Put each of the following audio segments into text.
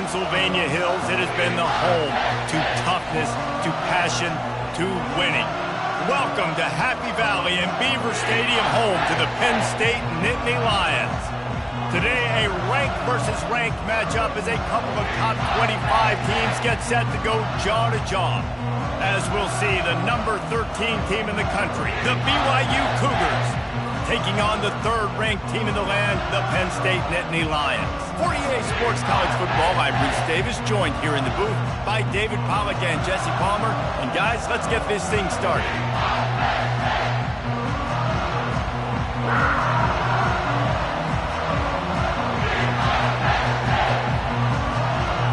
Pennsylvania hills, it has been the home to toughness, to passion, to winning. Welcome to Happy Valley and Beaver Stadium, home to the Penn State Nittany Lions. Today, a ranked versus ranked matchup as a couple of top 25 teams get set to go jaw to jaw. As we'll see, the number 13 team in the country, the BYU Cougars, taking on the third-ranked team in the land, the Penn State Nittany Lions. For EA Sports College Football, I'm Bruce Davis, joined here in the booth by David Pollack and Jesse Palmer. And guys, let's get this thing started.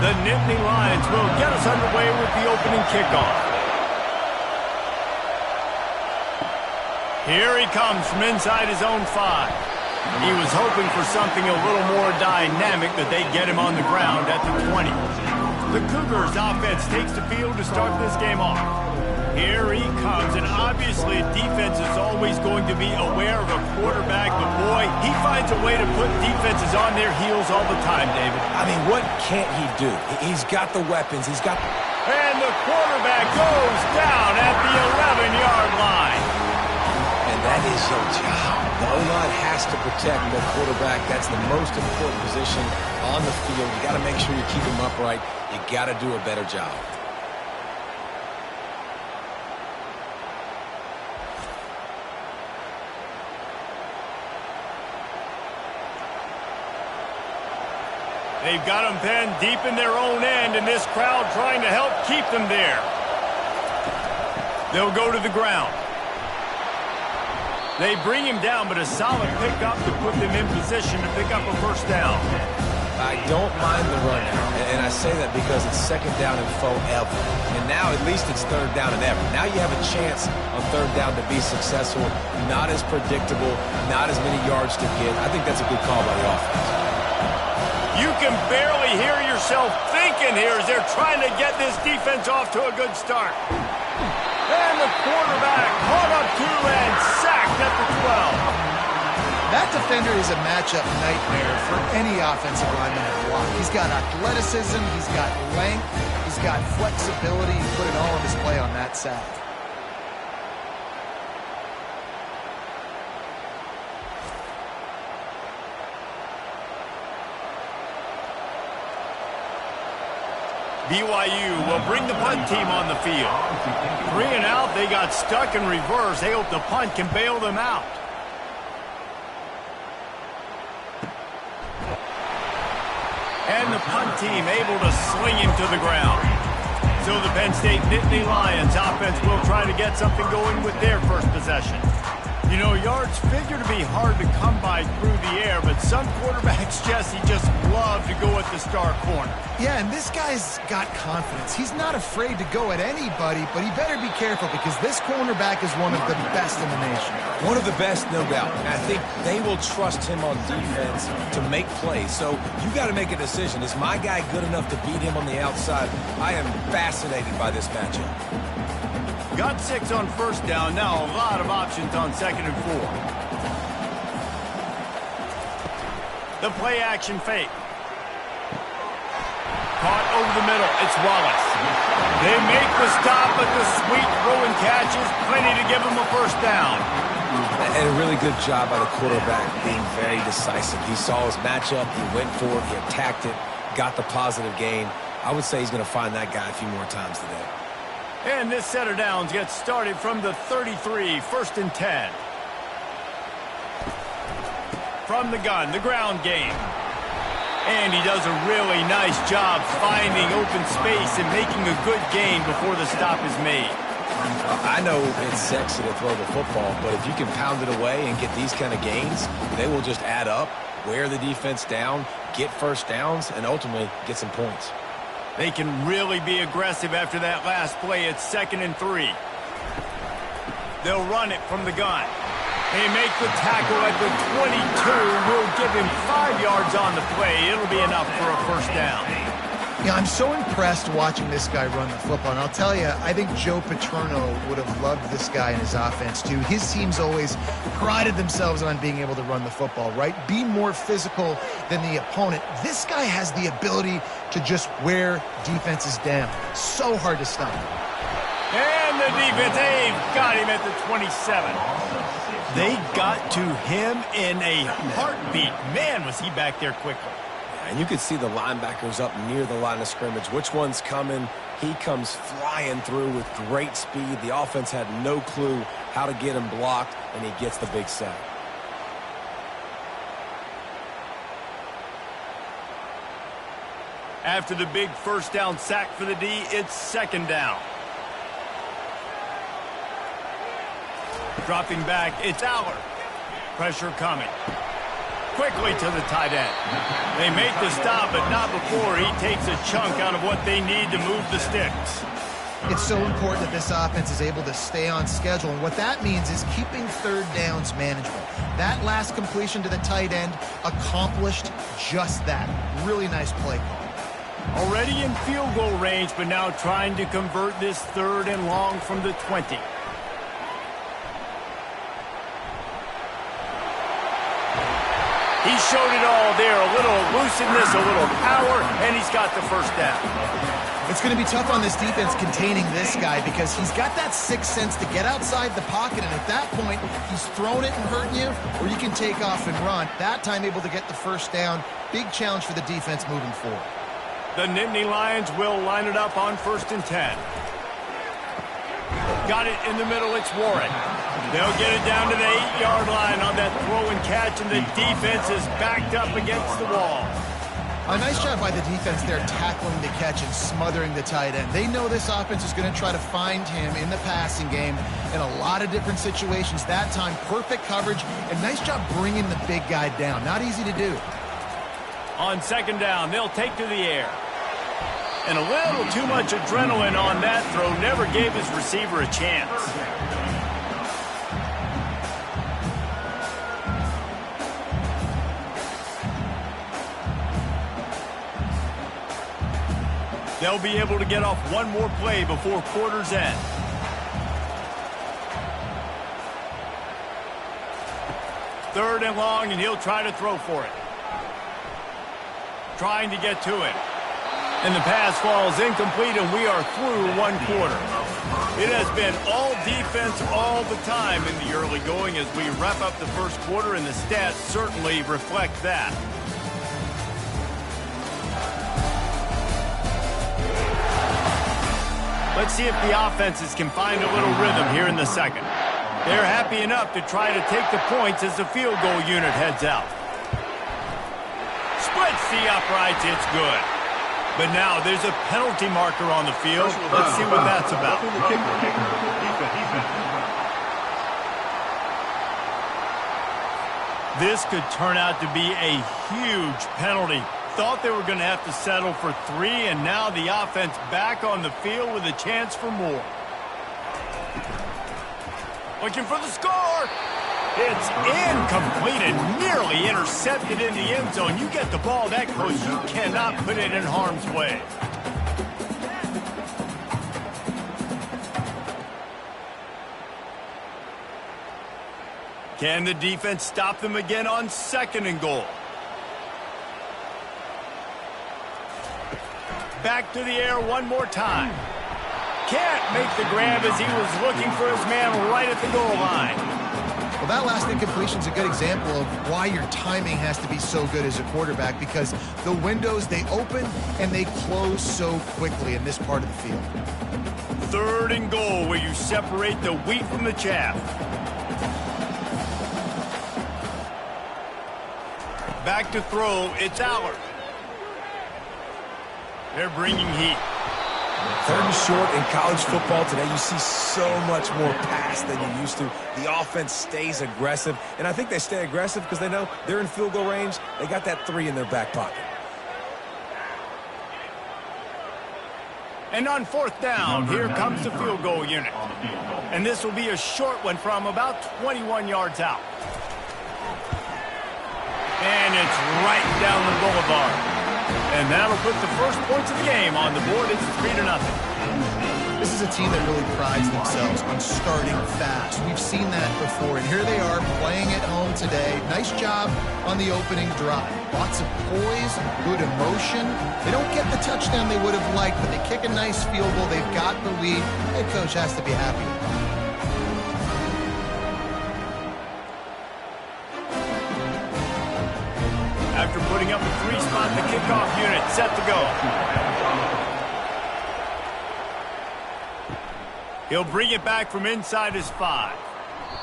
The Nittany Lions will get us underway with the opening kickoff. Here he comes from inside his own 5. He was hoping for something a little more dynamic, that they'd get him on the ground at the 20. The Cougars offense takes the field to start this game off. Here he comes, and obviously defense is always going to be aware of a quarterback, but boy, he finds a way to put defenses on their heels all the time, David. I mean, what can't he do? He's got the weapons, he's got... And the quarterback goes down at the 11-yard line. And that is your job. The O-line has to protect the quarterback. That's the most important position on the field. You got to make sure you keep him upright. You got to do a better job. They've got them pinned deep in their own end, and this crowd trying to help keep them there. They'll go to the ground. They bring him down, but a solid pickup to put them in position to pick up a first down. I don't mind the run now, and I say that because it's second down and forever. And now at least it's third down and ever. Now you have a chance on third down to be successful. Not as predictable, not as many yards to get. I think that's a good call by the offense. You can barely hear yourself thinking here as they're trying to get this defense off to a good start. And the quarterback caught up to and sacked at the 12. That defender is a matchup nightmare for any offensive lineman at block. He's got athleticism, he's got length, he's got flexibility. He put it all on display on that sack. BYU will bring the punt team on the field. 3 and out, they got stuck in reverse. They hope the punt can bail them out. And the punt team able to sling him to the ground. So the Penn State Nittany Lions offense will try to get something going with their first possession. You know, yards figure to be hard to come by through the air, but some quarterbacks, Jesse, just love to go at the star corner. Yeah, and this guy's got confidence. He's not afraid to go at anybody, but he better be careful because this cornerback is one of the best in the nation. One of the best, no doubt. And I think they will trust him on defense to make plays. So you got to make a decision. Is my guy good enough to beat him on the outside? I am fascinated by this matchup. Got 6 on first down. Now a lot of options on 2nd and 4. The play action fake. Caught over the middle. It's Wallace. They make the stop, but the sweet throw and catch is plenty to give them a first down. And a really good job by the quarterback being very decisive. He saw his matchup. He went for it. He attacked it. Got the positive gain. I would say he's going to find that guy a few more times today. And this set of downs gets started from the 33, 1st and 10. From the gun, the ground game. And he does a really nice job finding open space and making a good gain before the stop is made. I know it's sexy to throw the football, but if you can pound it away and get these kind of gains, they will just add up, wear the defense down, get first downs, and ultimately get some points. They can really be aggressive after that last play. It's 2nd and 3. They'll run it from the gun. They make the tackle at the 22. We'll give him 5 yards on the play. It'll be enough for a first down. Yeah, I'm so impressed watching this guy run the football. And I'll tell you, I think Joe Paterno would have loved this guy in his offense, too. His teams always prided themselves on being able to run the football, right? Be more physical than the opponent. This guy has the ability to just wear defenses down. So hard to stop. And the defense, they've got him at the 27. They got to him in a heartbeat. Man, was he back there quickly. And you could see the linebackers up near the line of scrimmage. Which one's coming? He comes flying through with great speed. The offense had no clue how to get him blocked, and he gets the big sack. After the big first down sack for the D, it's second down. Dropping back, it's Aller. Pressure coming. Quickly to the tight end. They make the stop, but not before he takes a chunk out of what they need to move the sticks. It's so important that this offense is able to stay on schedule, and what that means is keeping third downs manageable. That last completion to the tight end accomplished just that. Really nice play call. Already in field goal range, but now trying to convert this third and long from the 20. He showed it all there, a little elusiveness, a little power, and he's got the first down. It's going to be tough on this defense containing this guy because he's got that sixth sense to get outside the pocket, and at that point, he's throwing it and hurting you, or you can take off and run. That time able to get the first down. Big challenge for the defense moving forward. The Nittany Lions will line it up on 1st and 10. Got it in the middle, it's Warren. They'll get it down to the 8-yard line on that throw and catch, and the defense is backed up against the wall. A nice job by the defense there tackling the catch and smothering the tight end. They know this offense is going to try to find him in the passing game in a lot of different situations. That time, perfect coverage, and nice job bringing the big guy down. Not easy to do. On second down, they'll take to the air. And a little too much adrenaline on that throw never gave his receiver a chance. They'll be able to get off one more play before quarter's end. Third and long, and he'll try to throw for it. Trying to get to it. And the pass falls incomplete, and we are through one quarter. It has been all defense all the time in the early going as we wrap up the first quarter, and the stats certainly reflect that. Let's see if the offenses can find a little rhythm here in the second. They're happy enough to try to take the points as the field goal unit heads out. Splits the uprights, it's good. But now there's a penalty marker on the field. Let's see what that's about. This could turn out to be a huge penalty. Thought they were going to have to settle for 3, and now the offense back on the field with a chance for more. Looking for the score. It's incomplete and nearly intercepted in the end zone. You get the ball that close, you cannot put it in harm's way. Can the defense stop them again on second and goal? Back to the air one more time. Can't make the grab as he was looking for his man right at the goal line. Well, that last incompletion is a good example of why your timing has to be so good as a quarterback, because the windows, they open and they close so quickly in this part of the field. Third and goal, where you separate the wheat from the chaff. Back to throw, it's Aller. They're bringing heat. Third and short in college football today, you see so much more pass than you used to. The offense stays aggressive, and I think they stay aggressive because they know they're in field goal range. They got that 3 in their back pocket. And on fourth down, here comes the field goal unit. And this will be a short one from about 21 yards out. And it's right down the boulevard. And that'll put the first points of the game on the board. It's 3-0. This is a team that really prides themselves on starting fast. We've seen that before, and here they are playing at home today. Nice job on the opening drive. Lots of poise, good emotion. They don't get the touchdown they would have liked, but they kick a nice field goal. They've got the lead. Head coach has to be happy with that. After putting up a 3-spot, the kickoff unit set to go. He'll bring it back from inside his 5.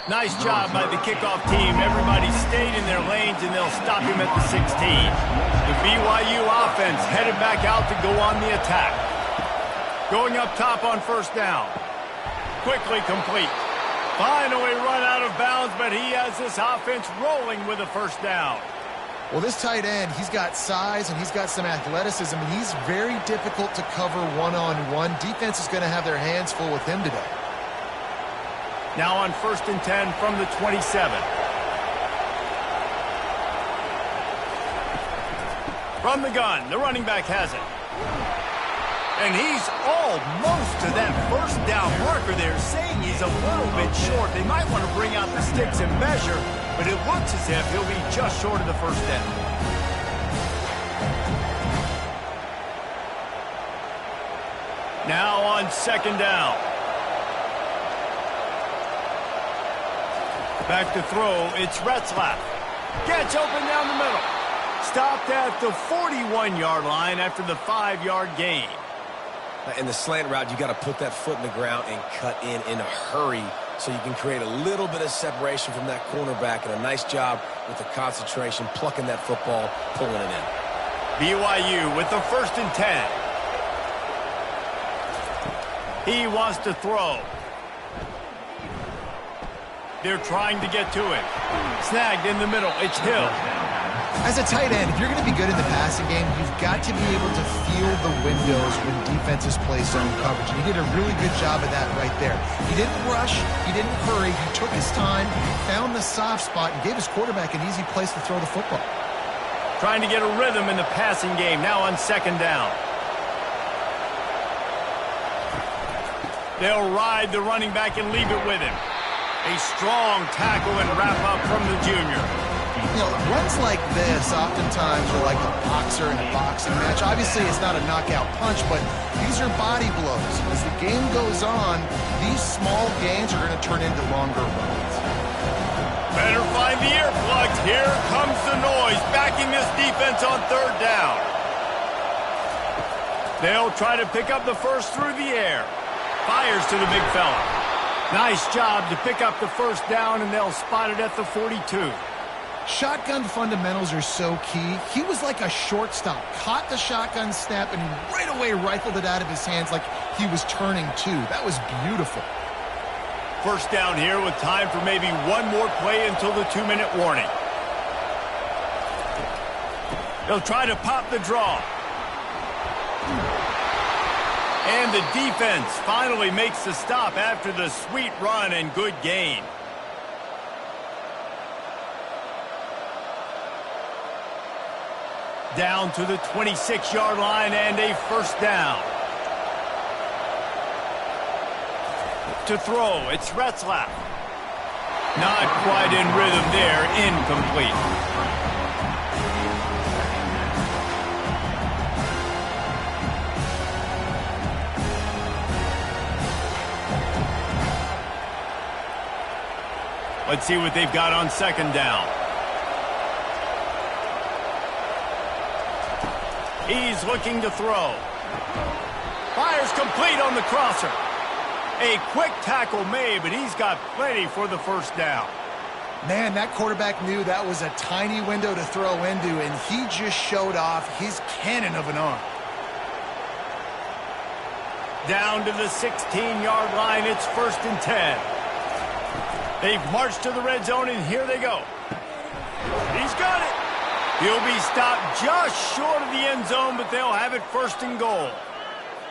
Nice job by the kickoff team. Everybody stayed in their lanes, and they'll stop him at the 16. The BYU offense headed back out to go on the attack. Going up top on first down. Quickly complete. Finally run out of bounds, but he has this offense rolling with a first down. Well, this tight end, he's got size and he's got some athleticism, and he's very difficult to cover one-on-one. Defense is going to have their hands full with him today. Now on 1st and 10 from the 27. From the gun, the running back has it. And he's almost to that first down marker there, saying he's a little bit short. They might want to bring out the sticks and measure, but it looks as if he'll be just short of the first down. Now on 2nd down. Back to throw, it's Retzlaff. Gets open down the middle. Stopped at the 41-yard line after the 5-yard gain. In the slant route, you got to put that foot in the ground and cut in a hurry so you can create a little bit of separation from that cornerback, and a nice job with the concentration, plucking that football, pulling it in. BYU with the 1st and 10. He wants to throw. They're trying to get to it. Snagged in the middle. It's Hill. As a tight end, if you're going to be good in the passing game, you've got to be able to feel the windows when defenses play zone coverage. And he did a really good job of that right there. He didn't rush. He didn't hurry. He took his time, found the soft spot, and gave his quarterback an easy place to throw the football. Trying to get a rhythm in the passing game. Now on 2nd down. They'll ride the running back and leave it with him. A strong tackle and wrap up from the junior. You know, runs like this oftentimes are like a boxer in a boxing match. Obviously, it's not a knockout punch, but these are body blows. As the game goes on, these small gains are going to turn into longer runs. Better find the earplugs. Here comes the noise, backing this defense on 3rd down. They'll try to pick up the first through the air. Fires to the big fella. Nice job to pick up the first down, and they'll spot it at the 42. Shotgun fundamentals are so key. He was like a shortstop, caught the shotgun snap, and right away rifled it out of his hands like he was turning two. That was beautiful. First down here with time for maybe one more play until the 2-minute warning. They'll try to pop the draw. And the defense finally makes the stop after the sweet run and good gain. Down to the 26-yard line and a first down. To throw, it's Retzlaff. Not quite in rhythm there, incomplete. Let's see what they've got on 2nd down. He's looking to throw. Fires complete on the crosser. A quick tackle made, but he's got plenty for the first down. Man, that quarterback knew that was a tiny window to throw into, and he just showed off his cannon of an arm. Down to the 16-yard line, it's 1st and 10. They've marched to the red zone, and here they go. He's got it. He'll be stopped just short of the end zone, but they'll have it 1st and goal.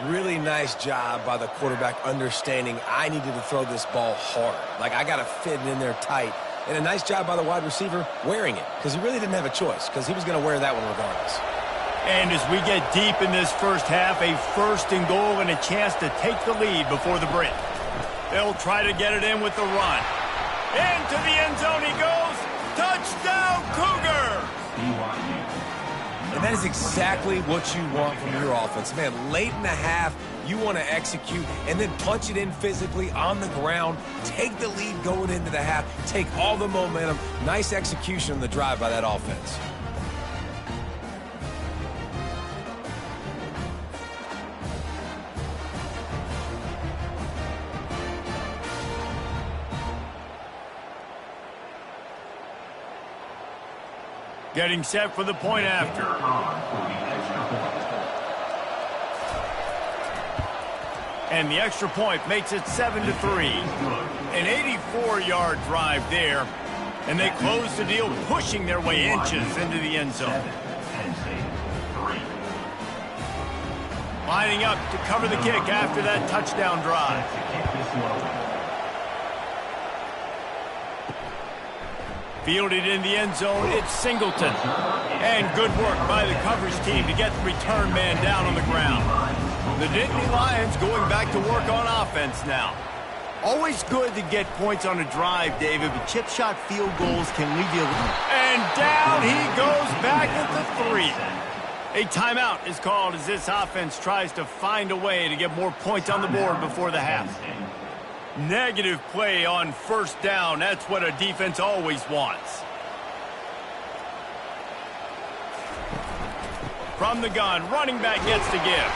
Really nice job by the quarterback understanding I needed to throw this ball hard. Like, I got to fit it in there tight. And a nice job by the wide receiver wearing it, because he really didn't have a choice, because he was going to wear that one regardless. And as we get deep in this first half, a first and goal and a chance to take the lead before the break. They'll try to get it in with the run. Into the end zone he goes. Touchdown, Cougar! And that is exactly what you want from your offense. Man, late in the half, you want to execute and then punch it in physically on the ground. Take the lead going into the half. Take all the momentum. Nice execution on the drive by that offense. Getting set for the point after. And the extra point makes it 7-3. An 84-yard drive there. And they close the deal, pushing their way inches into the end zone. Lining up to cover the kick after that touchdown drive. Fielded in the end zone, it's Singleton. And good work by the coverage team to get the return man down on the ground. The Nittany Lions going back to work on offense now. Always good to get points on a drive, David, but chip shot field goals can leave you. And down he goes back at the 3. A timeout is called as this offense tries to find a way to get more points on the board before the half. Negative play on first down. That's what a defense always wants. From the gun, running back gets the give.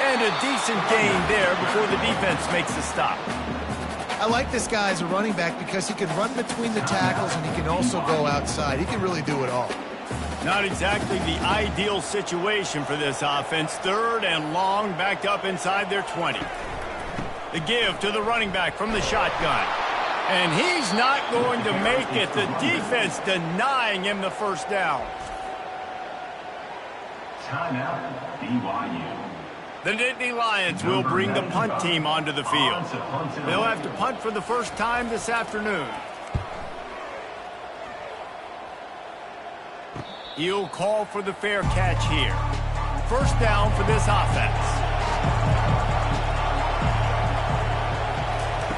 And a decent gain there before the defense makes the stop. I like this guy as a running back because he can run between the tackles and he can also go outside. He can really do it all. Not exactly the ideal situation for this offense. Third and long, backed up inside their 20. The give to the running back from the shotgun. And he's not going to make it. The defense denying him the first down. Timeout, BYU. The Nittany Lions will bring the punt team onto the field. They'll have to punt for the first time this afternoon. He'll call for the fair catch here. First down for this offense.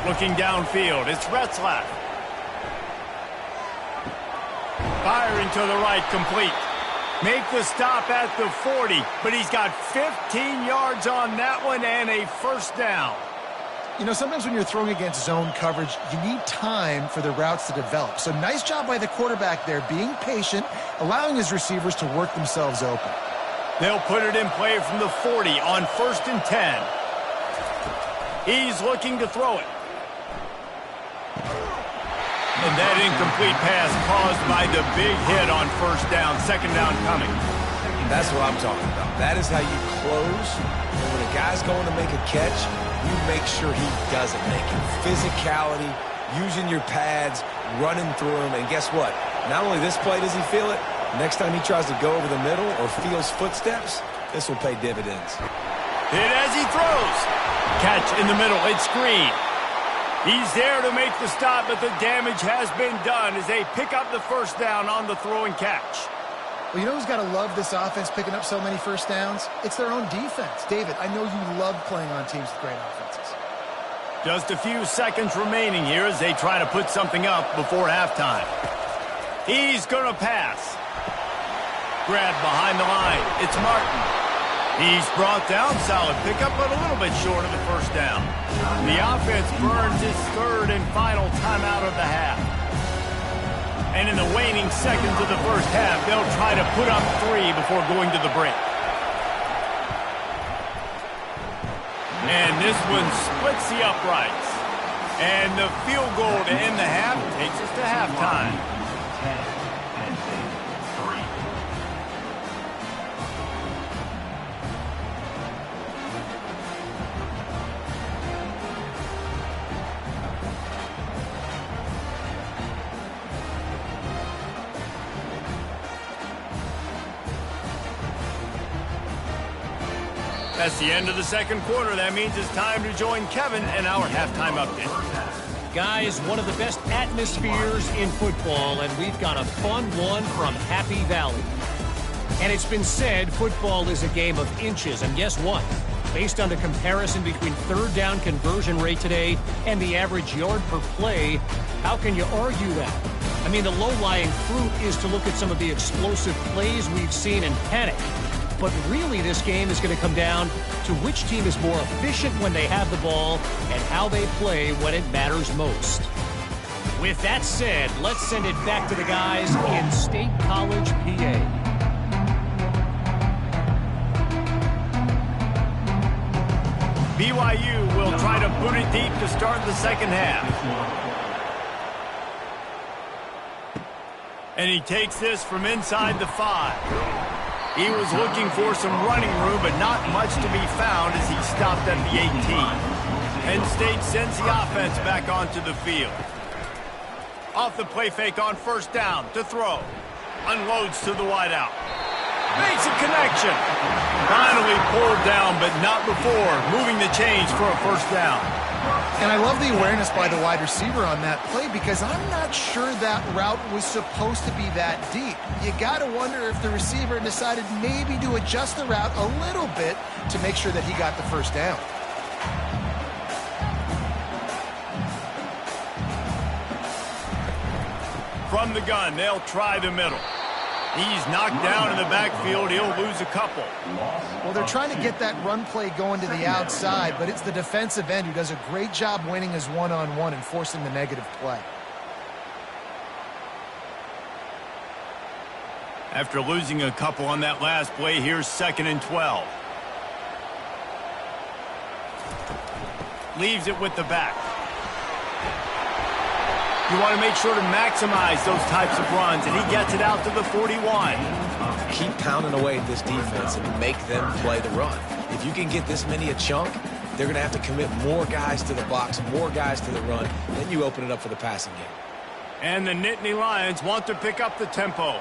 Looking downfield, it's Retzlaff. Firing to the right, complete. Make the stop at the 40, but he's got 15 yards on that one and a first down. You know, sometimes when you're throwing against zone coverage, you need time for the routes to develop. So nice job by the quarterback there, being patient, allowing his receivers to work themselves open. They'll put it in play from the 40 on 1st and 10. He's looking to throw it. And that incomplete pass caused by the big hit on first down. Second down coming. That's what I'm talking about. That is how you close. And when a guy's going to make a catch, you make sure he doesn't make it. Physicality, using your pads, running through him. And guess what? Not only this play does he feel it, next time he tries to go over the middle or feels footsteps, this will pay dividends. Hit as he throws. Catch in the middle. It's Green. He's there to make the stop, but the damage has been done as they pick up the first down on the throw and catch. Well, you know who's got to love this offense picking up so many first downs? It's their own defense. David, I know you love playing on teams with great offenses. Just a few seconds remaining here as they try to put something up before halftime. He's going to pass. Grab behind the line. It's Martin. He's brought down, solid pickup, but a little bit short of the first down. The offense burns its third and final timeout of the half. And in the waning seconds of the first half, they'll try to put up 3 before going to the break. And this one splits the uprights. And the field goal to end the half takes us to halftime. 10-3. That's the end of the second quarter. That means it's time to join Kevin in our halftime update. Guys, one of the best atmospheres in football, and we've got a fun one from Happy Valley. And it's been said football is a game of inches. And guess what? Based on the comparison between third down conversion rate today and the average yard per play, how can you argue that? I mean, the low-lying fruit is to look at some of the explosive plays we've seen and panic. But really, this game is going to come down to which team is more efficient when they have the ball and how they play when it matters most. With that said, let's send it back to the guys in State College, PA. BYU will try to boot it deep to start the second half. And he takes this from inside the 5. He was looking for some running room, but not much to be found as he stopped at the 18. Penn State sends the offense back onto the field. Off the play fake on first down to throw. Unloads to the wideout. Makes a connection. Finally pulled down, but not before moving the chains for a first down. And I love the awareness by the wide receiver on that play because I'm not sure that route was supposed to be that deep. You got to wonder if the receiver decided maybe to adjust the route a little bit to make sure that he got the first down. From the gun, they'll try the middle. He's knocked down in the backfield. He'll lose a couple. Well, they're trying to get that run play going to the outside, but it's the defensive end who does a great job winning his one-on-one and forcing the negative play. After losing a couple on that last play, here's 2nd and 12. Leaves it with the back. You want to make sure to maximize those types of runs, and he gets it out to the 41. Keep pounding away at this defense and make them play the run. If you can get this many a chunk, they're going to have to commit more guys to the box, more guys to the run. Then you open it up for the passing game. And the Nittany Lions want to pick up the tempo.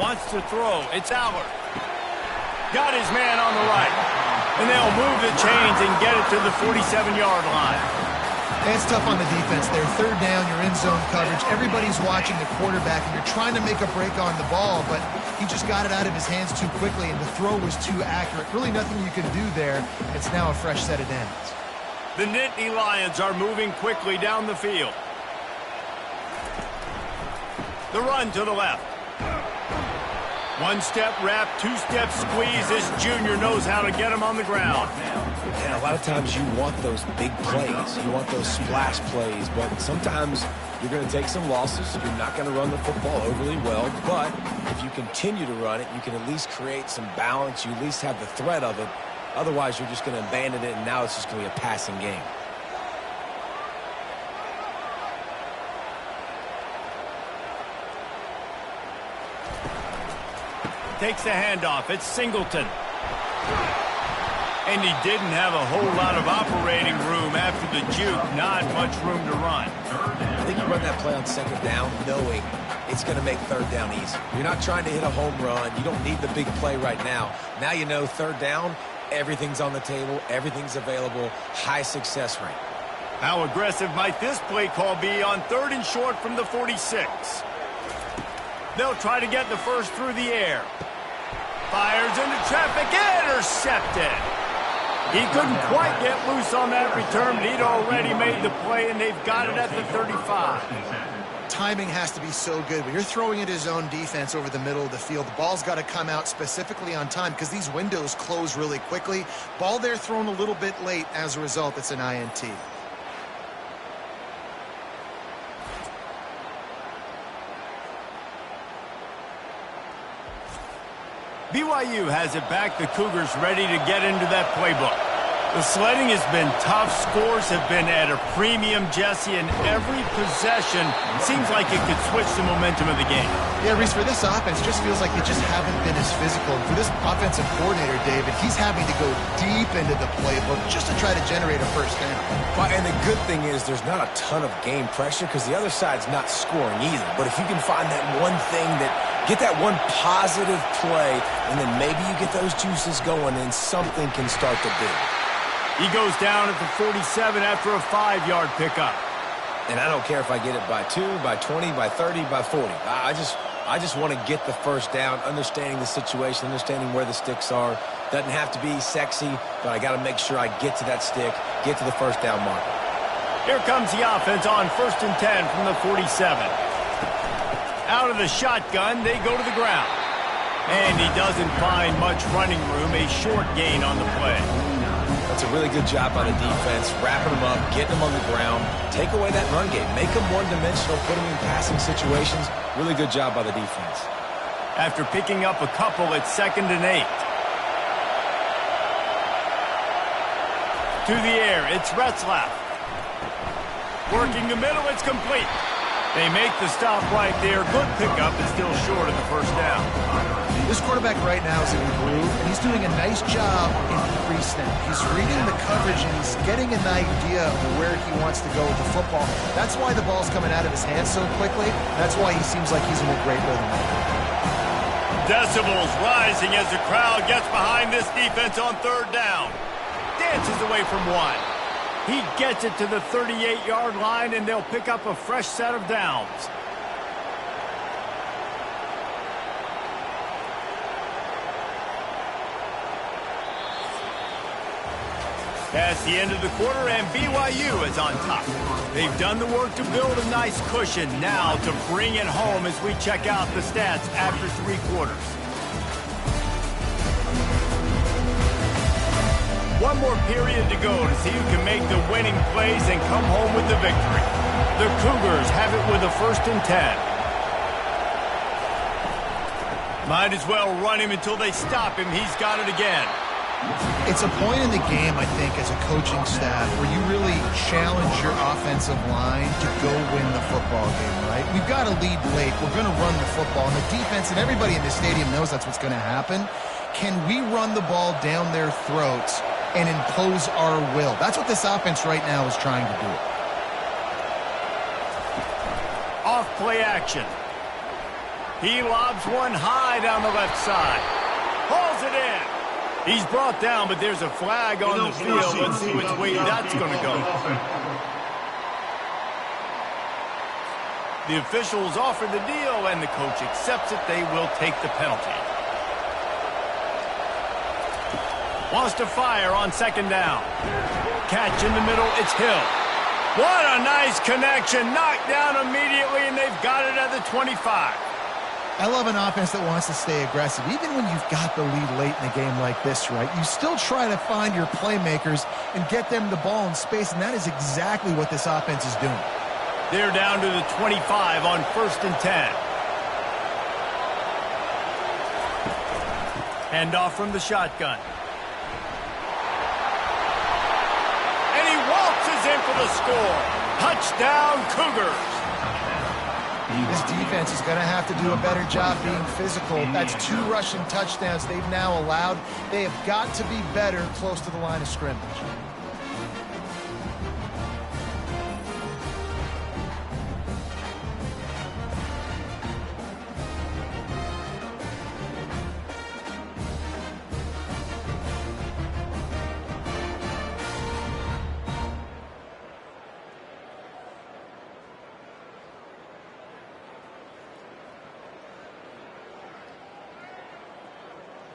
Wants to throw. It's Allard. Got his man on the right. And they'll move the chains and get it to the 47-yard line. And it's tough on the defense there. Third down, you're in zone coverage. Everybody's watching the quarterback, and you're trying to make a break on the ball, but he just got it out of his hands too quickly, and the throw was too accurate. Really nothing you can do there. It's now a fresh set of downs. The Nittany Lions are moving quickly down the field. The run to the left. One-step wrap, two-step squeeze. This junior knows how to get him on the ground. Yeah, a lot of times you want those big plays. You want those splash plays, but sometimes you're going to take some losses. You're not going to run the football overly well, but if you continue to run it, you can at least create some balance. You at least have the threat of it. Otherwise, you're just going to abandon it, and now it's just going to be a passing game. Takes the handoff. It's Singleton. And he didn't have a whole lot of operating room after the juke. Not much room to run. I think you run that play on second down knowing it's going to make third down easy. You're not trying to hit a home run. You don't need the big play right now. Now you know third down, everything's on the table, everything's available, high success rate. How aggressive might this play call be on 3rd and short from the 46? They'll try to get the first through the air. Fires into traffic, intercepted. He couldn't quite get loose on that return, but he'd already made the play, and they've got it at the 35. Timing has to be so good. When you're throwing at his own defense over the middle of the field, the ball's got to come out specifically on time because these windows close really quickly. Ball there thrown a little bit late. As a result, it's an INT. BYU has it back. The Cougars ready to get into that playbook. The sledding has been tough. Scores have been at a premium, Jesse, and every possession seems like it could switch the momentum of the game. Yeah, Reese, for this offense, just feels like they just haven't been as physical. And for this offensive coordinator, David, he's having to go deep into the playbook just to try to generate a first down. Well, and the good thing is there's not a ton of game pressure because the other side's not scoring either. But if you can find that one thing that get that one positive play, and then maybe you get those juices going, and something can start to build. He goes down at the 47 after a 5-yard pickup. And I don't care if I get it by 2, by 20, by 30, by 40. I just want to get the first down, understanding the situation, understanding where the sticks are. Doesn't have to be sexy, but I got to make sure I get to that stick, get to the first down marker. Here comes the offense on 1st and 10 from the 47. Out of the shotgun, they go to the ground. And he doesn't find much running room, a short gain on the play. That's a really good job by the defense, wrapping them up, getting them on the ground. Take away that run game. Make them one-dimensional, put them in passing situations. Really good job by the defense. After picking up a couple, it's 2nd and 8. To the air, it's Retzlaff. Working the middle, it's complete. They make the stop right there. Good pickup, is still short of the first down. This quarterback right now is in the groove, and he's doing a nice job in pre-snap. He's reading the coverage, and he's getting an idea of where he wants to go with the football. That's why the ball's coming out of his hands so quickly. That's why he seems like he's in a great rhythm. Decibels rising as the crowd gets behind this defense on 3rd down. Dances away from one. He gets it to the 38-yard line, and they'll pick up a fresh set of downs. Past the end of the quarter, and BYU is on top. They've done the work to build a nice cushion. Now to bring it home as we check out the stats after 3 quarters. One more period to go to see who can make the winning plays and come home with the victory. The Cougars have it with a 1st and 10. Might as well run him until they stop him. He's got it again. It's a point in the game, I think, as a coaching staff where you really challenge your offensive line to go win the football game, right? We've got to lead late. We're going to run the football. And the defense and everybody in the stadium knows that's what's going to happen. Can we run the ball down their throats and impose our will? That's what this offense right now is trying to do. Off play action. He lobs one high down the left side. Hauls it in. He's brought down, but there's a flag on the field. Let's see which way that's going to go. The officials offer the deal, and the coach accepts it. They will take the penalty. Wants to fire on 2nd down. Catch in the middle, it's Hill. What a nice connection. Knocked down immediately, and they've got it at the 25. I love an offense that wants to stay aggressive. Even when you've got the lead late in a game like this, right, you still try to find your playmakers and get them the ball in space, and that is exactly what this offense is doing. They're down to the 25 on 1st and 10. Handoff from the shotgun. And he waltzes in for the score. Touchdown, Cougars. This defense is going to have to do a better job being physical. That's 2 rushing touchdowns they've now allowed. They have got to be better close to the line of scrimmage.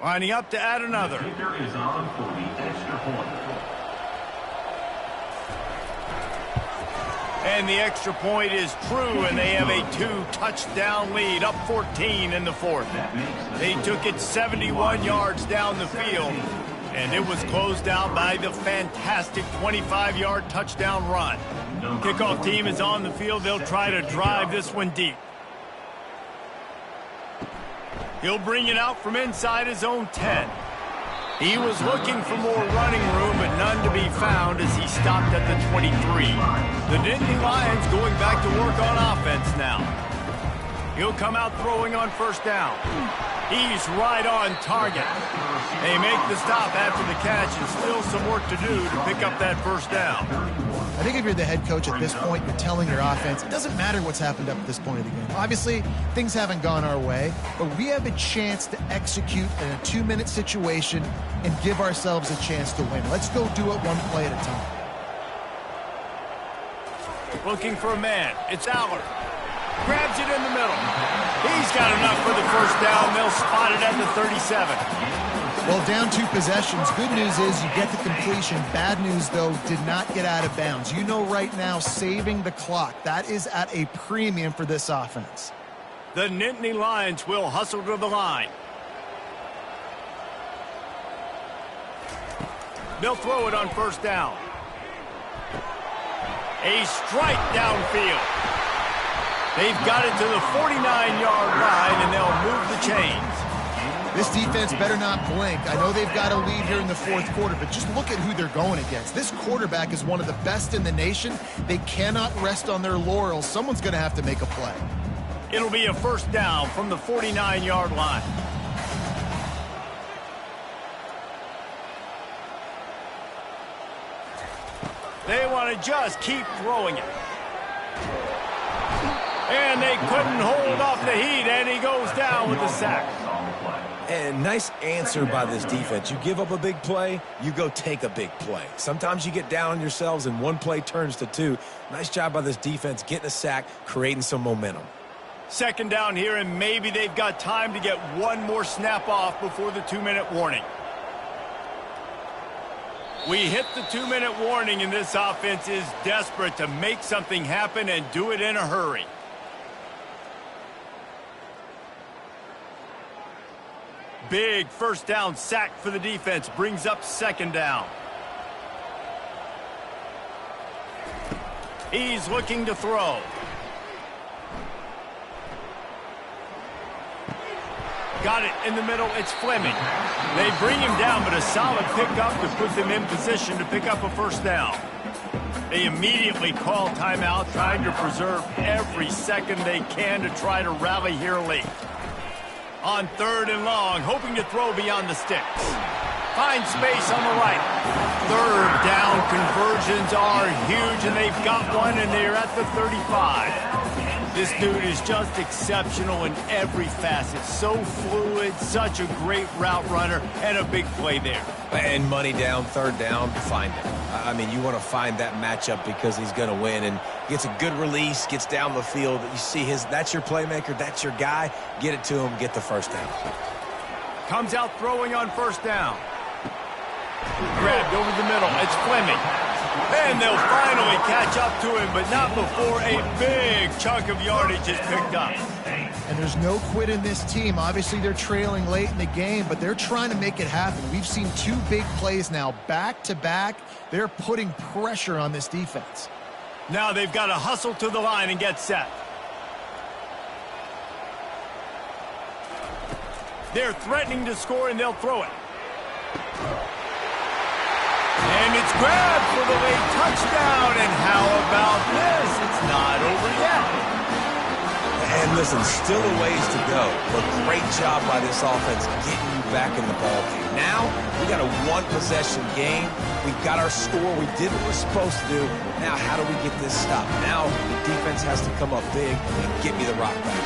Lining up to add another. The kicker is on for the extra point. And the extra point is true, and they have a 2-touchdown lead, up 14 in the 4th. They took it 71 yards down the field, and it was closed out by the fantastic 25-yard touchdown run. Kickoff team is on the field. They'll try to drive this one deep. He'll bring it out from inside his own 10. He was looking for more running room, but none to be found as he stopped at the 23. The Nittany Lions going back to work on offense now. He'll come out throwing on 1st down. He's right on target. They make the stop after the catch, and still some work to do to pick up that 1st down. I think if you're the head coach at this point, you're telling your offense, it doesn't matter what's happened up to this point of the game. Obviously, things haven't gone our way, but we have a chance to execute in a 2-minute situation and give ourselves a chance to win. Let's go do it one play at a time. Looking for a man. It's Aller. Grabs it in the middle. He's got enough for the first down. They'll spot it at the 37. Well, down 2 possessions. Good news is you get the completion. Bad news, though, did not get out of bounds. You know right now, saving the clock. That is at a premium for this offense. The Nittany Lions will hustle to the line. They'll throw it on first down. A strike downfield. They've got it to the 49-yard line, and they'll move the chains. This defense better not blink. I know they've got a lead here in the 4th quarter, but just look at who they're going against. This quarterback is one of the best in the nation. They cannot rest on their laurels. Someone's going to have to make a play. It'll be a first down from the 49-yard line. They want to just keep throwing it. And they couldn't hold off the heat, and he goes down with the sack. And nice answer by this defense. You give up a big play, you go take a big play. Sometimes you get down on yourselves and one play turns to 2. Nice job by this defense getting a sack, creating some momentum. Second down here, and maybe they've got time to get one more snap off before the 2-minute warning. We hit the 2-minute warning, and this offense is desperate to make something happen and do it in a hurry. Big first down sack for the defense brings up second down. He's looking to throw. Got it in the middle. It's Fleming. They bring him down, but a solid pickup to put them in position to pick up a first down. They immediately call timeout, trying to preserve every second they can to try to rally here late. On 3rd and long, hoping to throw beyond the sticks. Find space on the right. 3rd down conversions are huge, and they've got one, and they're at the 35. This dude is just exceptional in every facet. So fluid, such a great route runner, and a big play there. And money down, 3rd down, find him. I mean, you want to find that matchup because he's going to win, and gets a good release, gets down the field. You see that's your playmaker, that's your guy. Get it to him, get the first down. Comes out throwing on first down. Grabbed over the middle. It's Fleming. And they'll finally catch up to him, but not before a big chunk of yardage is picked up. And there's no quit in this team. Obviously, they're trailing late in the game, but they're trying to make it happen. We've seen 2 big plays now, back-to-back. They're putting pressure on this defense. Now they've got to hustle to the line and get set. They're threatening to score, and they'll throw it. And it's grabbed for the late touchdown. And how about this? It's not over yet. And listen, still a ways to go, but great job by this offense getting you back in the ballgame. Now, we got a 1-possession game. We got our score. We did what we're supposed to do. Now, how do we get this stopped? Now, the defense has to come up big and get me the rock back.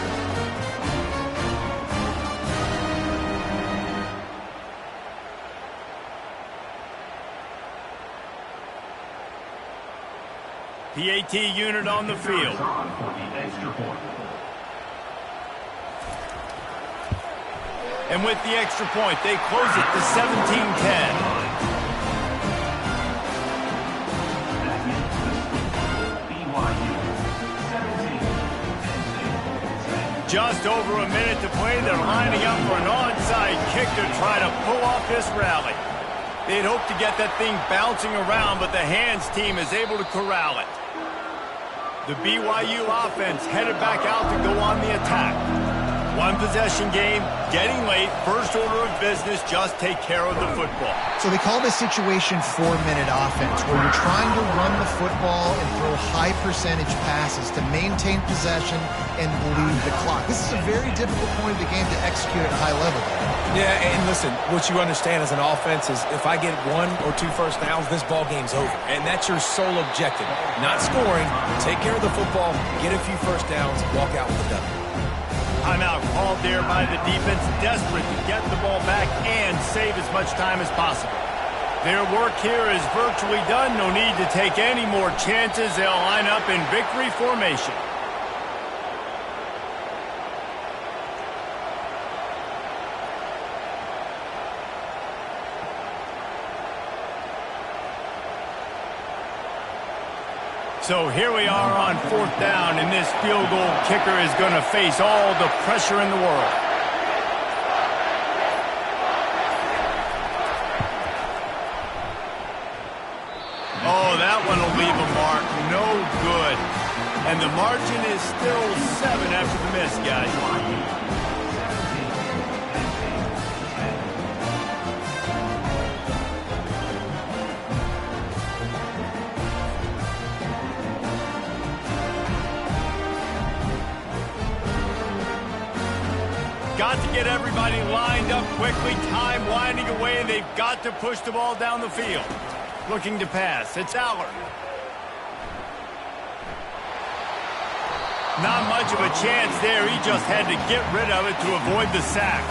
PAT unit on the field. And with the extra point, they close it to 17-10. Just over a minute to play. They're lining up for an onside kick to try to pull off this rally. They'd hoped to get that thing bouncing around, but the hands team is able to corral it. The BYU offense headed back out to go on the attack. One possession game, getting late, first order of business, just take care of the football. So they call this situation 4-minute offense, where you're trying to run the football and throw high percentage passes to maintain possession and bleed the clock. This is a very difficult point of the game to execute at a high level. Yeah, and listen, what you understand as an offense is if I get 1 or 2 first downs, this ball game's over. And that's your sole objective. Not scoring, take care of the football, get a few first downs, walk out with the W. Timeout called there by the defense, desperate to get the ball back and save as much time as possible. Their work here is virtually done. No need to take any more chances. They'll line up in victory formation. So here we are on 4th down, and this field goal kicker is going to face all the pressure in the world. Oh, that one will leave a mark. No good. And the margin is still 7 after the miss, guys. Got to get everybody lined up quickly. Time winding away, and they've got to push the ball down the field. Looking to pass. It's Aller. Not much of a chance there. He just had to get rid of it to avoid the sack.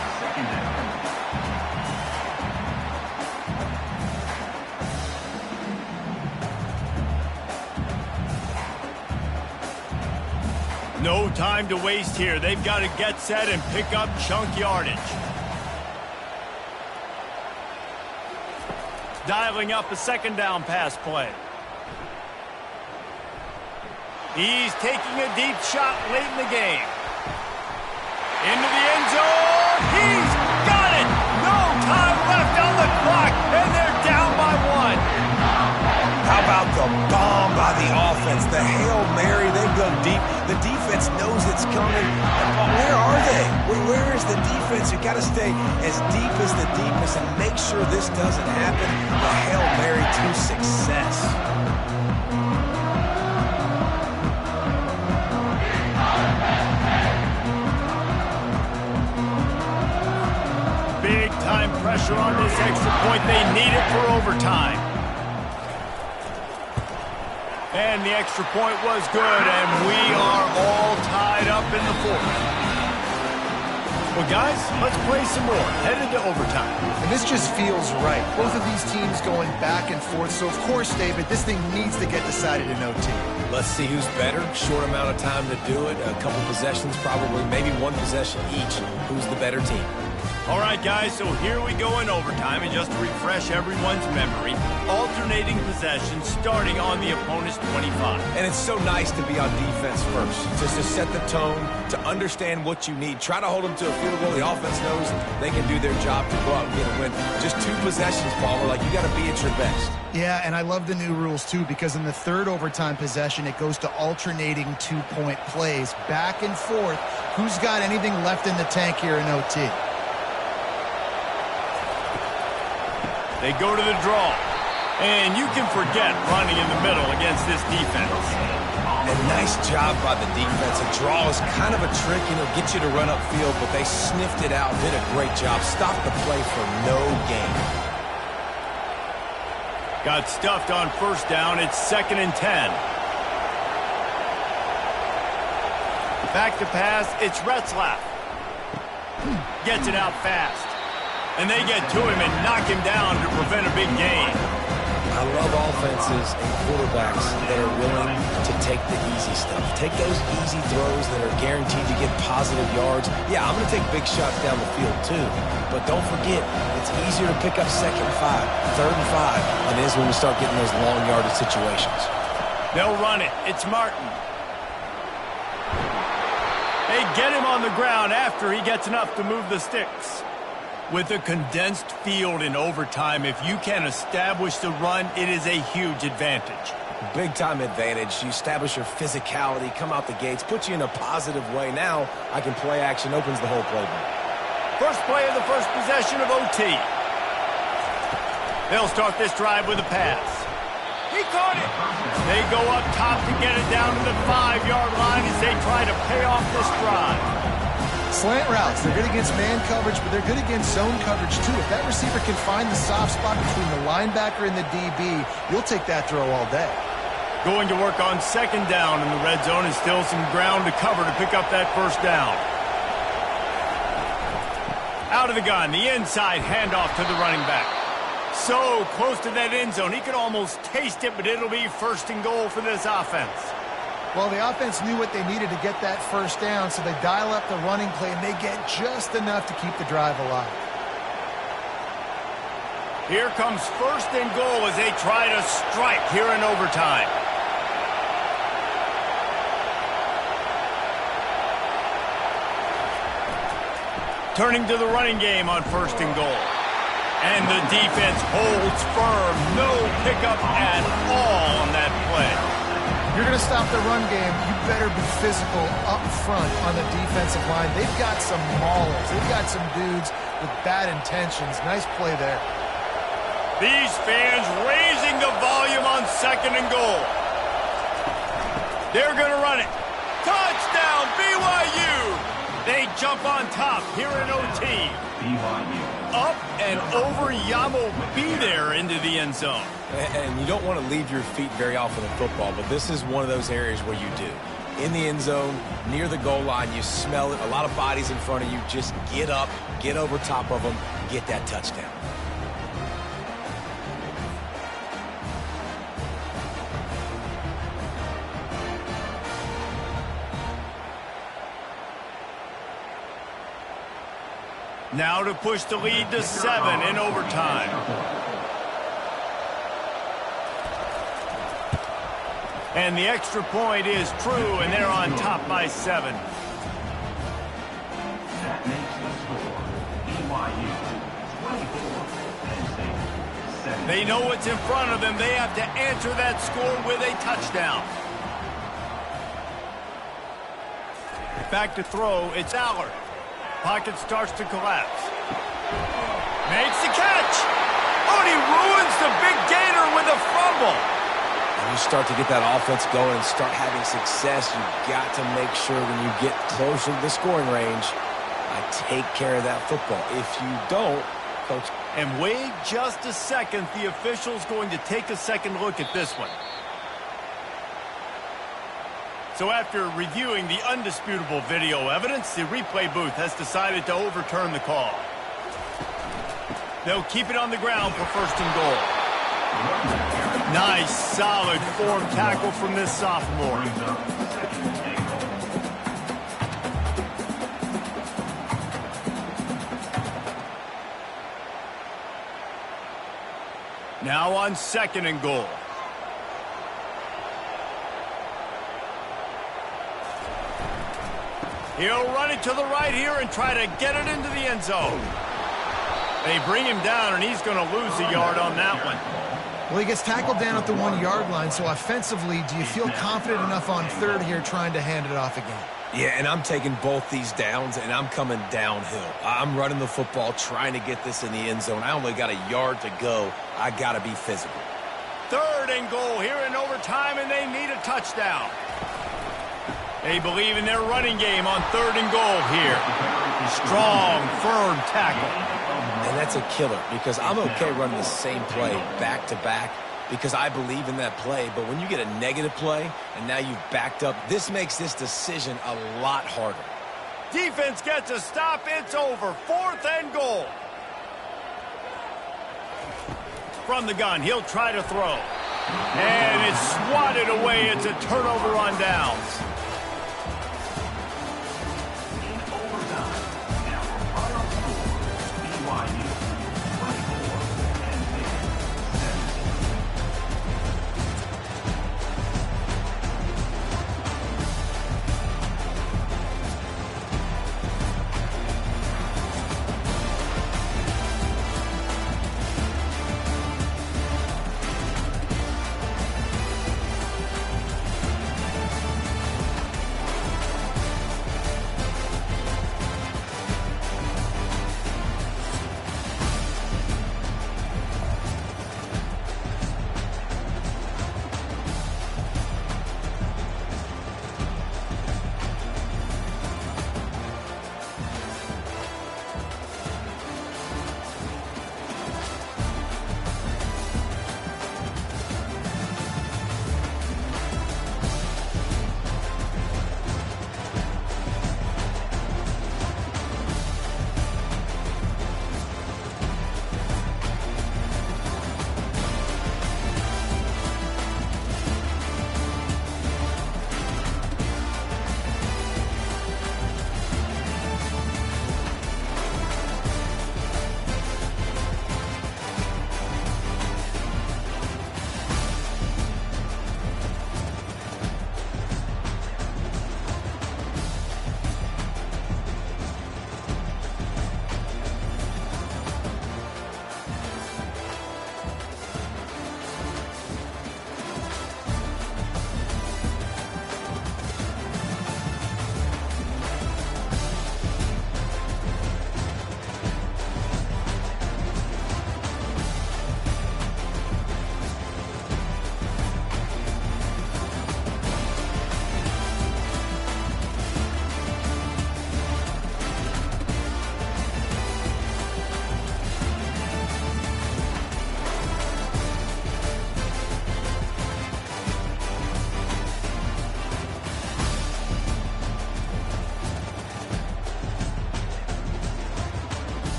No time to waste here. They've got to get set and pick up chunk yardage. Dialing up a 2nd down pass play. He's taking a deep shot late in the game. Into the end zone. He's got it. No time left on the clock, and they're down by 1. How about the bomb by the offense? The Hail Mary, they go deep. The defense knows it's coming. Where are they? Where is the defense? You got to stay as deep as the deepest and make sure this doesn't happen. The Hail Mary to success. Big time pressure on this extra point. They need it for overtime. And the extra point was good, and we are all tied up in the 4th. Well, guys, let's play some more. Headed to overtime. And this just feels right. Both of these teams going back and forth. So, of course, David, this thing needs to get decided in OT. Let's see who's better. Short amount of time to do it. A couple possessions, probably maybe 1 possession each. Who's the better team? All right, guys, so here we go in overtime, and just to refresh everyone's memory, alternating possessions starting on the opponent's 25. And it's so nice to be on defense first, just to set the tone, to understand what you need. Try to hold them to a field goal. The offense knows they can do their job to go out and get a win. Just 2 possessions, Paul. We're like, you got to be at your best. Yeah, and I love the new rules, too, because in the 3rd overtime possession, it goes to alternating 2-point plays, back and forth. Who's got anything left in the tank here in OT? They go to the draw. And you can forget running in the middle against this defense. And nice job by the defense. A draw is kind of a trick, get you to run upfield, but they sniffed it out, did a great job. Stopped the play for no gain. Got stuffed on 1st down. It's 2nd and 10. Back to pass. It's Retzlaff. Gets it out fast. And they get to him and knock him down to prevent a big gain. I love offenses and quarterbacks that are willing to take the easy stuff. Take those easy throws that are guaranteed to get positive yards. Yeah, I'm going to take big shots down the field too. But don't forget, it's easier to pick up 2nd and 5, 3rd and 5 than it is when we start getting those long yardage situations. They'll run it. It's Martin. They get him on the ground after he gets enough to move the sticks. With a condensed field in overtime, if you can establish the run, it is a huge advantage. Big-time advantage. You establish your physicality, come out the gates, put you in a positive way. Now, I can play action, opens the whole playbook. First play of the first possession of OT. They'll start this drive with a pass. He caught it. They go up top to get it down to the 5-yard line as they try to pay off this drive. Slant routes, they're good against man coverage, but they're good against zone coverage too. If that receiver can find the soft spot between the linebacker and the DB, you'll take that throw all day. Going to work on second down in the red zone, and still some ground to cover to pick up that first down. Out of the gun, the inside handoff to the running back. So close to that end zone, he could almost taste it, but it'll be first and goal for this offense. Well, the offense knew what they needed to get that first down, so they dial up the running play, and they get just enough to keep the drive alive. Here comes first and goal as they try to strike here in overtime. Turning to the running game on first and goal. And the defense holds firm. No pickup at all on that play. You're going to stop the run game, you better be physical up front on the defensive line. They've got some maulers. They've got some dudes with bad intentions. Nice play there. These fans raising the volume on second and goal. They're going to run it. Touchdown, BYU! They jump on top here in OT. BYU. Up and over, Yamo be there into the end zone. And you don't want to leave your feet very often in football, but this is one of those areas where you do. In the end zone, near the goal line, you smell it. A lot of bodies in front of you. Just get up, get over top of them, get that touchdown. Now to push the lead to 7 in overtime. And the extra point is true, and they're on top by 7. That makes the score BYU 24, Penn State 7. They know what's in front of them. They have to answer that score with a touchdown. Back to throw, it's Allard. Pocket starts to collapse. Makes the catch. Oh, and he ruins the big gainer with a fumble. When you start to get that offense going and start having success, you've got to make sure when you get closer to the scoring range, take care of that football. If you don't, Coach. And wait just a second. The official's going to take a second look at this one. So after reviewing the undisputable video evidence, the replay booth has decided to overturn the call. They'll keep it on the ground for first and goal. Nice, solid form tackle from this sophomore. Now on second and goal. He'll run it to the right here and try to get it into the end zone. They bring him down, and he's going to lose a yard on that one. Well, he gets tackled down at the 1-yard line, so offensively, do you feel confident enough on third here trying to hand it off again? Yeah, and I'm taking both these downs, and I'm coming downhill. I'm running the football, trying to get this in the end zone. I only got a yard to go. I got to be physical. Third and goal here in overtime, and they need a touchdown. They believe in their running game on third and goal here. Strong, firm tackle. And that's a killer because I'm okay running the same play back-to-back because I believe in that play. But when you get a negative play and now you've backed up, this makes this decision a lot harder. Defense gets a stop. It's over. Fourth and goal. From the gun, he'll try to throw. And it's swatted away. It's a turnover on downs.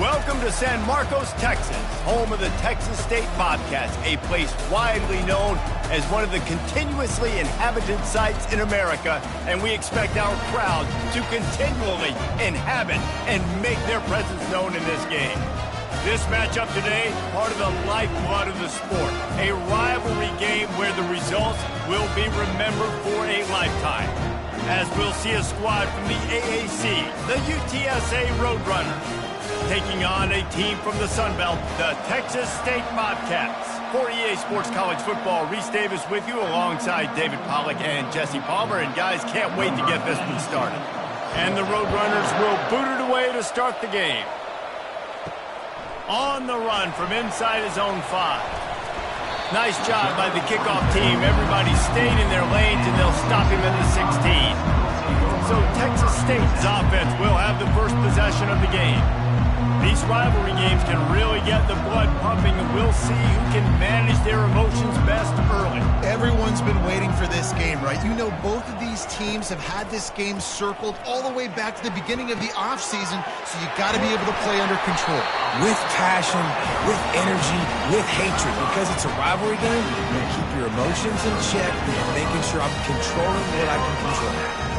Welcome to San Marcos, Texas, home of the Texas State Bobcats, a place widely known as one of the continuously inhabited sites in America, and we expect our crowd to continually inhabit and make their presence known in this game. This matchup today, part of the lifeblood of the sport, a rivalry game where the results will be remembered for a lifetime. As we'll see a squad from the AAC, the UTSA Roadrunners, taking on a team from the Sun Belt, the Texas State Bobcats. For EA Sports College Football, Reese Davis with you alongside David Pollack and Jesse Palmer. And guys, can't wait to get this one started. And the Roadrunners will boot it away to start the game. On the run from inside his own 5. Nice job by the kickoff team. Everybody stayed in their lanes, and they'll stop him at the 16. So Texas State's offense will have the first possession of the game. These rivalry games can really get the blood pumping, and we'll see who can manage their emotions best early. Everyone's been waiting for this game, right? You know, both of these teams have had this game circled all the way back to the beginning of the offseason, so you got to be able to play under control. With passion, with energy, with hatred. Because it's a rivalry game, you're going to keep your emotions in check, making sure I'm controlling what I can control.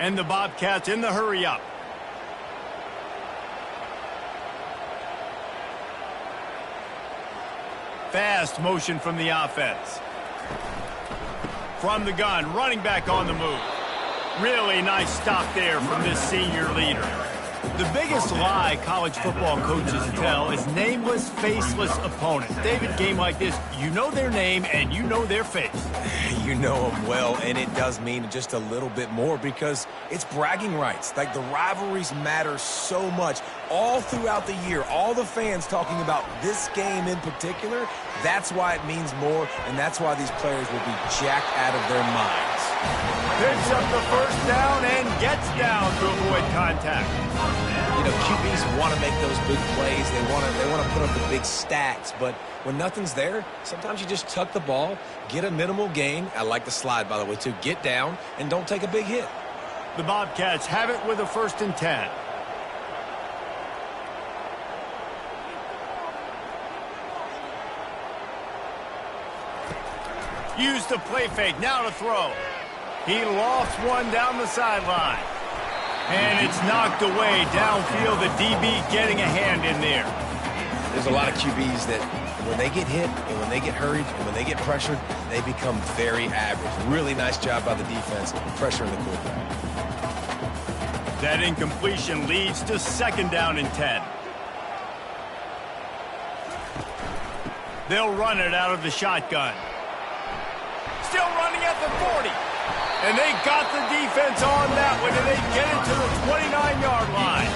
And the Bobcats in the hurry-up. Fast motion from the offense. From the gun, running back on the move. Really nice stop there from this senior leader. The biggest lie college football coaches tell is nameless, faceless opponents. David, game like this, you know their name and you know their face. You know them well, and it does mean just a little bit more because it's bragging rights. Like, the rivalries matter so much all throughout the year. All the fans talking about this game in particular, that's why it means more, and that's why these players will be jacked out of their minds. Picks up the first down and gets down to avoid contact. You know, QBs want to make those big plays. They want to put up the big stats. But when nothing's there, sometimes you just tuck the ball, get a minimal gain. I like the slide, by the way, too. Get down and don't take a big hit. The Bobcats have it with a 1st and 10. Use the play fake. Now to throw. He lofts one down the sideline. And it's knocked away downfield. The DB getting a hand in there. There's a lot of QBs that when they get hit and when they get hurried and when they get pressured, they become very average. Really nice job by the defense pressuring the quarterback. That incompletion leads to 2nd down and 10. They'll run it out of the shotgun. Still running at the 40. And they got the defense on that one, and they get it to the 29-yard line.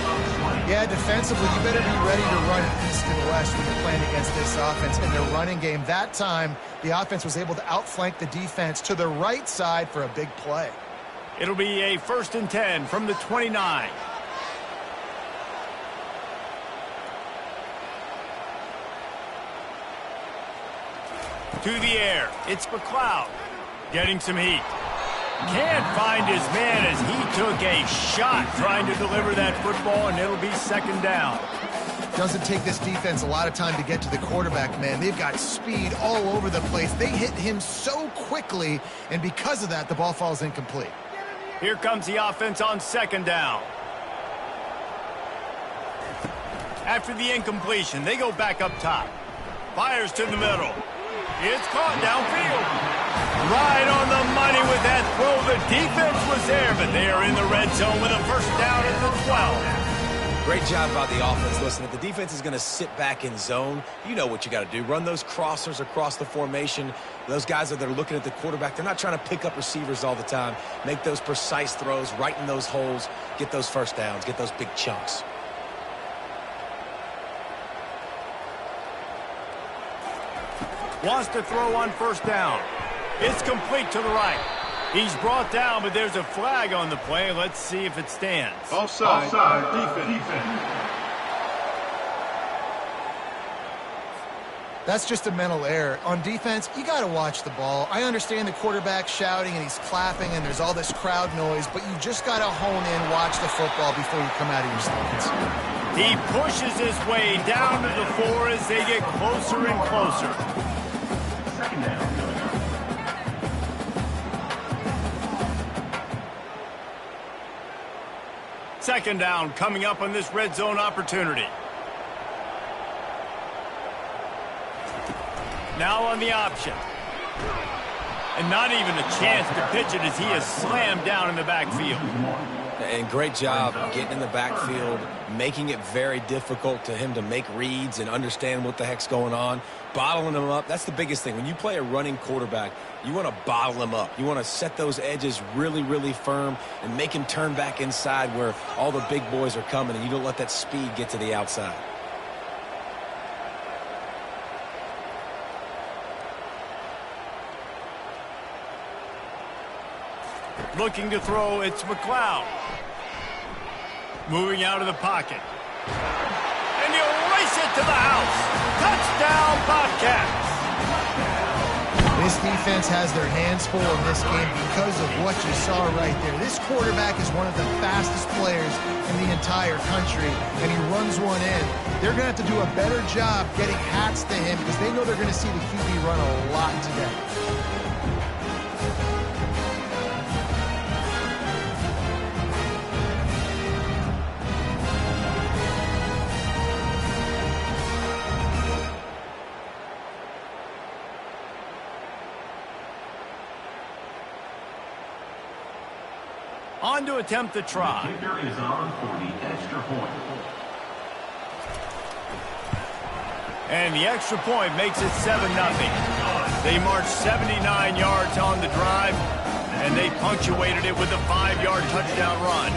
Yeah, defensively, you better be ready to run east and west when you're playing against this offense in their running game. That time, the offense was able to outflank the defense to the right side for a big play. It'll be a 1st and 10 from the 29. To the air, it's McLeod getting some heat. Can't find his man as he took a shot trying to deliver that football, and it'll be 2nd down. Doesn't take this defense a lot of time to get to the quarterback, man. They've got speed all over the place. They hit him so quickly, and because of that, the ball falls incomplete. Here comes the offense on 2nd down. After the incompletion, they go back up top. Fires to the middle. It's caught downfield. Right on the money with that throw. The defense was there, but they are in the red zone with a 1st down at the 12. Great job by the offense. Listen, if the defense is going to sit back in zone, you know what you got to do. Run those crossers across the formation. Those guys that are looking at the quarterback, they're not trying to pick up receivers all the time. Make those precise throws, right in those holes, get those 1st downs, get those big chunks. Wants to throw on 1st down. It's complete to the right. He's brought down, but there's a flag on the play. Let's see if it stands. Offside defense. That's just a mental error. On defense, you got to watch the ball. I understand the quarterback shouting and he's clapping and there's all this crowd noise, but you just got to hone in, watch the football before you come out of your stance. He pushes his way down to the floor as they get closer and closer. Second down. Second down coming up on this red zone opportunity. Now on the option. And not even a chance to pitch it as he is slammed down in the backfield. And great job getting in the backfield, making it very difficult to him to make reads and understand what the heck's going on, bottling him up. That's the biggest thing. When you play a running quarterback, you want to bottle him up. You want to set those edges really, really firm and make him turn back inside where all the big boys are coming, and you don't let that speed get to the outside. Looking to throw, it's McLeod. Moving out of the pocket. And he'll race it to the house. Touchdown, Bobcats. This defense has their hands full in this game because of what you saw right there. This quarterback is one of the fastest players in the entire country, and he runs one in. They're going to have to do a better job getting hats to him because they know they're going to see the QB run a lot today. On to attempt the try. The kicker is on for the extra point. And the extra point makes it 7-0. They marched 79 yards on the drive, and they punctuated it with a 5-yard touchdown run.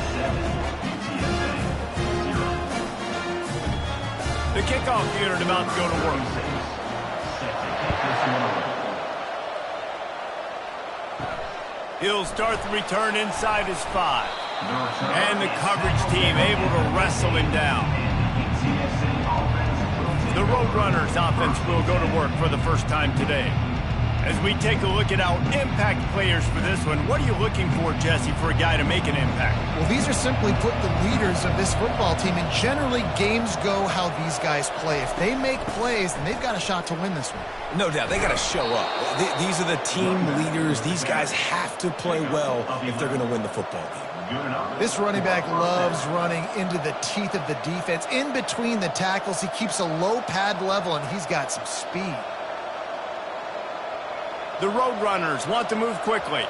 The kickoff unit about to go to work. He'll start the return inside his 5. And the coverage team able to wrestle him down. The Roadrunners offense will go to work for the first time today. As we take a look at our impact players for this one, what are you looking for, Jesse, for a guy to make an impact? Well, these are simply put the leaders of this football team, and generally games go how these guys play. If they make plays, then they've got a shot to win this one. No doubt, they got to show up. These are the team leaders. These guys have to play well if they're going to win the football game. This running back loves running into the teeth of the defense. In between the tackles, he keeps a low pad level, and he's got some speed. The Roadrunners want to move quickly.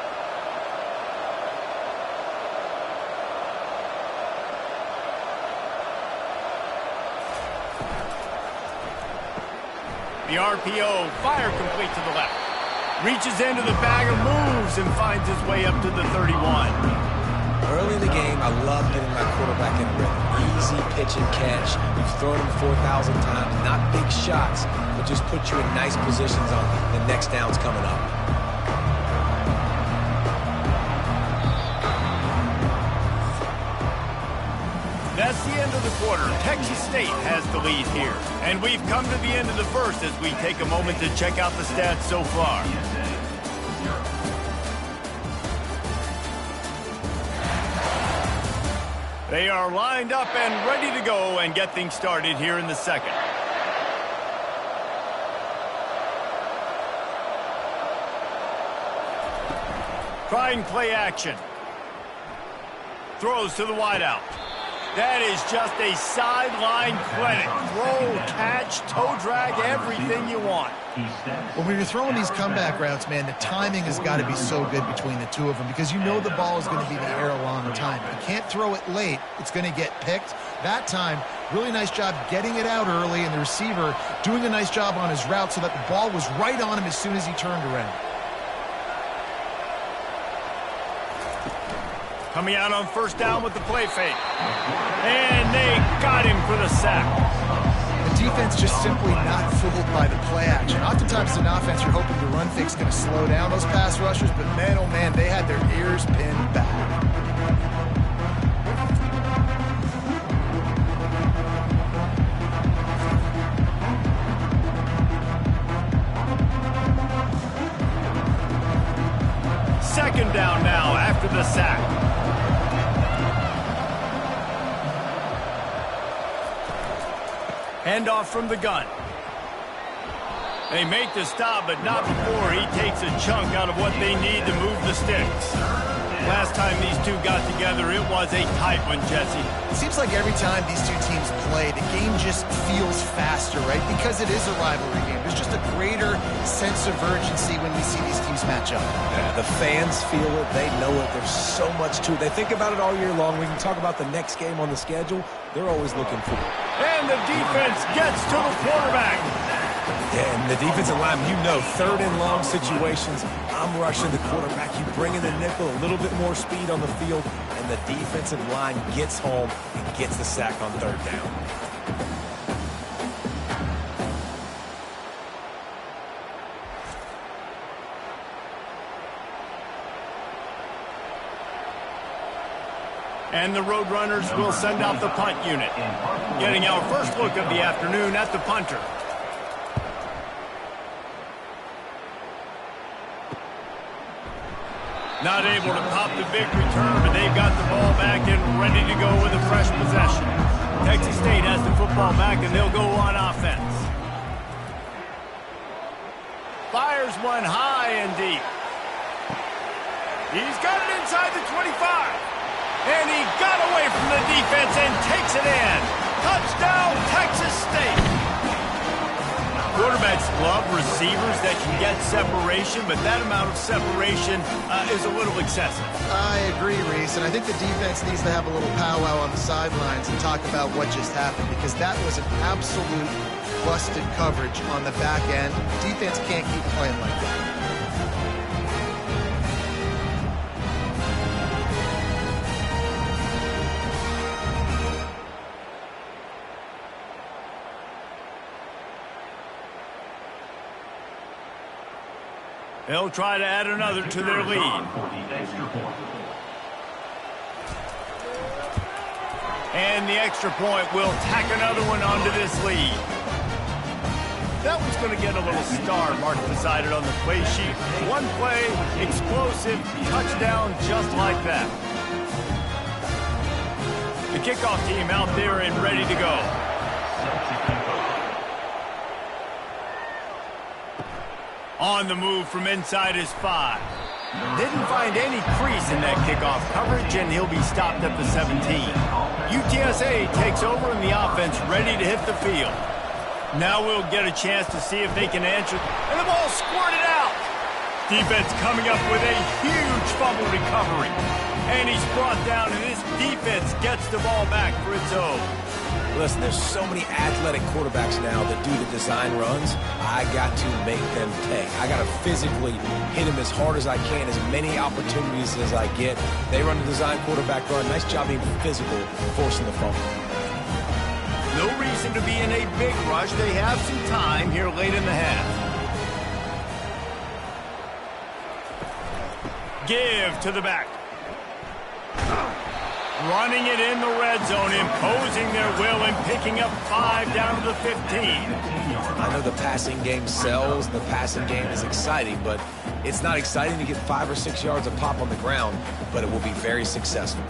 The RPO, fire complete to the left. Reaches into the bag of moves and finds his way up to the 31. Early in the game, I love getting my quarterback in rhythm. Easy pitch and catch. You've thrown him 4,000 times. Not big shots, but just put you in nice positions on the next downs coming up. That's the end of the quarter. Texas State has the lead here. And we've come to the end of the first as we take a moment to check out the stats so far. They are lined up and ready to go and get things started here in the second. Trying play action. Throws to the wideout. That is just a sideline clinic. Throw, catch, toe drag, everything you want. Well, when you're throwing these comeback routes, man, the timing has got to be so good between the two of them because you know the ball is going to be in the air a long time. You can't throw it late. It's going to get picked. That time, really nice job getting it out early, and the receiver doing a nice job on his route so that the ball was right on him as soon as he turned around. Coming out on first down with the play fake. And they got him for the sack. The defense just simply not fooled by the play action. Oftentimes as an offense, you're hoping the run fake's going to slow down those pass rushers, but man, oh man, they had their ears pinned back. Handoff from the gun. They make the stop, but not before he takes a chunk out of what they need to move the sticks. Last time these two got together, it was a tight one, Jesse. It seems like every time these two teams play, the game just feels faster, right? Because it is a rivalry game. There's just a greater sense of urgency when we see these teams match up. Yeah, the fans feel it. They know it. There's so much to it. They think about it all year long. We can talk about the next game on the schedule. They're always looking for it. And the defense gets to the quarterback. Yeah, and the defensive line, you know, third and long situations, I'm rushing the quarterback. You bring in the nickel, a little bit more speed on the field, and the defensive line gets home and gets the sack on third down. And the Roadrunners will send out the punt unit. Getting our first look of the afternoon at the punter. Not able to pop the big return, but they've got the ball back and ready to go with a fresh possession. Texas State has the football back, and they'll go on offense. Fires one high and deep. He's got it inside the 25. And he got away from the defense and takes it in. Touchdown, Texas State. Quarterbacks love receivers that can get separation, but that amount of separation is a little excessive. I agree, Reese, and I think the defense needs to have a little powwow on the sidelines and talk about what just happened, because that was an absolute busted coverage on the back end. Defense can't keep playing like that. They'll try to add another to their lead. And the extra point will tack another one onto this lead. That one's going to get a little star marked beside it on the play sheet. One play, explosive, touchdown just like that. The kickoff team out there and ready to go. On the move from inside his 5. Didn't find any crease in that kickoff coverage, and he'll be stopped at the 17. UTSA takes over in the offense, ready to hit the field. Now we'll get a chance to see if they can answer. And the ball squirted out. Defense coming up with a huge fumble recovery. And he's brought down, and this defense gets the ball back for its own. Listen, there's so many athletic quarterbacks now that do the design runs. I got to make them pay. I got to physically hit them as hard as I can, as many opportunities as I get. They run the design quarterback run. Nice job being physical, forcing the fumble. No reason to be in a big rush. They have some time here late in the half. Give to the back. Running it in the red zone, imposing their will and picking up 5 down to the 15. I know the passing game sells. The passing game is exciting, but it's not exciting to get 5 or 6 yards of pop on the ground, but it will be very successful.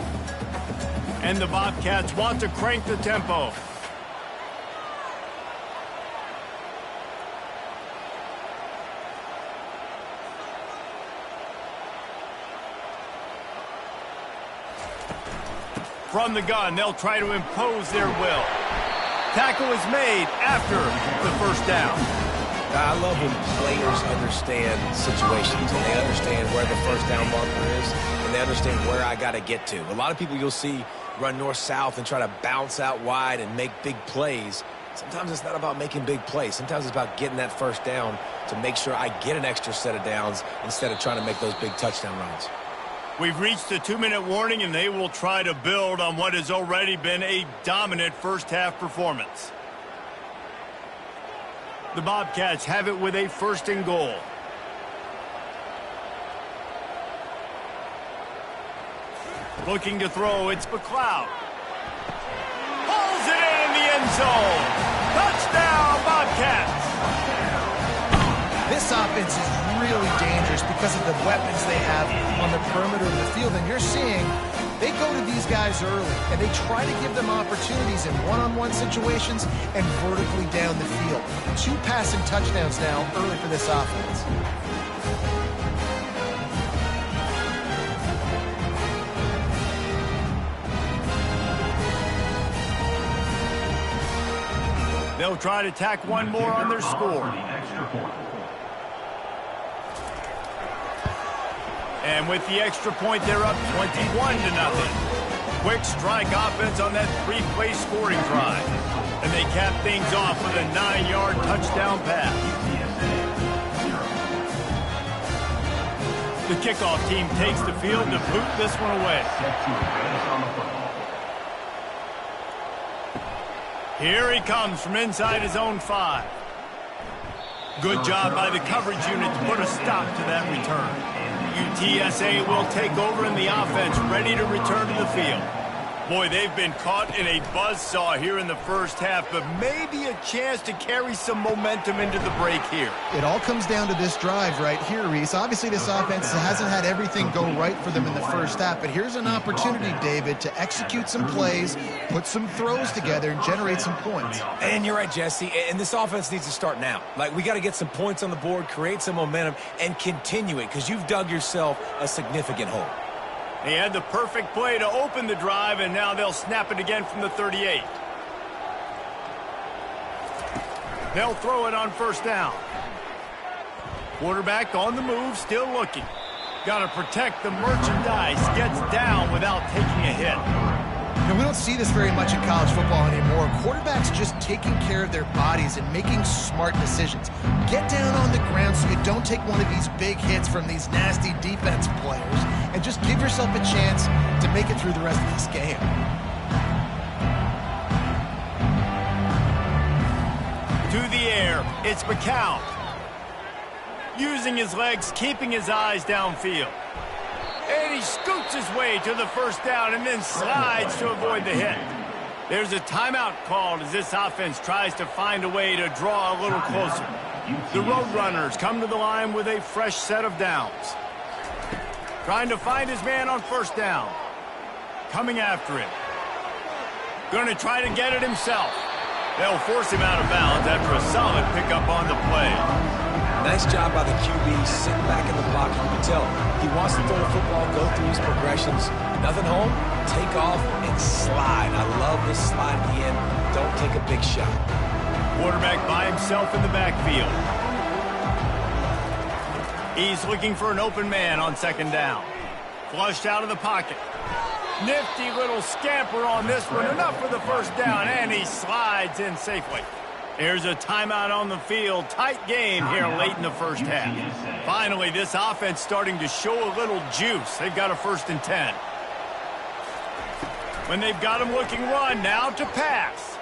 And the Bobcats want to crank the tempo. From the gun, they'll try to impose their will. Tackle is made after the first down. I love when players understand situations and they understand where the first down marker is and they understand where I got to get to. A lot of people you'll see run north-south and try to bounce out wide and make big plays. Sometimes it's not about making big plays. Sometimes it's about getting that first down to make sure I get an extra set of downs instead of trying to make those big touchdown runs. We've reached the 2-minute warning, and they will try to build on what has already been a dominant first-half performance. The Bobcats have it with a 1st and goal. Looking to throw, it's McLeod. Pulls it in the end zone. Touchdown, Bobcats. This offense is really dangerous because of the weapons they have on the perimeter of the field. And you're seeing they go to these guys early, and they try to give them opportunities in one-on-one situations and vertically down the field. 2 passing touchdowns now early for this offense. They'll try to tack one more on their score. And with the extra point, they're up 21-0. Quick strike offense on that 3-play scoring drive. And they cap things off with a 9-yard touchdown pass. The kickoff team takes the field to boot this one away. Here he comes from inside his own 5. Good job by the coverage unit to put a stop to that return. UTSA will take over in the offense, ready to return to the field. Boy, they've been caught in a buzzsaw here in the first half, but maybe a chance to carry some momentum into the break here. It all comes down to this drive right here, Reese. Obviously, this offense hasn't had everything go right for them in the first half, but here's an opportunity, David, to execute some plays, put some throws together, and generate some points. And you're right, Jesse, and this offense needs to start now. Like, we got to get some points on the board, create some momentum, and continue it, because you've dug yourself a significant hole. He had the perfect play to open the drive, and now they'll snap it again from the 38. They'll throw it on first down. Quarterback on the move, still looking. Got to protect the merchandise. Gets down without taking a hit. Now, we don't see this very much in college football anymore. Quarterbacks just taking care of their bodies and making smart decisions. Get down on the ground so you don't take one of these big hits from these nasty defense players, and just give yourself a chance to make it through the rest of this game. To the air, it's McCown. Using his legs, keeping his eyes downfield. And he scoots his way to the first down and then slides to avoid the hit. There's a timeout called as this offense tries to find a way to draw a little closer. The Roadrunners come to the line with a fresh set of downs. Trying to find his man on first down. Coming after him. Going to try to get it himself. They'll force him out of bounds after a solid pickup on the play. Nice job by the QB, sitting back in the pocket. You can tell he wants to throw the football, go through his progressions. Nothing home, take off, and slide. I love this slide at the end. Don't take a big shot. Quarterback by himself in the backfield. He's looking for an open man on second down. Flushed out of the pocket. Nifty little scamper on this one. Enough for the first down, and he slides in safely. Here's a timeout on the field. Tight game here late in the first half. Finally, this offense starting to show a little juice. They've got a 1st and 10. When they've got him looking run, now to pass.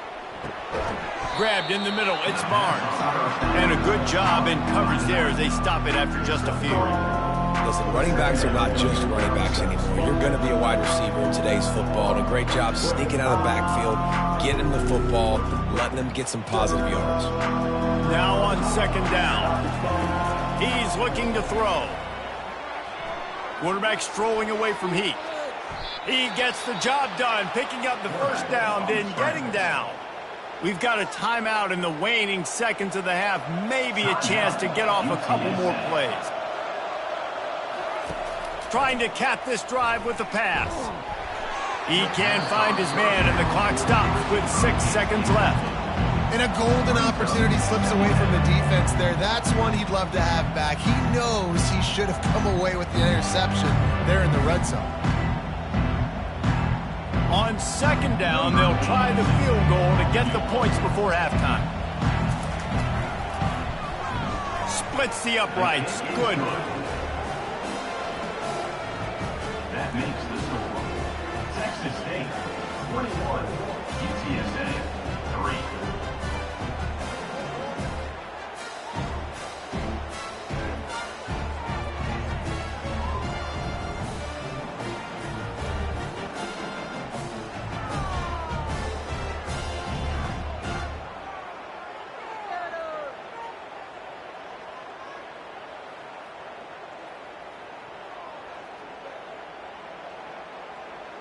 Grabbed in the middle, it's Barnes. And a good job in coverage there as they stop it after just a few. Listen, running backs are not just running backs anymore. You're going to be a wide receiver in today's football. And a great job sneaking out of the backfield, getting the football, letting them get some positive yards. Now on second down. He's looking to throw. Quarterback strolling away from Heat. He gets the job done, picking up the first down, then getting down. We've got a timeout in the waning seconds of the half. Maybe a chance to get off a couple more plays. Trying to cap this drive with the pass. He can't find his man, and the clock stops with 6 seconds left. And a golden opportunity slips away from the defense there. That's one he'd love to have back. He knows he should have come away with the interception there in the red zone. On second down, they'll try the field goal to get the points before halftime. Splits the uprights. Good. That makes the score. Texas State 21, UTSA 3.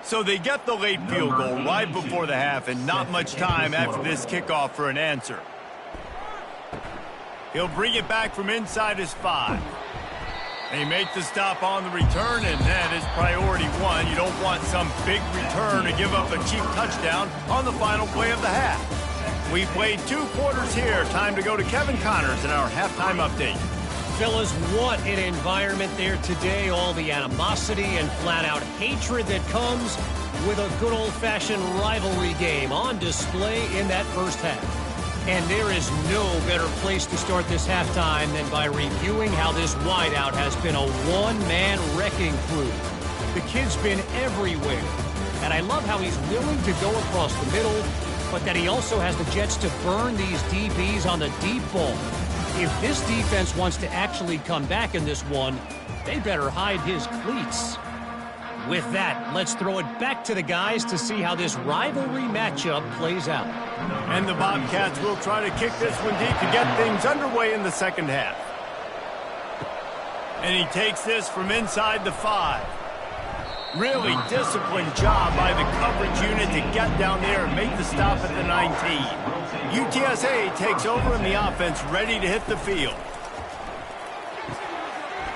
So they get the late field goal right before the half and not much time after this kickoff for an answer. He'll bring it back from inside his 5. They make the stop on the return, and that is priority 1. You don't want some big return to give up a cheap touchdown on the final play of the half. We played 2 quarters here. Time to go to Kevin Connors in our halftime update. Fellas, what an environment there today. All the animosity and flat-out hatred that comes with a good old-fashioned rivalry game on display in that first half. And there is no better place to start this halftime than by reviewing how this wideout has been a one-man wrecking crew. The kid's been everywhere, and I love how he's willing to go across the middle, but that he also has the Jets to burn these DBs on the deep ball. If this defense wants to actually come back in this one, they better hide his cleats. With that, let's throw it back to the guys to see how this rivalry matchup plays out. And the Bobcats will try to kick this one deep to get things underway in the second half. And he takes this from inside the 5. Really disciplined job by the coverage unit to get down there and make the stop at the 19. UTSA takes over in the offense, ready to hit the field.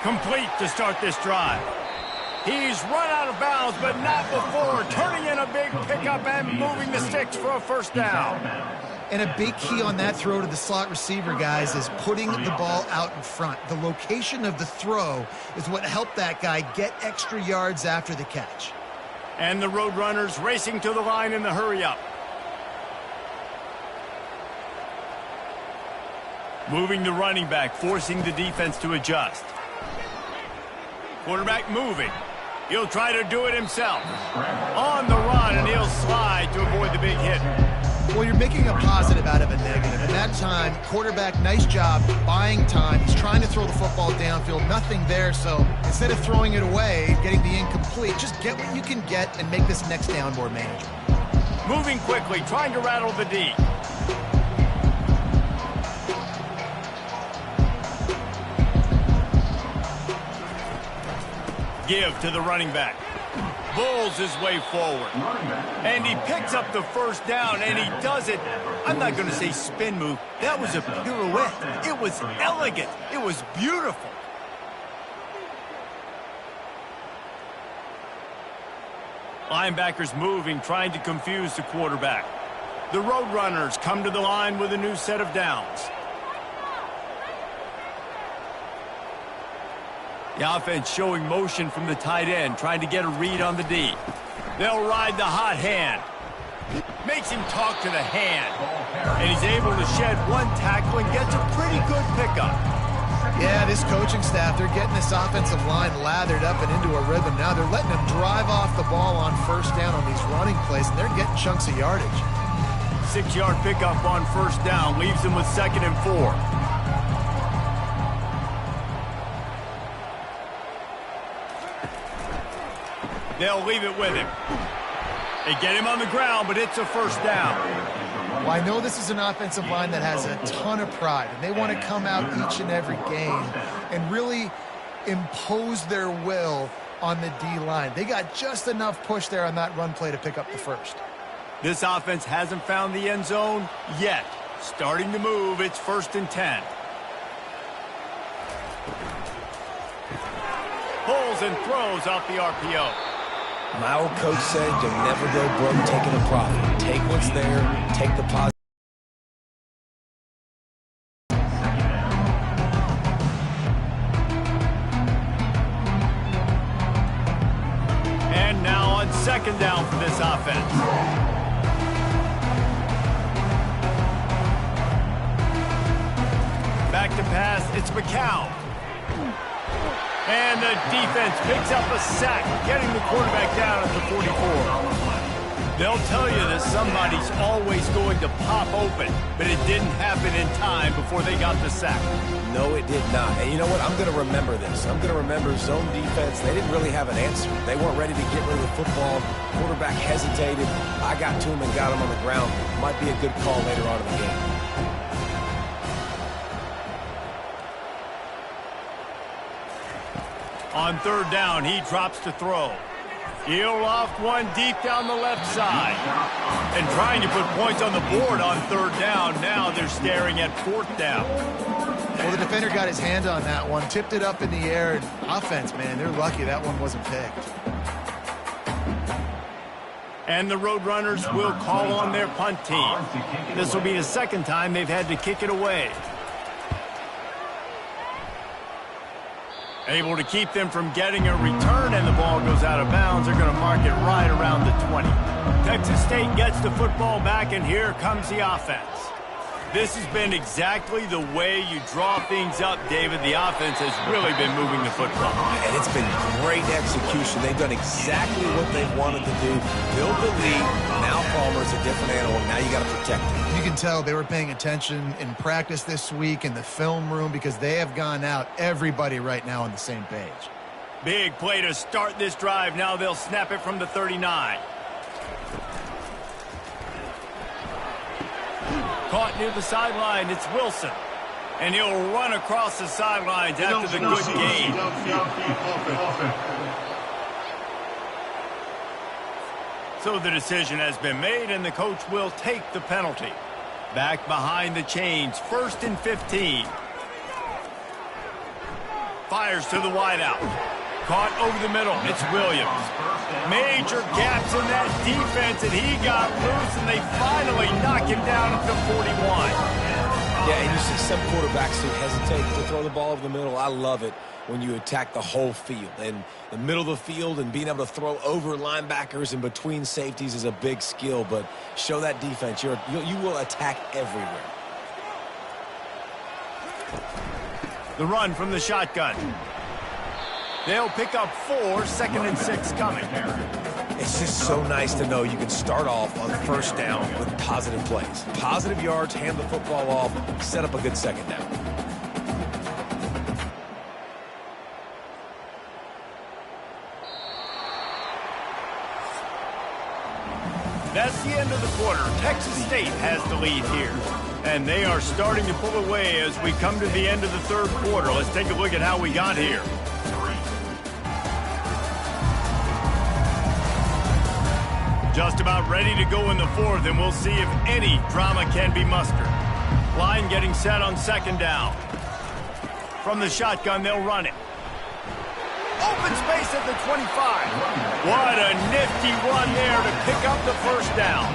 Complete to start this drive. He's run out of bounds, but not before turning in a big pickup and moving the sticks for a first down. And a big key on that throw to the slot receiver, guys, is putting the ball out in front. The location of the throw is what helped that guy get extra yards after the catch. And the Roadrunners racing to the line in the hurry-up. Moving the running back, forcing the defense to adjust. Quarterback moving. He'll try to do it himself. On the run, and he'll slide to avoid the big hit. Well, you're making a positive out of a negative. And that time, quarterback, nice job buying time. He's trying to throw the football downfield. Nothing there, so instead of throwing it away, getting the incomplete, just get what you can get and make this next down more manageable. Moving quickly, trying to rattle the D. Give to the running back. Bulls his way forward. And he picks up the first down, and he does it. I'm not going to say spin move. That was a pirouette. It was elegant. It was beautiful. Linebackers moving, trying to confuse the quarterback. The Roadrunners come to the line with a new set of downs. The offense showing motion from the tight end, trying to get a read on the D. They'll ride the hot hand. Makes him talk to the hand. And he's able to shed one tackle and gets a pretty good pickup. Yeah, this coaching staff, they're getting this offensive line lathered up and into a rhythm. Now they're letting them drive off the ball on first down on these running plays, and they're getting chunks of yardage. 6-yard pickup on first down, leaves them with 2nd and 4. They'll leave it with him. They get him on the ground, but it's a first down. Well, I know this is an offensive line that has a ton of pride, and they want to come out each and every game and really impose their will on the D-line. They got just enough push there on that run play to pick up the first. This offense hasn't found the end zone yet. Starting to move, it's 1st and 10. Pulls and throws off the RPO. My old coach said you'll never go broke taking a profit. Take what's there, take the positive. And now on 2nd down for this offense. Back to pass, it's McCown. And the defense picks up a sack, getting the quarterback down at the 44. They'll tell you that somebody's always going to pop open, but it didn't happen in time before they got the sack. No, it did not. And you know what? I'm going to remember this. I'm going to remember zone defense. They didn't really have an answer. They weren't ready to get rid of the football. Quarterback hesitated. I got to him and got him on the ground. Might be a good call later on in the game. On 3rd down, he drops to throw. He'll loft one deep down the left side. And trying to put points on the board on third down. Now they're staring at fourth down. Well, the defender got his hand on that one, tipped it up in the air. And offense, man, they're lucky that one wasn't picked. And the Roadrunners will call on their punt team. This will be the second time they've had to kick it away. Able to keep them from getting a return, and the ball goes out of bounds. They're going to mark it right around the 20. Texas State gets the football back, and here comes the offense. This has been exactly the way you draw things up, David. The offense has really been moving the football. And it's been great execution. They've done exactly what they've wanted to do. Build the lead. Now Palmer's a different animal. Now you got to protect him. You can tell they were paying attention in practice this week in the film room because they have gone out, everybody right now on the same page. Big play to start this drive. Now they'll snap it from the 39. Caught near the sideline, it's Wilson. And he'll run across the sidelines after the good game. So the decision has been made, and the coach will take the penalty. Back behind the chains, 1st and 15. Fires to the wideout. Caught over the middle, it's Williams. Major gaps in that defense, and he got loose, and they finally knock him down at the 41. Yeah, and you see some quarterbacks who hesitate to throw the ball over the middle. I love it when you attack the whole field. And the middle of the field and being able to throw over linebackers and between safeties is a big skill, but show that defense. You will attack everywhere. The run from the shotgun. They'll pick up 4, 2nd and 6 coming. It's just so nice to know you can start off on first down with positive plays. Positive yards, hand the football off, set up a good second down. That's the end of the quarter. Texas State has the lead here. And they are starting to pull away as we come to the end of the third quarter. Let's take a look at how we got here. Just about ready to go in the fourth, and we'll see if any drama can be mustered. Line getting set on 2nd down. From the shotgun, they'll run it. Open space at the 25. What a nifty run there to pick up the first down.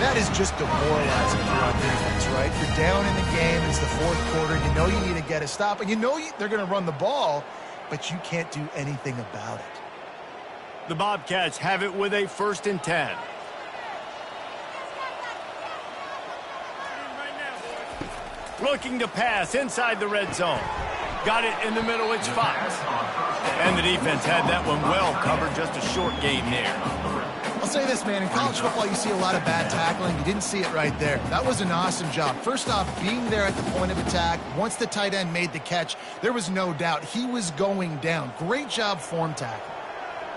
That is just demoralizing for our defense, right? You're down in the game. It's the fourth quarter. You know you need to get a stop, and you know they're going to run the ball, but you can't do anything about it. The Bobcats have it with a 1st and 10. Looking to pass inside the red zone. Got it in the middle, it's Fox. And the defense had that one well covered, just a short gain there. I'll say this, man, in college football you see a lot of bad tackling. You didn't see it right there. That was an awesome job. First off, being there at the point of attack. Once the tight end made the catch, there was no doubt he was going down. Great job form tackle.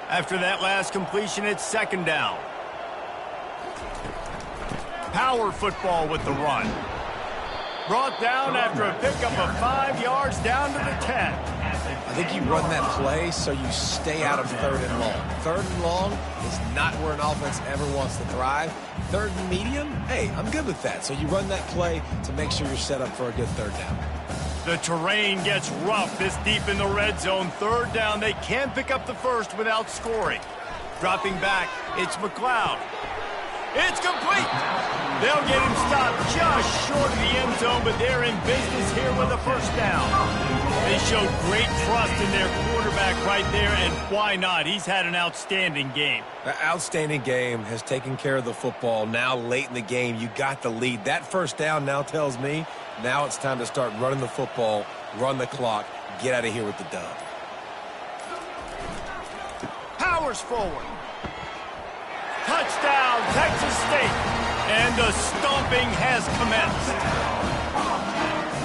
After that last completion, it's 2nd down. Power football with the run. Brought down after a pickup of 5 yards down to the 10. I think you run that play so you stay out of 3rd and long. 3rd and long is not where an offense ever wants to thrive. 3rd and medium, hey, I'm good with that. So you run that play to make sure you're set up for a good 3rd down. The terrain gets rough this deep in the red zone. 3rd down, they can pick up the first without scoring. Dropping back, it's McLeod. It's complete. They'll get him stopped just short of the end zone, but they're in business here with a 1st down. They showed great trust in their quarterback right there, and why not? He's had an outstanding game. An outstanding game, has taken care of the football. Now late in the game, you got the lead. That 1st down now tells me now it's time to start running the football, run the clock, get out of here with the dub. Powers forward. Touchdown, Texas State. And the stomping has commenced.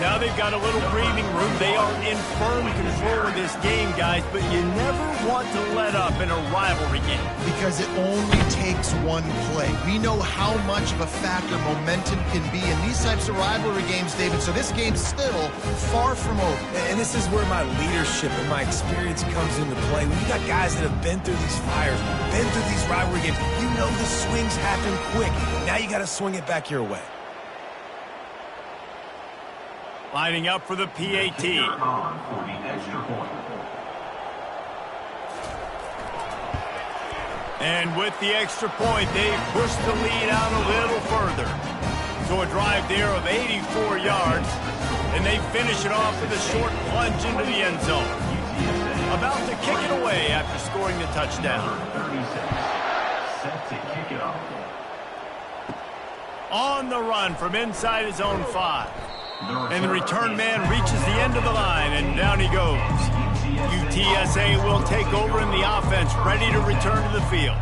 Now they've got a little breathing room. They are in firm control of this game, guys, but you never want to let up in a rivalry game. Because it only takes one play. We know how much of a factor momentum can be in these types of rivalry games, David, so this game's still far from over. And this is where my leadership and my experience comes into play. When you got guys that have been through these fires, been through these rivalry games, you know the swings happen quick. Now you got to swing it back your way. Lining up for the PAT. On for the extra point. And with the extra point, they push the lead out a little further. So a drive there of 84 yards, and they finish it off with a short plunge into the end zone. About to kick it away after scoring the touchdown. 36. Set to kick it off. On the run from inside his own 5. And the return man reaches the end of the line, and down he goes. UTSA will take over in the offense, ready to return to the field.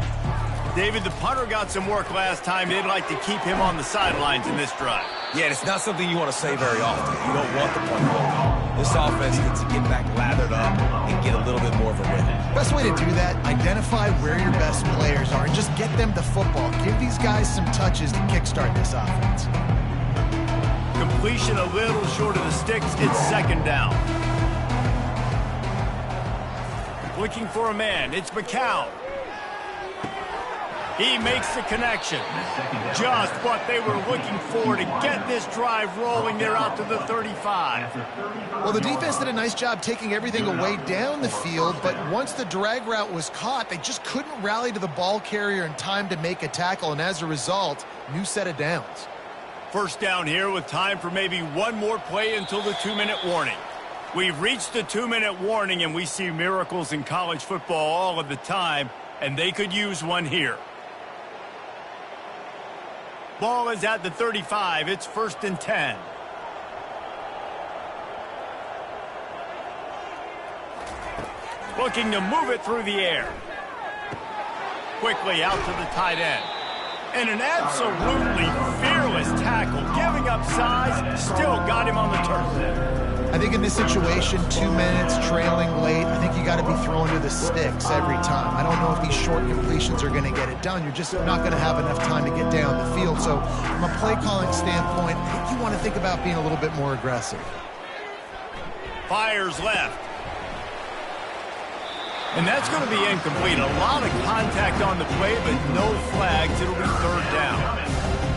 David, the punter got some work last time. They'd like to keep him on the sidelines in this drive. Yeah, it's not something you want to say very often. You don't want the punt rolling. This offense needs to get back lathered up and get a little bit more of a rhythm. Best way to do that, identify where your best players are and just get them the football. Give these guys some touches to kickstart this offense. Completion a little short of the sticks. It's second down. Looking for a man. It's McCown. He makes the connection. Just what they were looking for to get this drive rolling. They're out to the 35. Well, the defense did a nice job taking everything away down the field, but once the drag route was caught, they just couldn't rally to the ball carrier in time to make a tackle, and as a result, new set of downs. First down here with time for maybe one more play until the 2-minute warning. We've reached the 2-minute warning, and we see miracles in college football all of the time, and they could use one here. Ball is at the 35. It's 1st and 10. Looking to move it through the air. Quickly out to the tight end. And an absolutely fearless tackle, giving up size, still got him on the turf. I think in this situation, 2 minutes, trailing late, I think you got to be throwing to the sticks every time. I don't know if these short completions are going to get it done. You're just not going to have enough time to get down the field. So from a play calling standpoint, I think you want to think about being a little bit more aggressive. Fires left. And that's going to be incomplete. A lot of contact on the play, but no flags. It'll be 3rd down.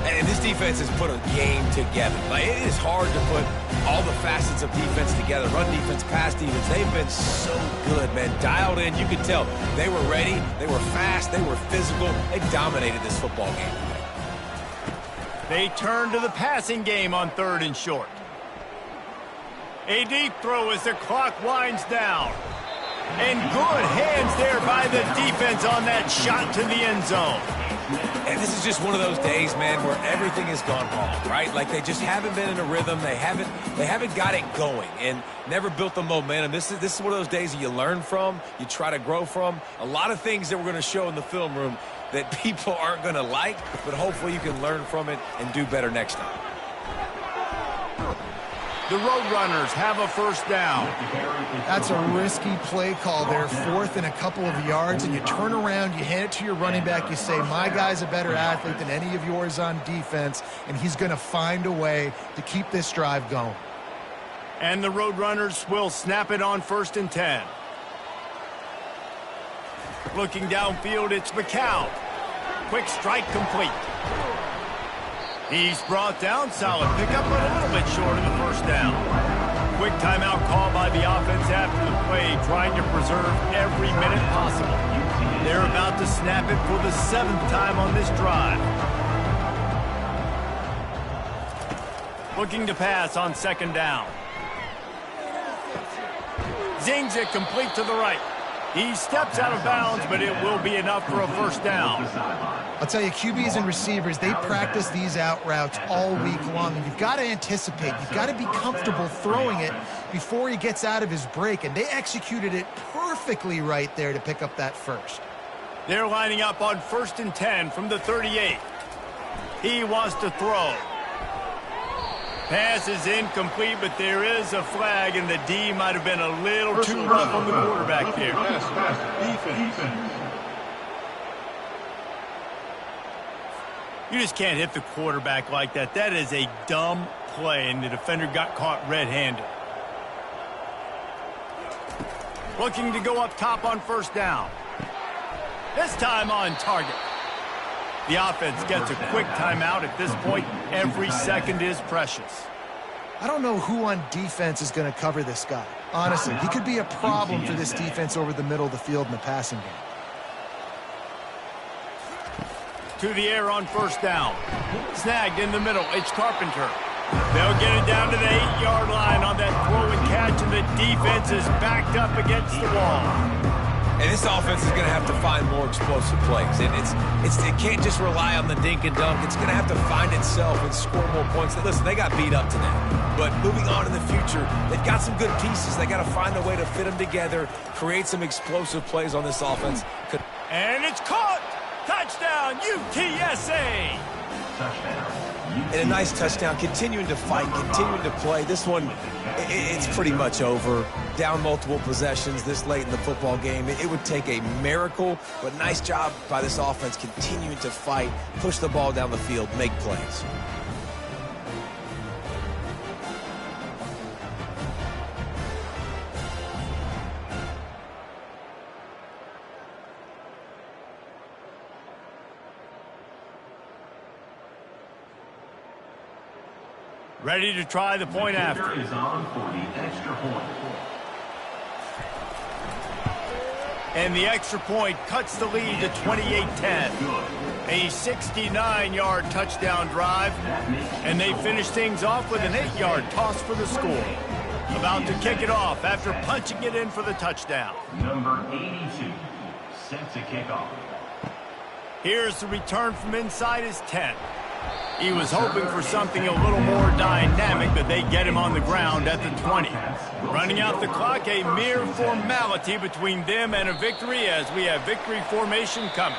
And this defense has put a game together. Like, it is hard to put all the facets of defense together. Run defense, pass defense. They've been so good, man. Dialed in. You could tell they were ready. They were fast. They were physical. They dominated this football game today. They turn to the passing game on 3rd and short. A deep throw as the clock winds down. And good hands there by the defense on that shot to the end zone. And this is just one of those days, man, where everything has gone wrong, right? Like they just haven't been in a rhythm. They haven't got it going and never built the momentum. This is one of those days that you learn from, you try to grow from. A lot of things that we're going to show in the film room that people aren't going to like, but hopefully you can learn from it and do better next time. The Roadrunners have a 1st down. That's a risky play call there, 4th and a couple of yards, and you turn around, you hand it to your running back, you say, my guy's a better athlete than any of yours on defense, and he's going to find a way to keep this drive going. And the Roadrunners will snap it on 1st and 10. Looking downfield, it's McCown. Quick strike complete. He's brought down, solid pickup, but a little bit short of the 1st down. Quick timeout call by the offense after the play, trying to preserve every minute possible. They're about to snap it for the 7th time on this drive. Looking to pass on 2nd down. Zings it complete to the right. He steps out of bounds, but it will be enough for a 1st down. I'll tell you, QBs and receivers, they practice these out routes all week long. And you've got to anticipate. You've got to be comfortable throwing it before he gets out of his break. And they executed it perfectly right there to pick up that 1st. They're lining up on 1st and 10 from the 38. He wants to throw. Pass is incomplete, but there is a flag, and the D might have been a little too rough on the quarterback there. Defense. You just can't hit the quarterback like that. That is a dumb play, and the defender got caught red-handed. Looking to go up top on first down. This time on target. The offense gets a quick timeout at this point. Every second is precious. I don't know who on defense is going to cover this guy. Honestly, he could be a problem for this defense over the middle of the field in the passing game. To the air on first down. Snagged in the middle. It's Carpenter. They'll get it down to the 8-yard line on that throw and catch, and the defense is backed up against the wall. And this offense is going to have to find more explosive plays. And it can't just rely on the dink and dunk. It's going to have to find itself and score more points. Listen, they got beat up today. But moving on in the future, they've got some good pieces. They got to find a way to fit them together, create some explosive plays on this offense. And it's caught! Touchdown, UTSA! And a nice touchdown, continuing to fight, continuing to play. This one, it's pretty much over. Down multiple possessions this late in the football game. It would take a miracle, but nice job by this offense continuing to fight, push the ball down the field, make plays. Ready to try the point after. Is on for the extra point. And the extra point cuts the lead to 28-10. A 69-yard touchdown drive. And they finish things off with an 8-yard toss for the score. About to kick it off after punching it in for the touchdown. Number 82, set to kick off. Here's the return from inside his 10. He was hoping for something a little more dynamic, but they get him on the ground at the 20. Running out the clock, a mere formality between them and a victory as we have victory formation coming.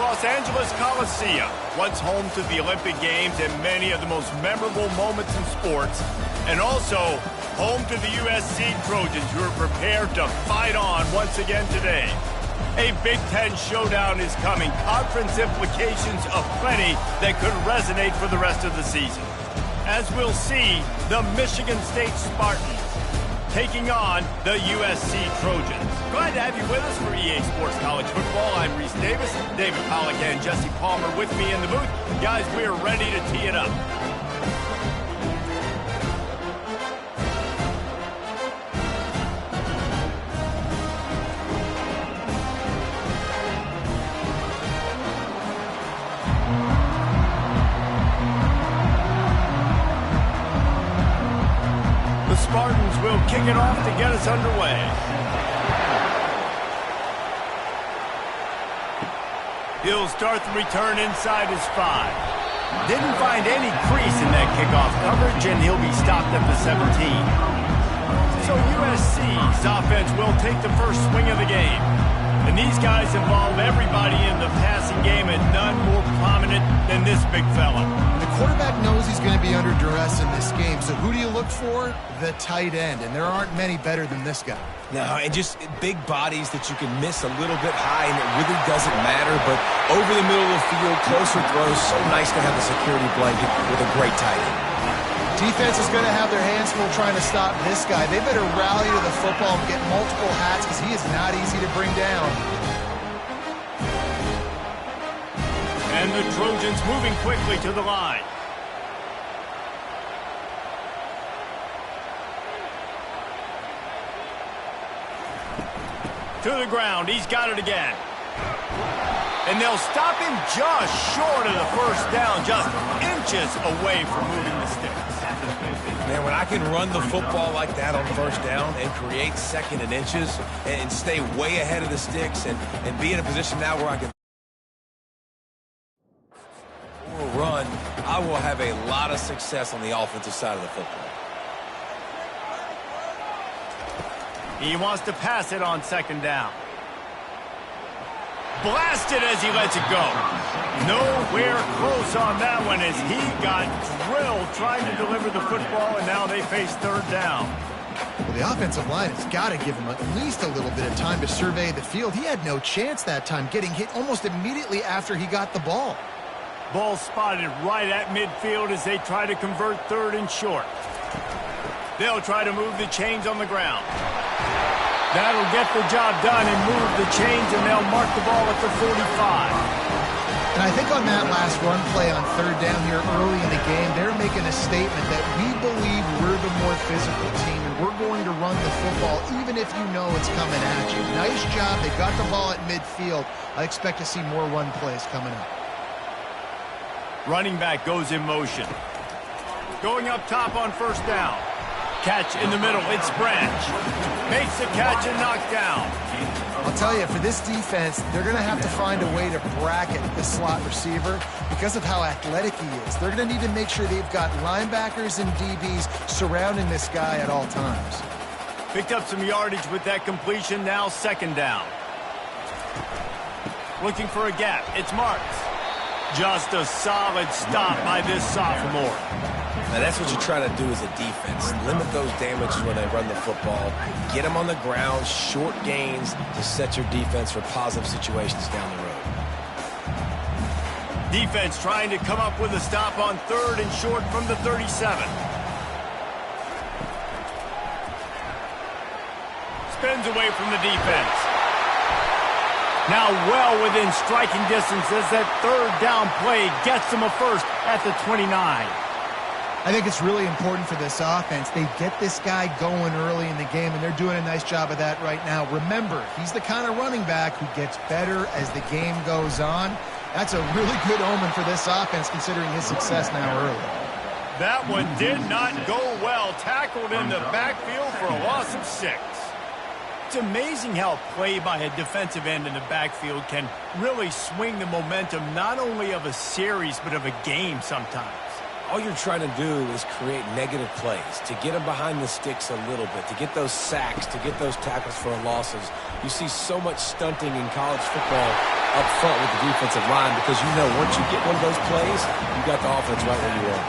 Los Angeles Coliseum, once home to the Olympic Games and many of the most memorable moments in sports, and also home to the USC Trojans, who are prepared to fight on once again today. A Big Ten showdown is coming. Conference implications aplenty that could resonate for the rest of the season. As we'll see, the Michigan State Spartans taking on the USC Trojans. Glad to have you with us for EA Sports College Football. I'm Reese Davis, David Pollack and Jesse Palmer with me in the booth. Guys, we are ready to tee it up. Spartans will kick it off to get us underway. He'll start the return inside his 5. Didn't find any crease in that kickoff coverage, and he'll be stopped at the 17. So USC's offense will take the first swing of the game. And these guys involve everybody in the passing game, and none more prominent than this big fella. The quarterback knows he's going to be under duress in this game, so who do you look for? The tight end, and there aren't many better than this guy. No, and just big bodies that you can miss a little bit high, and it really doesn't matter, but over the middle of the field, closer throws, so nice to have the security blanket with a great tight end. Defense is going to have their hands full trying to stop this guy. They better rally to the football and get multiple hats because he is not easy to bring down. And the Trojans moving quickly to the line. To the ground. He's got it again. And they'll stop him just short of the first down, just inches away from moving the sticks. Man, when I can run the football like that on first down and create second and inches and stay way ahead of the sticks and be in a position now where I can run, I will have a lot of success on the offensive side of the football. He wants to pass it on second down. Blasted as he lets it go. Nowhere close on that one as he got drilled trying to deliver the football, and now they face third down. Well, the offensive line has got to give him at least a little bit of time to survey the field. He had no chance that time, getting hit almost immediately after he got the ball. Ball spotted right at midfield as they try to convert third and short. They'll try to move the chains on the ground. That'll get the job done and move the chains, and they'll mark the ball at the 45. And I think on that last run play on third down here early in the game, they're making a statement that we believe we're the more physical team, and we're going to run the football even if you know it's coming at you. Nice job. They got the ball at midfield. I expect to see more run plays coming up. Running back goes in motion. Going up top on first down. Catch in the middle. It's Branch. Makes the catch and knocked down. I'll tell you, for this defense, they're going to have to find a way to bracket the slot receiver because of how athletic he is. They're going to need to make sure they've got linebackers and DBs surrounding this guy at all times. Picked up some yardage with that completion. Now second down. Looking for a gap. It's Marks. Just a solid stop by this sophomore. Now that's what you try to do as a defense. Limit those damages when they run the football. Get them on the ground, short gains to set your defense for positive situations down the road. Defense trying to come up with a stop on third and short from the 37. Spins away from the defense. Now well within striking distance as that third down play gets them a first at the 29. I think it's really important for this offense. They get this guy going early in the game, and they're doing a nice job of that right now. Remember, he's the kind of running back who gets better as the game goes on. That's a really good omen for this offense, considering his success now early. That one did not go well. Tackled in the backfield for a loss of 6. It's amazing how play by a defensive end in the backfield can really swing the momentum not only of a series but of a game sometimes. all you're trying to do is create negative plays, to get them behind the sticks a little bit, to get those sacks, to get those tackles for losses. You see so much stunting in college football up front with the defensive line because you know once you get one of those plays, you got the offense right where you are.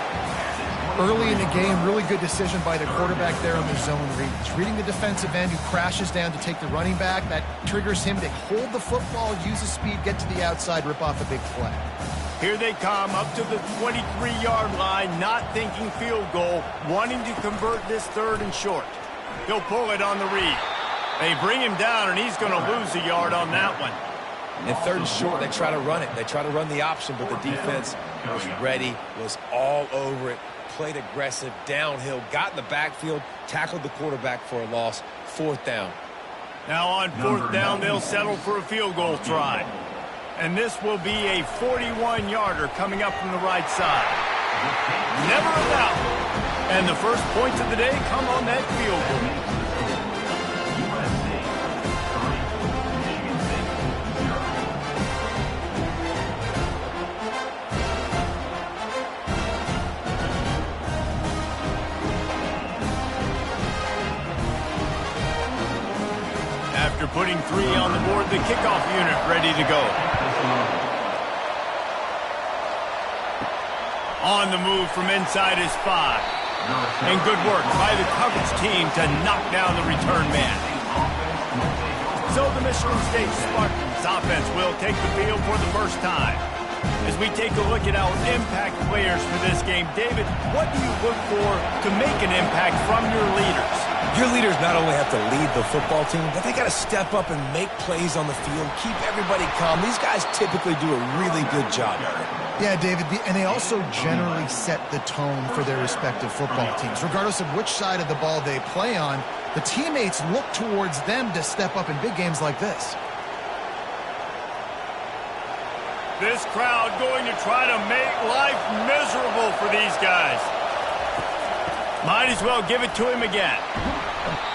Early in the game, really good decision by the quarterback there on the zone reads. Reading the defensive end who crashes down to take the running back, that triggers him to hold the football, use his speed, get to the outside, rip off a big play. Here they come up to the 23-yard line, not thinking field goal, wanting to convert this 3rd and short. He'll pull it on the read. They bring him down, and he's going to lose a yard on that one. And 3rd and short, they try to run it. They try to run the option, but the defense was ready, was all over it, played aggressive, downhill, got in the backfield, tackled the quarterback for a loss, 4th down. Now on 4th down, they'll settle for a field goal try. And this will be a 41-yarder coming up from the right side. Never a doubt. And the first points of the day come on that field goal. After putting 3 on the board, the kickoff unit ready to go. On the move from inside his 5. And good work by the coverage team to knock down the return man. So the Michigan State Spartans offense will take the field for the first time. As we take a look at our impact players for this game, David, what do you look for to make an impact from your leaders? Your leaders not only have to lead the football team, but they got to step up and make plays on the field, keep everybody calm. These guys typically do a really good job at it. Yeah, David, and they also generally set the tone for their respective football teams. Regardless of which side of the ball they play on, the teammates look towards them to step up in big games like this. This crowd going to try to make life miserable for these guys. Might as well give it to him again.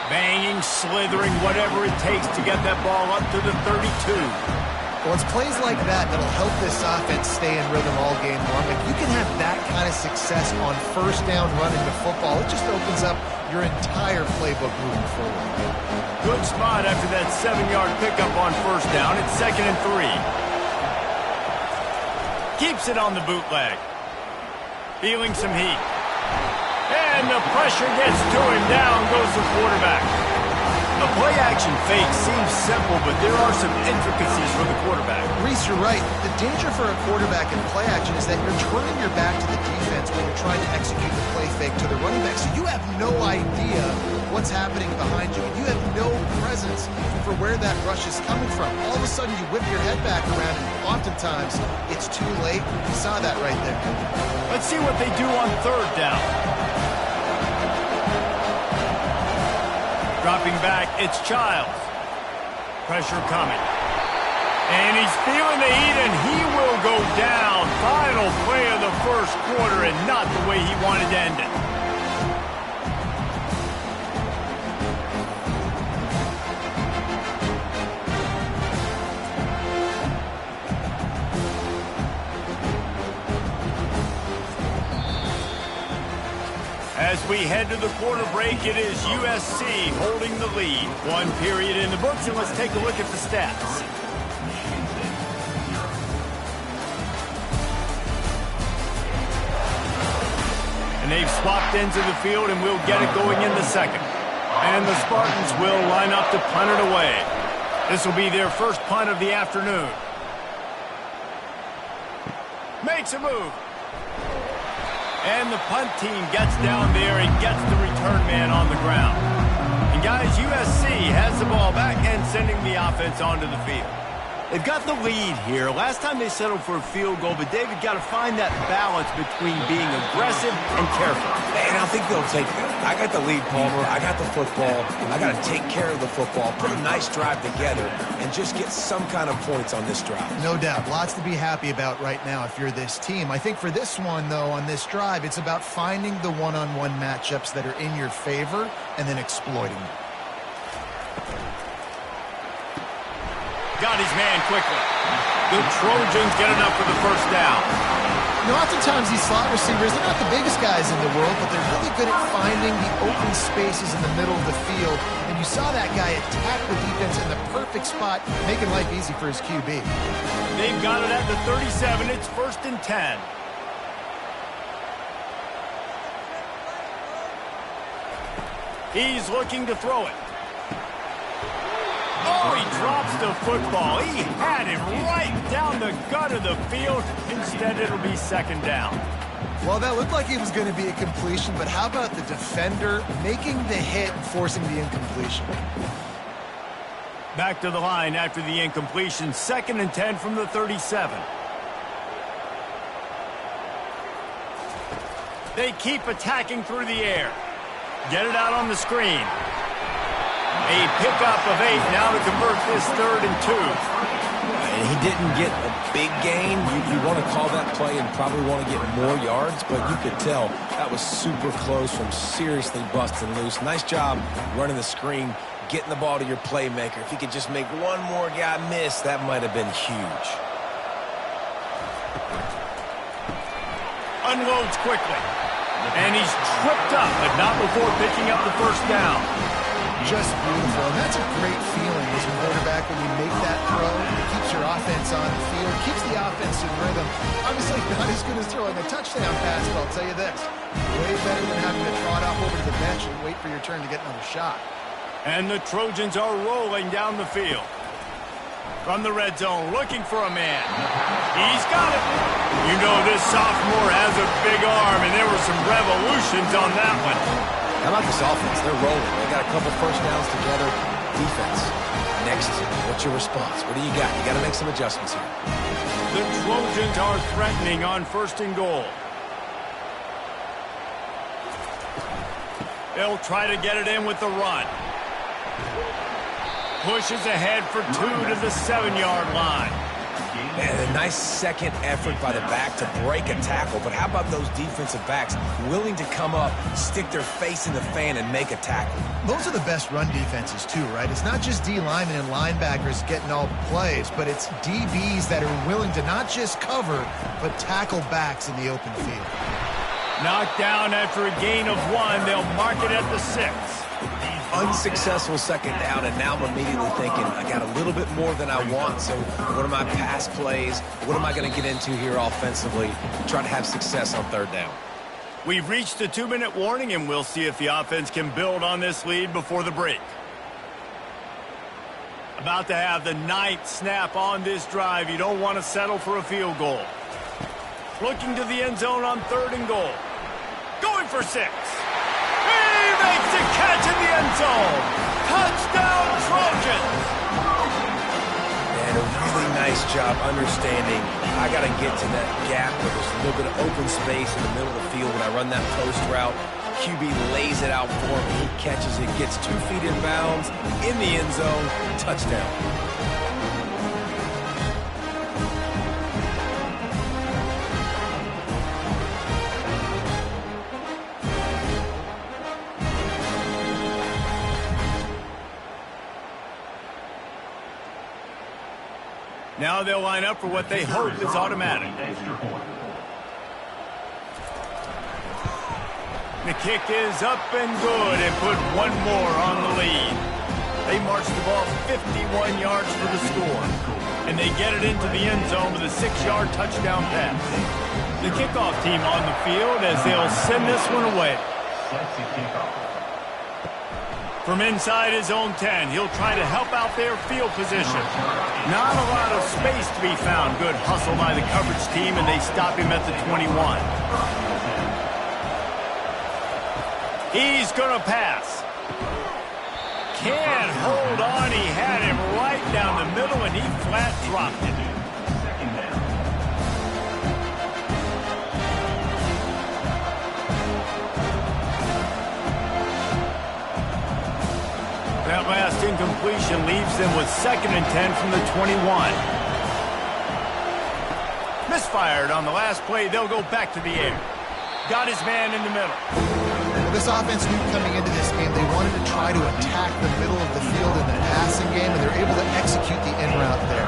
Banging, slithering, whatever it takes to get that ball up to the 32. Well, it's plays like that that'll help this offense stay in rhythm all game long. If you can have that kind of success on 1st down running the football, it just opens up your entire playbook moving forward. Good spot after that 7-yard pickup on 1st down. It's 2nd and 3. Keeps it on the bootleg. Feeling some heat. And the pressure gets to him. Down goes the quarterback. The play-action fake seems simple, but there are some intricacies for the quarterback. Reese, you're right. The danger for a quarterback in play-action is that you're turning your back to the defense when you're trying to execute the play fake to the running back. So you have no idea what's happening behind you. You have no presence for where that rush is coming from. All of a sudden, you whip your head back around, and oftentimes, it's too late. You saw that right there. Let's see what they do on 3rd down. Dropping back, it's Childs. Pressure coming. And he's feeling the heat, and he will go down. Final play of the 1st quarter, and not the way he wanted to end it. As we head to the quarter break, it is USC holding the lead. 1 period in the books, and let's take a look at the stats. And they've swapped ends of the field, and we'll get it going in the 2nd. And the Spartans will line up to punt it away. This will be their first punt of the afternoon. Makes a move. And the punt team gets down there and gets the return man on the ground. And guys, USC has the ball back and sending the offense onto the field. They've got the lead here. Last time they settled for a field goal, but David got to find that balance between being aggressive and careful. And I think they'll take that. I got the lead, Palmer. I got the football. I got to take care of the football, put a nice drive together, and just get some kind of points on this drive. No doubt. Lots to be happy about right now if you're this team. I think for this one, though, on this drive, it's about finding the one-on-one matchups that are in your favor and then exploiting them. Got his man quickly. The Trojans get enough for the 1st down. You know, oftentimes these slot receivers, they're not the biggest guys in the world, but they're really good at finding the open spaces in the middle of the field. And you saw that guy attack the defense in the perfect spot, making life easy for his QB. They've got it at the 37. It's 1st and 10. He's looking to throw it. Oh, he drops the football. He had it right down the gut of the field. Instead, it'll be 2nd down. Well, that looked like it was going to be a completion, but how about the defender making the hit and forcing the incompletion? Back to the line after the incompletion. 2nd and 10 from the 37. They keep attacking through the air. Get it out on the screen. A pickup of 8 now to convert this 3rd and 2. And he didn't get a big gain. You want to call that play and probably want to get more yards, but you could tell that was super close from seriously busting loose. Nice job running the screen, getting the ball to your playmaker. If he could just make one more guy miss, that might have been huge. Unloads quickly. And he's tripped up, but not before picking up the 1st down. Just beautiful. And that's a great feeling as a quarterback when you make that throw. It keeps your offense on the field, keeps the offense in rhythm. Obviously, not as good as throwing a touchdown pass, but I'll tell you this. Way better than having to trot off over to the bench and wait for your turn to get another shot. And the Trojans are rolling down the field. From the red zone, looking for a man. He's got it. You know this sophomore has a big arm, and there were some revolutions on that one. How about this offense? They're rolling. They got a couple 1st downs together. Defense. Next, what's your response? What do you got? You got to make some adjustments here. The Trojans are threatening on 1st and goal. They'll try to get it in with the run. Pushes ahead for 2 to the 7-yard line. And a nice second effort by the back to break a tackle. But how about those defensive backs willing to come up, stick their face in the fan, and make a tackle? Those are the best run defenses too, right? It's not just D linemen and linebackers getting all the plays, but it's DBs that are willing to not just cover, but tackle backs in the open field. Knocked down after a gain of 1. They'll mark it at the 6. Unsuccessful 2nd down, and now I'm immediately thinking, I got a little bit more than I want, so what are my pass plays? What am I going to get into here offensively to try to have success on 3rd down? We've reached the 2-minute warning, and we'll see if the offense can build on this lead before the break. About to have the 9th snap on this drive. You don't want to settle for a field goal. Looking to the end zone on 3rd and goal. Going for 6. He makes a catch in the end zone. Touchdown, Trojans. And a really nice job understanding I got to get to that gap where there's a little bit of open space in the middle of the field when I run that post route. QB lays it out for him. He catches it, gets 2 feet in bounds, in the end zone, touchdown. Now they'll line up for what they hope is automatic. The kick is up and good and put 1 more on the lead. They march the ball 51 yards for the score. And they get it into the end zone with a 6-yard touchdown pass. The kickoff team on the field as they'll send this one away. From inside his own 10, he'll try to help out their field position. Not a lot of space to be found. Good hustle by the coverage team, and they stop him at the 21. He's going to pass. Can't hold on. He had him right down the middle, and he flat dropped it. That last incompletion leaves them with 2nd and 10 from the 21. Misfired on the last play. They'll go back to the air. Got his man in the middle. Well, this offense knew coming into this game they wanted to try to attack the middle of the field in the passing game, and they're able to execute the in route there.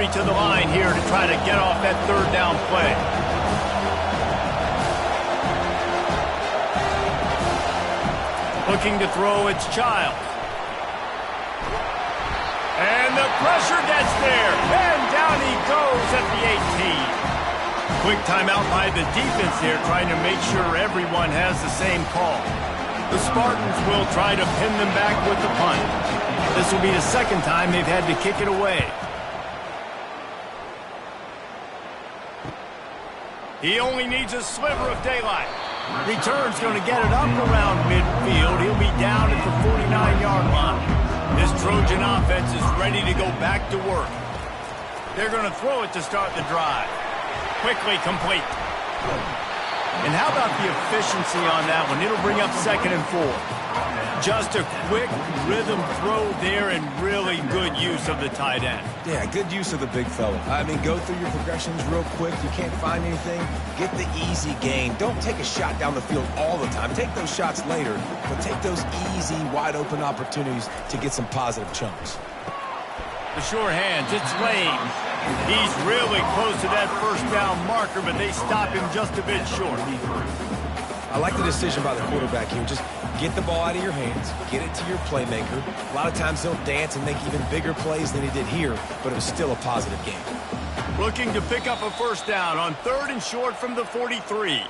hurry to the line here to try to get off that third down play. Looking to throw, it's Child. And the pressure gets there. And down he goes at the 18. Quick timeout by the defense there, trying to make sure everyone has the same call. The Spartans will try to pin them back with the punt. This will be the second time they've had to kick it away. He only needs a sliver of daylight. Return's going to get it up around midfield. He'll be down at the 49-yard line. This Trojan offense is ready to go back to work. They're going to throw it to start the drive. Quickly complete. And how about the efficiency on that one? It'll bring up 2nd and 4. Just a quick rhythm throw there and really good use of the tight end. Yeah, good use of the big fella. I mean, go through your progressions real quick. You can't find anything, get the easy gain. Don't take a shot down the field all the time. Take those shots later, but take those easy, wide-open opportunities to get some positive chunks. The sure hands, it's Lane. He's really close to that first down marker, but they stop him just a bit short. I like the decision by the quarterback here. Just get the ball out of your hands, get it to your playmaker. A lot of times he'll dance and make even bigger plays than he did here, but it was still a positive game. Looking to pick up a first down on 3rd and short from the 43.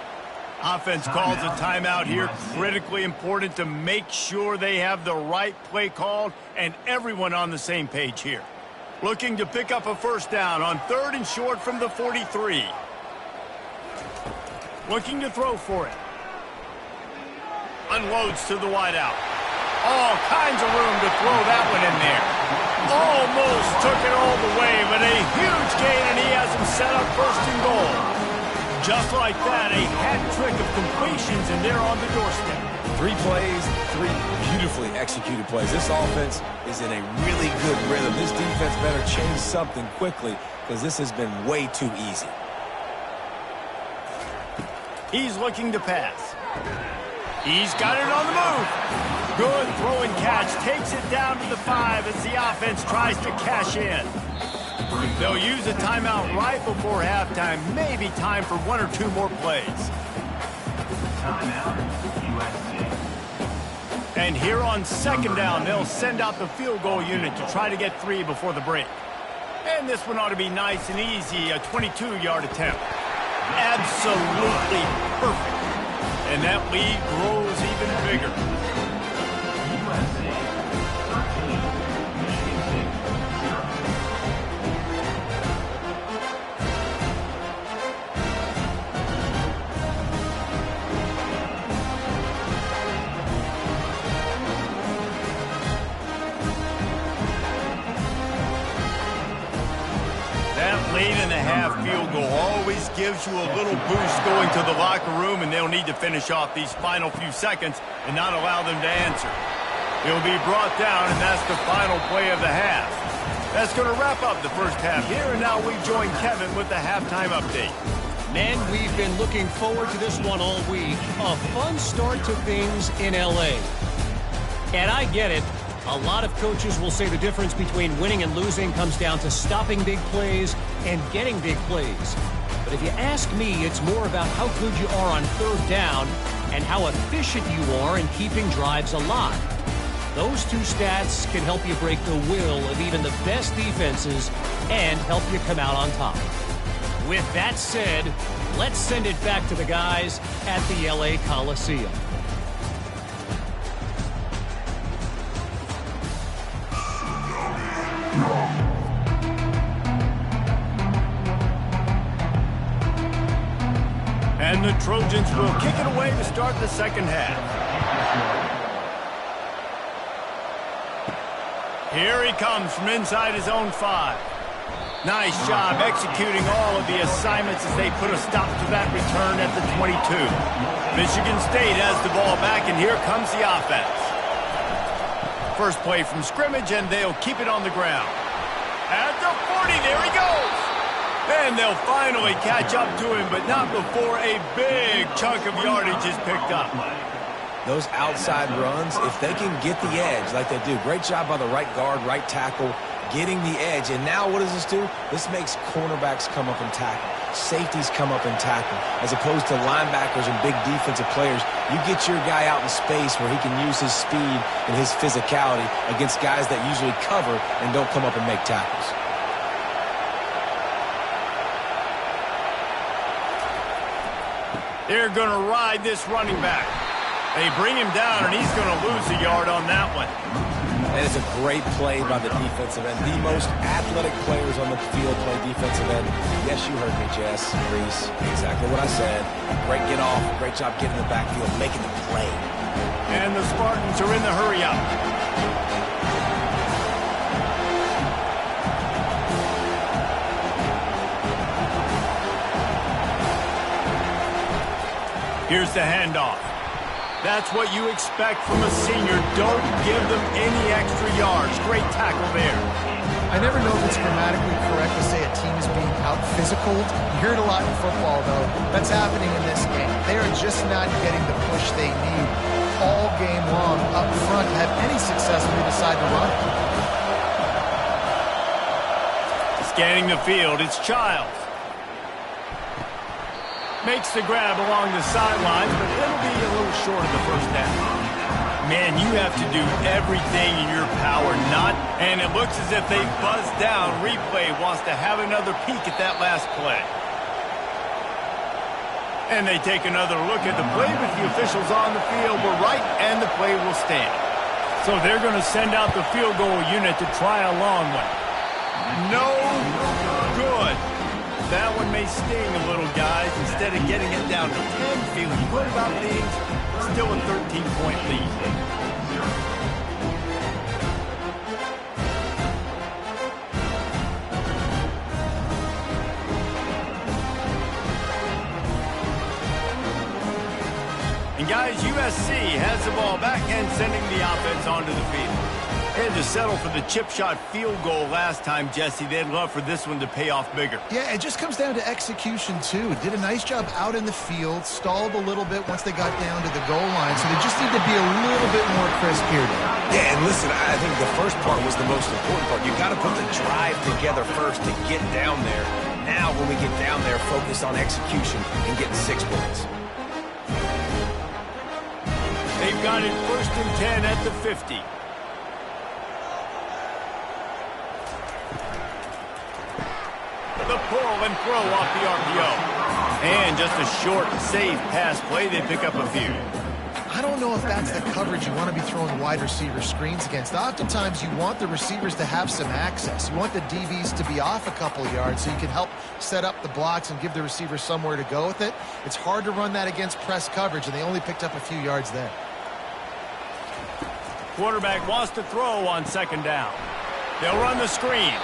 Offense calls a timeout here. Critically important to make sure they have the right play called and everyone on the same page here. Looking to pick up a first down on 3rd and short from the 43. Looking to throw for it. Unloads to the wideout. All kinds of room to throw that one in there. Almost took it all the way, but a huge gain, and he has him set up 1st and goal. Just like that, a hat trick of completions, and they're on the doorstep. 3 plays, 3 beautifully executed plays. This offense is in a really good rhythm. This defense better change something quickly because this has been way too easy. He's looking to pass. He's got it on the move. Good throw and catch. Takes it down to the 5 as the offense tries to cash in. They'll use a timeout right before halftime. Maybe time for 1 or 2 more plays. Timeout, USC. And here on 2nd down, they'll send out the field goal unit to try to get 3 before the break. And this one ought to be nice and easy, a 22-yard attempt. Absolutely perfect. And that lead grows even bigger. USC 13, Michigan 6. That late-in-the-half field goal always gives you a little boost going to the locker room, and they'll need to finish off these final few seconds and not allow them to answer. He'll be brought down, and that's the final play of the half. That's going to wrap up the first half here, and now we join Kevin with the halftime update. Men, we've been looking forward to this one all week. A fun start to things in L.A. And I get it. A lot of coaches will say the difference between winning and losing comes down to stopping big plays and getting big plays. But if you ask me, it's more about how good you are on 3rd down and how efficient you are in keeping drives alive. Those 2 stats can help you break the will of even the best defenses and help you come out on top. With that said, let's send it back to the guys at the LA Coliseum. And the Trojans will kick it away to start the second half. Here he comes from inside his own 5. Nice job executing all of the assignments as they put a stop to that return at the 22. Michigan State has the ball back, and here comes the offense. First play from scrimmage, and they'll keep it on the ground. At the 40, there he goes. And they'll finally catch up to him, but not before a big chunk of yardage is picked up. Those outside runs, if they can get the edge like they do, great job by the right guard, right tackle, getting the edge. And now what does this do? This makes cornerbacks come up and tackle. Safeties come up and tackle. As opposed to linebackers and big defensive players, you get your guy out in space where he can use his speed and his physicality against guys that usually cover and don't come up and make tackles. They're going to ride this running back. They bring him down, and he's going to lose a yard on that one. And it's a great play by the defensive end. The most athletic players on the field play defensive end. Yes, you heard me, Jess, Reese. Exactly what I said. Great get off. Great job getting in the backfield, making the play. And the Spartans are in the hurry up. Here's the handoff. That's what you expect from a senior. Don't give them any extra yards. Great tackle there. I never know if it's grammatically correct to say a team is being out-physicaled. You hear it a lot in football, though. That's happening in this game. They are just not getting the push they need all game long up front to have any success when they decide to run. Scanning the field, it's Childs. Makes the grab along the sidelines, but it'll be a little short of the first down. Man, you have to do everything in your power not, and it looks as if they buzzed down. Replay wants to have another peek at that last play. And they take another look at the play, but the officials on the field were right, and the play will stand. So they're going to send out the field goal unit to try a long one. No good. That one may sting a little, guys. Instead of getting it down to 10, feeling good about things, still a 13-point lead. And guys, USC has the ball back and sending the offense onto the field. They had to settle for the chip shot field goal last time, Jesse. They'd love for this one to pay off bigger. Yeah, it just comes down to execution, too. Did a nice job out in the field, stalled a little bit once they got down to the goal line, so they just need to be a little bit more crisp here. Yeah, and listen, I think the first part was the most important part. You got to put the drive together first to get down there. Now, when we get down there, focus on execution and getting 6 points. They've got it 1st and 10 at the 50. The pull and throw off the RPO. And just a short, safe pass play. They pick up a few. I don't know if that's the coverage you want to be throwing wide receiver screens against. Oftentimes, you want the receivers to have some access. You want the DBs to be off a couple yards so you can help set up the blocks and give the receivers somewhere to go with it. It's hard to run that against press coverage, and they only picked up a few yards there. Quarterback wants to throw on 2nd down. They'll run the screen.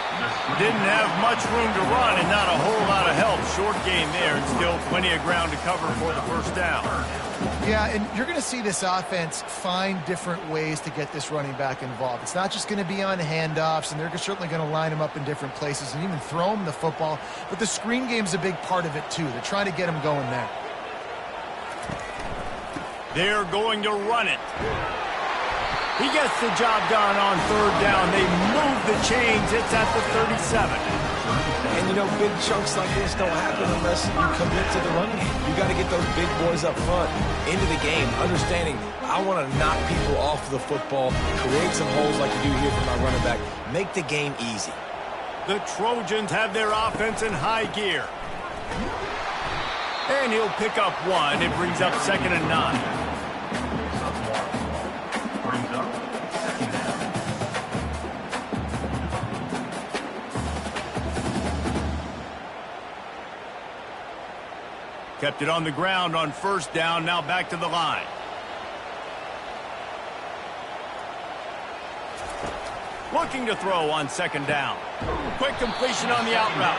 Didn't have much room to run and not a whole lot of help. Short gain there and still plenty of ground to cover for the 1st down. Yeah, and you're going to see this offense find different ways to get this running back involved. It's not just going to be on handoffs, and they're certainly going to line him up in different places and even throw him the football. But the screen game's a big part of it, too. They're trying to get him going there. They're going to run it. He gets the job done on 3rd down. They move the chains. It's at the 37. And, you know, big chunks like this don't happen unless you commit to the running game. You got to get those big boys up front into the game, understanding I want to knock people off the football, create some holes like you do here for my running back, make the game easy. The Trojans have their offense in high gear. And he'll pick up 1. It brings up 2nd and 9. Kept it on the ground on 1st down. Now back to the line. Looking to throw on 2nd down. Quick completion on the out route.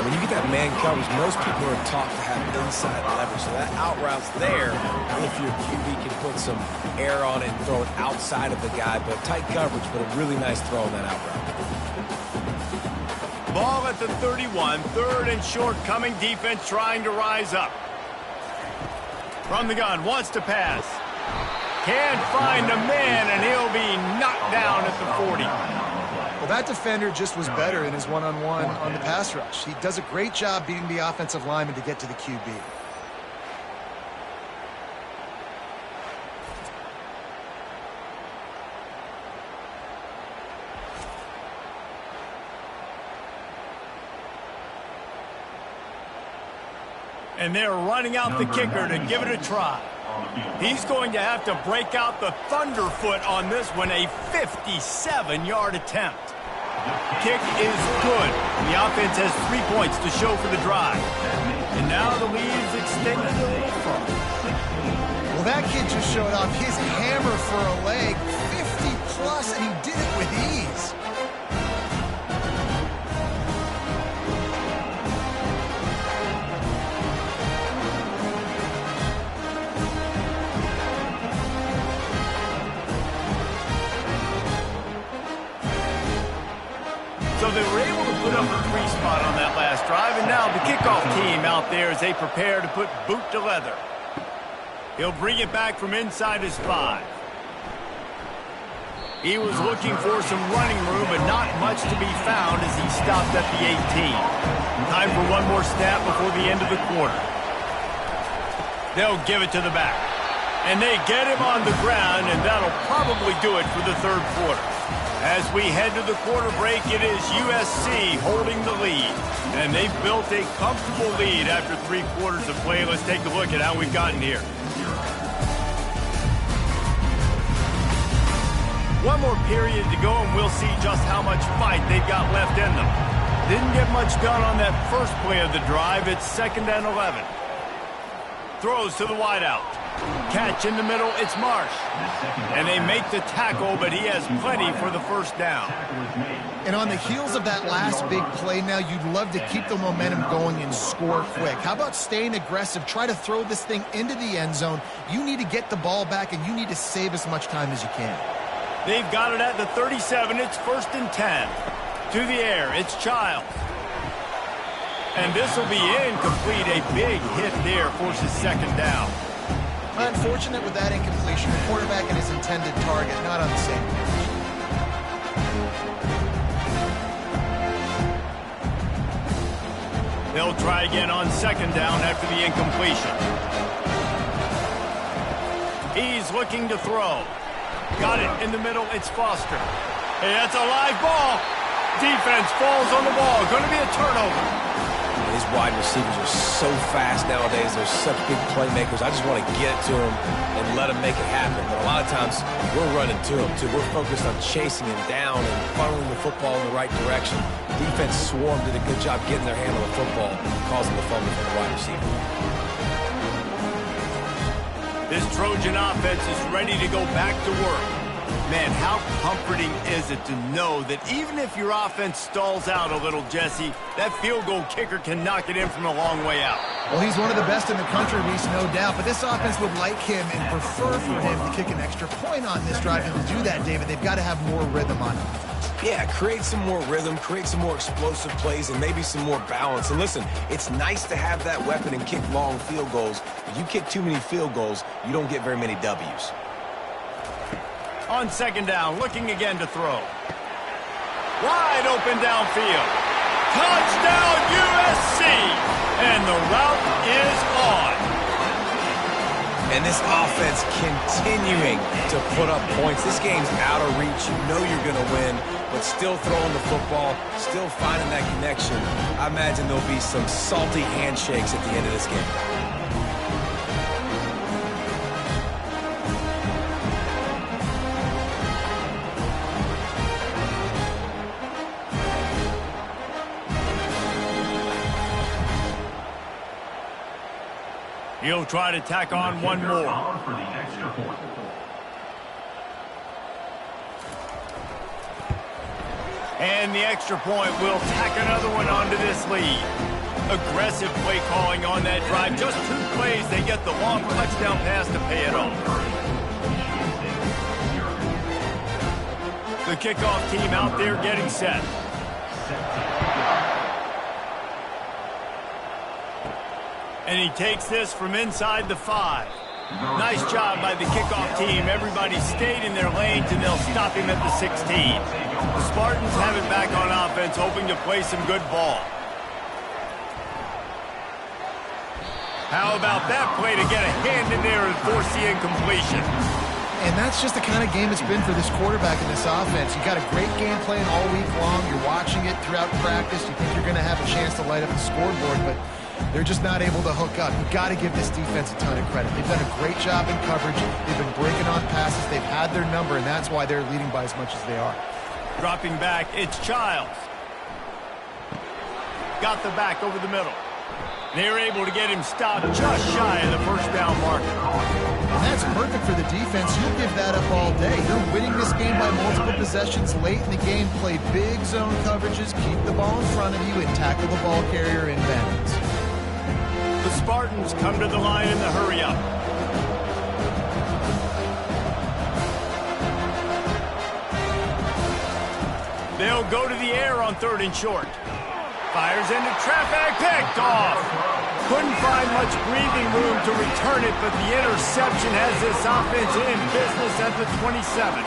When you get that man coverage, most people are taught to have inside leverage. So that out route's there if your QB can put some air on it and throw it outside of the guy. But tight coverage, but a really nice throw on that out route. Ball at the 31. 3rd and short coming. Defense trying to rise up. From the gun. Wants to pass. Can't find a man, and he'll be knocked down at the 40. Well, That defender just was better in his one-on-one on the pass rush. He does a great job beating the offensive lineman to get to the QB. And they're running out the kicker to give it a try. He's going to have to break out the thunderfoot on this one, a 57-yard attempt. Kick is good. The offense has 3 points to show for the drive. And now the lead's extended a little further. Well, that kid just showed off his hammer for a leg, 50-plus, and he did it with ease. So they were able to put up a 3 spot on that last drive, and now the kickoff team out there as they prepare to put boot to leather. He'll bring it back from inside his 5. He was looking for some running room, but not much to be found as he stopped at the 18. Time for one more snap before the end of the quarter. They'll give it to the back. And they get him on the ground, and that'll probably do it for the third quarter. As we head to the quarter break, it is USC holding the lead. And they've built a comfortable lead after 3 quarters of play. Let's take a look at how we've gotten here. One more period to go, and we'll see just how much fight they've got left in them. Didn't get much done on that first play of the drive. It's 2nd and 11. Throws to the wideout. Catch in the middle, it's Marsh. And they make the tackle, but he has plenty for the first down. And on the heels of that last big play now, you'd love to keep the momentum going and score quick. How about staying aggressive? Try to throw this thing into the end zone. You need to get the ball back, and you need to save as much time as you can. They've got it at the 37. It's 1st and 10. To the air, it's Childs. And this will be incomplete. A big hit there forces 2nd down. Unfortunate with that incompletion. The quarterback and his intended target not on the same page. They'll try again on 2nd down after the incompletion. He's looking to throw. Got it in the middle. It's Foster. Hey, that's a live ball. Defense falls on the ball. Going to be a turnover. These wide receivers are so fast nowadays. They're such big playmakers. I just want to get it to them and let them make it happen. But a lot of times, we're running to them, too. We're focused on chasing him down and funneling the football in the right direction. Defense swarm did a good job getting their hand on the football, causing the fumble for the wide receiver. This Trojan offense is ready to go back to work. Man, how comforting is it to know that even if your offense stalls out a little, Jesse, that field goal kicker can knock it in from a long way out. Well, he's one of the best in the country, Reese, no doubt. But this offense would like him and prefer for him to kick an extra point on this drive. And to do that, David, they've got to have more rhythm on offense. Yeah, create some more rhythm, create some more explosive plays, and maybe some more balance. And listen, it's nice to have that weapon and kick long field goals. If you kick too many field goals, you don't get very many W's. On 2nd down, looking again to throw. Wide open downfield. Touchdown USC! And the route is on. And this offense continuing to put up points. This game's out of reach. You know you're going to win, but still throwing the football, still finding that connection. I imagine there'll be some salty handshakes at the end of this game. He'll try to tack on one more. For the extra point. And the extra point will tack another one onto this lead. Aggressive play calling on that drive. Just 2 plays, they get the long touchdown pass to pay it off. The kickoff team out there getting set. And he takes this from inside the 5. Nice job by the kickoff team. Everybody stayed in their lanes, and they'll stop him at the 16. The Spartans have it back on offense, hoping to play some good ball. How about that play to get a hand in there and force the incompletion? And that's just the kind of game it's been for this quarterback in this offense. You got a great game plan all week long. You're watching it throughout practice. You think you're going to have a chance to light up the scoreboard, but they're just not able to hook up. You've got to give this defense a ton of credit. They've done a great job in coverage. They've been breaking on passes. They've had their number, and that's why they're leading by as much as they are. Dropping back, it's Childs. Got the back over the middle. They're able to get him stopped just shy of the first down marker. And that's perfect for the defense. You'll give that up all day. You're winning this game by multiple possessions late in the game. Play big zone coverages, keep the ball in front of you, and tackle the ball carrier in bounds. The Spartans come to the line in the hurry-up. They'll go to the air on 3rd and short. Fires into traffic, picked off. Couldn't find much breathing room to return it, but the interception has this offense in business at the 27.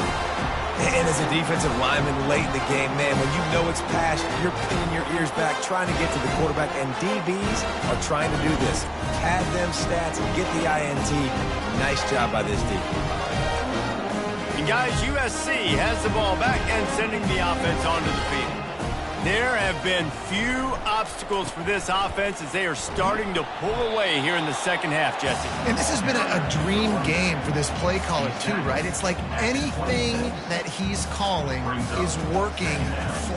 And as a defensive lineman late in the game, man, when you know it's past, you're pinning your ears back, trying to get to the quarterback, and DBs are trying to do this. Pad them stats and get the INT. Nice job by this defense. And guys, USC has the ball back and sending the offense onto the field. There have been few obstacles for this offense as they are starting to pull away here in the second half, Jesse. And this has been a dream game for this play caller, too, right? It's like anything that he's calling is working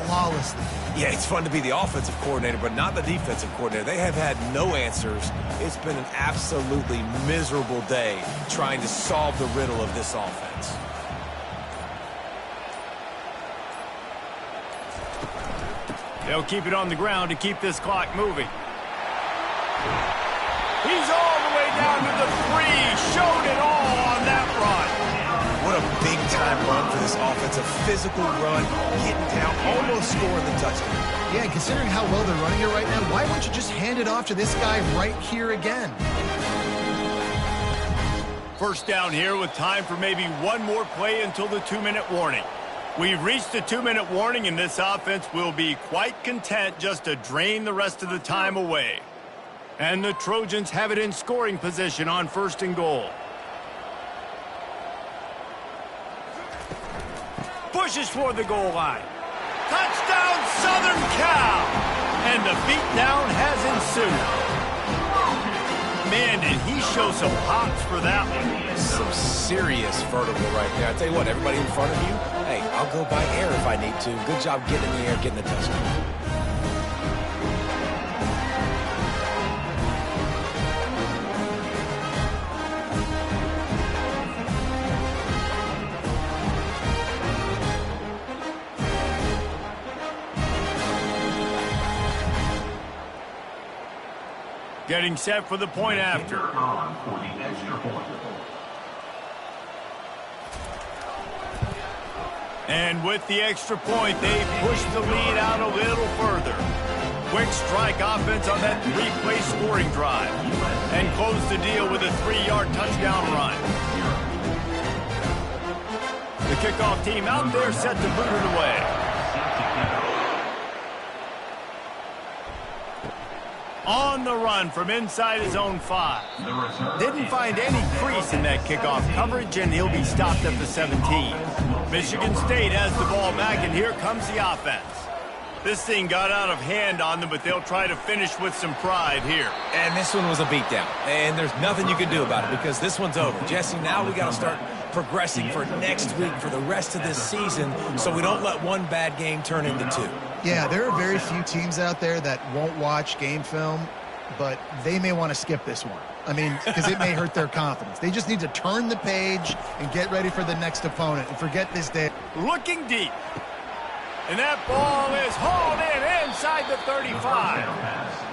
flawlessly. Yeah, it's fun to be the offensive coordinator, but not the defensive coordinator. They have had no answers. It's been an absolutely miserable day trying to solve the riddle of this offense. They'll keep it on the ground to keep this clock moving. He's all the way down to the 3. Showed it all on that run. What a big-time run for this offense. A physical run, getting down, almost scoring the touchdown. Yeah, and considering how well they're running it right now, why wouldn't you just hand it off to this guy right here again? First down here with time for maybe one more play until the 2-minute warning. We've reached the 2-minute warning, and this offense will be quite content just to drain the rest of the time away. And the Trojans have it in scoring position on 1st and goal. Pushes for the goal line. Touchdown, Southern Cal! And the beatdown has ensued. Man, did he show some pops for that one. Some serious vertical right there. I tell you what, everybody in front of you, hey, I'll go by air if I need to. Good job getting in the air, getting the touchdown. Getting set for the point after. And with the extra point, they push the lead out a little further. Quick strike offense on that 3-play scoring drive. And close the deal with a 3-yard touchdown run. The kickoff team out there set to boot it away. On the run from inside his own 5. Didn't find any crease in that kickoff coverage, and he'll be stopped at the 17. Michigan State has the ball back, and here comes the offense. This thing got out of hand on them, but they'll try to finish with some pride here. And this one was a beatdown, and there's nothing you can do about it because this one's over. Jesse, now we got to start progressing for next week, for the rest of this season, so we don't let one bad game turn into 2. Yeah, there are very few teams out there that won't watch game film, but they may want to skip this one. I mean, because it may hurt their confidence. They just need to turn the page and get ready for the next opponent and forget this day. Looking deep. And that ball is hauled in inside the 35.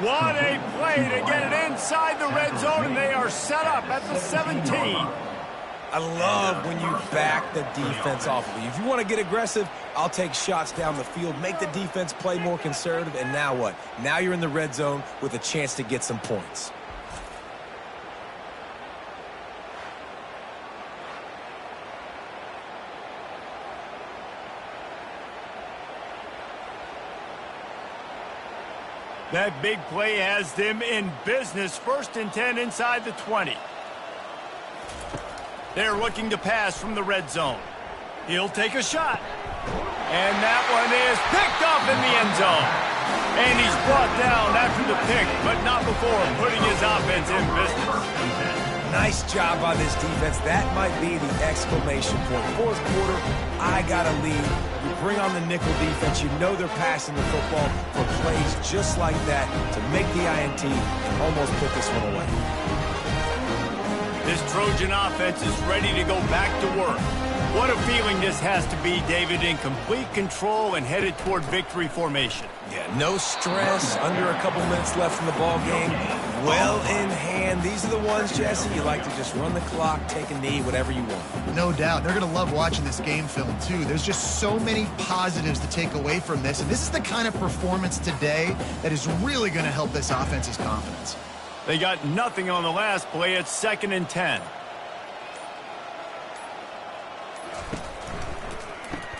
What a play to get it inside the red zone, and they are set up at the 17. I love when you back the defense off of you. If you want to get aggressive, I'll take shots down the field, make the defense play more conservative, and now what? Now you're in the red zone with a chance to get some points. That big play has them in business. 1st and 10 inside the 20. They're looking to pass from the red zone. He'll take a shot. And that one is picked off in the end zone. And he's brought down after the pick, but not before putting his offense in business. Nice job by this defense. That might be the exclamation point. 4th quarter, I got a lead. You bring on the nickel defense. You know they're passing the football for plays just like that to make the INT and almost put this one away. This Trojan offense is ready to go back to work. What a feeling this has to be, David, in complete control and headed toward victory formation. Yeah, no stress, under a couple minutes left in the ball game. Well in hand. These are the ones, Jesse, you like to just run the clock, take a knee, whatever you want. No doubt. They're going to love watching this game film, too. There's just so many positives to take away from this. And this is the kind of performance today that is really going to help this offense's confidence. They got nothing on the last play. It's 2nd and 10.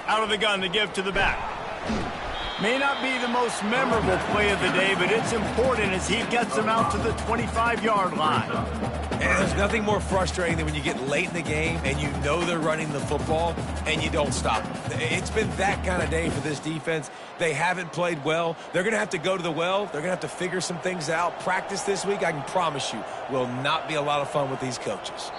Out of the gun to give to the back. May not be the most memorable play of the day, but it's important as he gets them out to the 25-yard line. And there's nothing more frustrating than when you get late in the game and you know they're running the football and you don't stop them. It's been that kind of day for this defense. They haven't played well. They're going to have to go to the well. They're going to have to figure some things out. Practice this week, I can promise you, will not be a lot of fun with these coaches.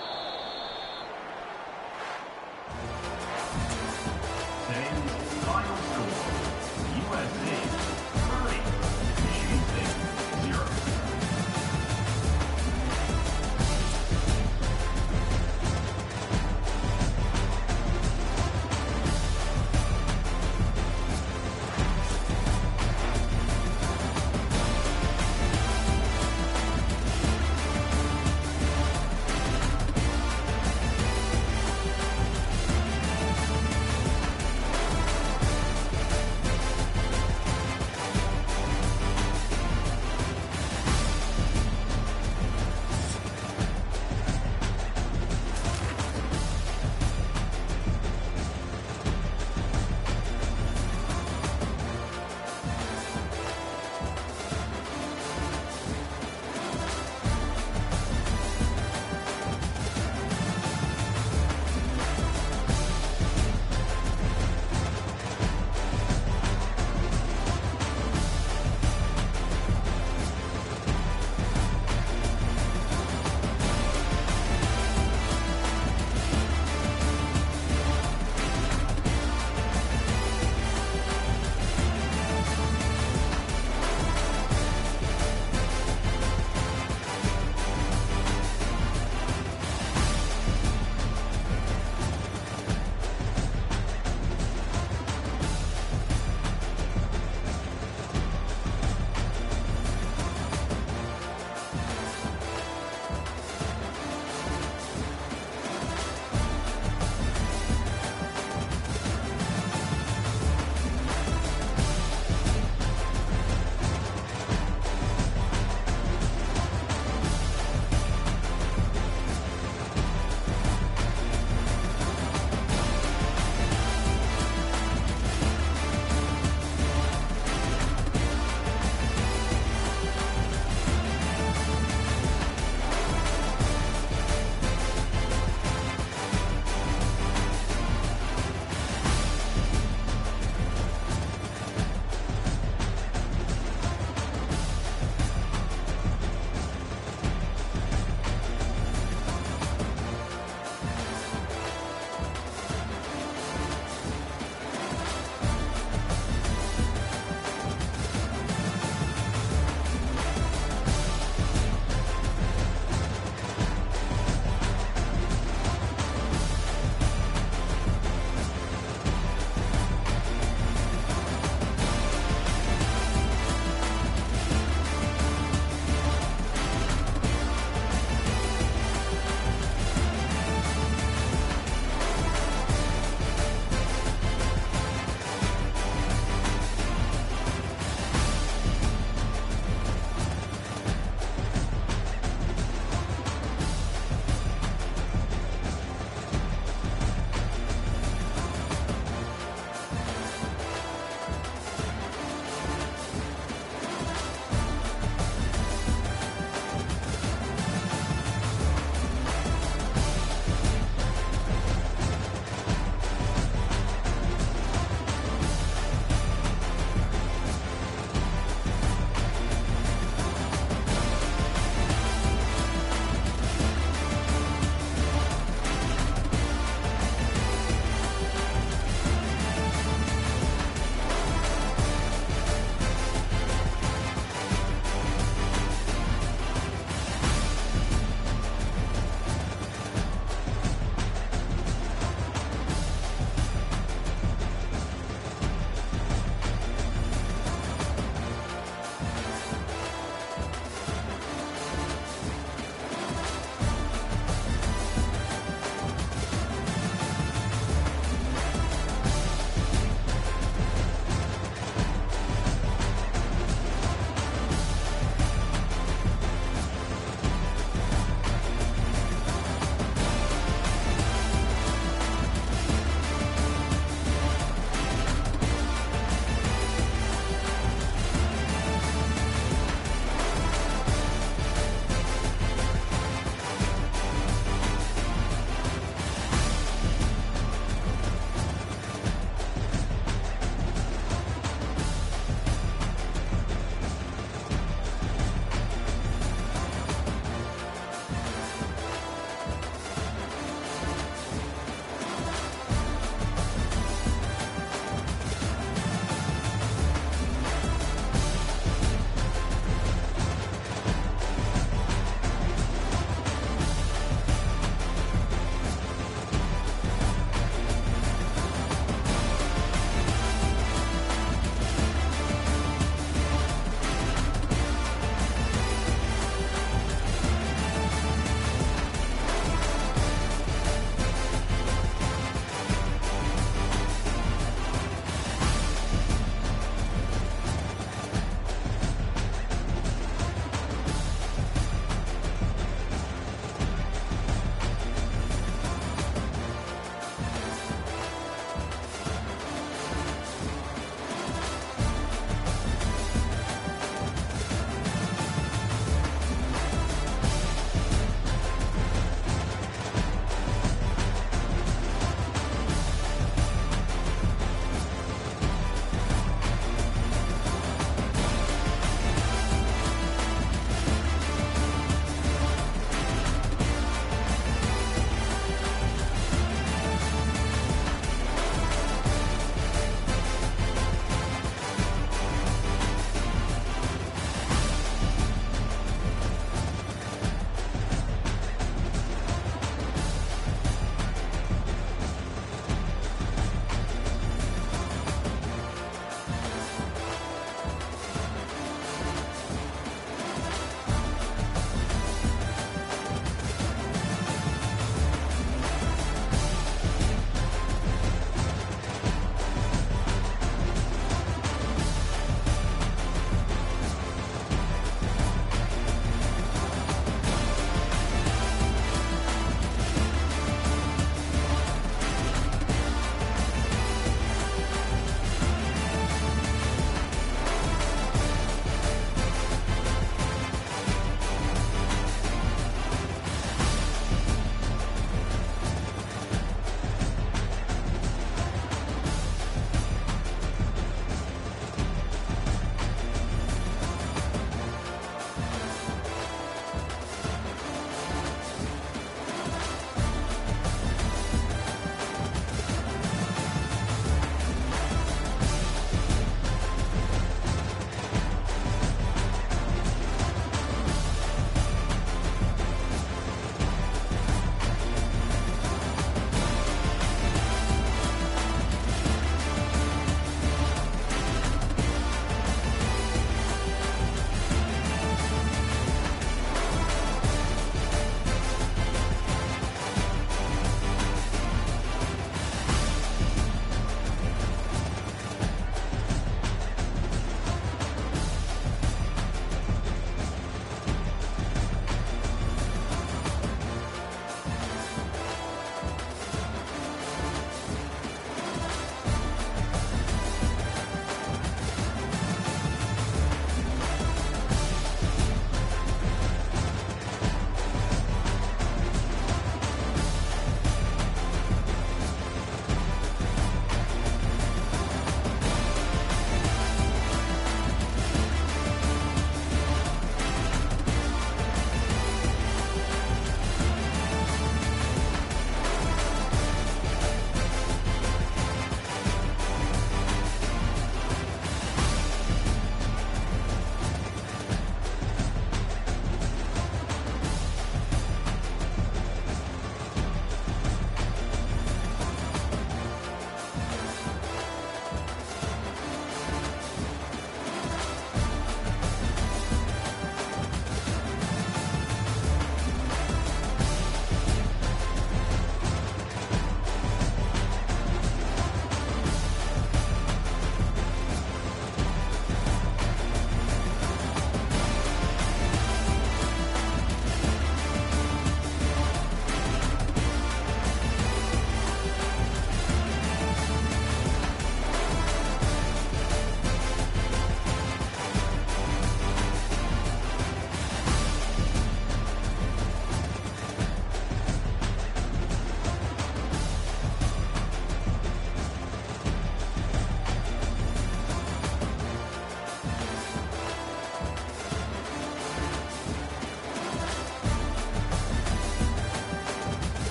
Final score, USA 30, Michigan State 0.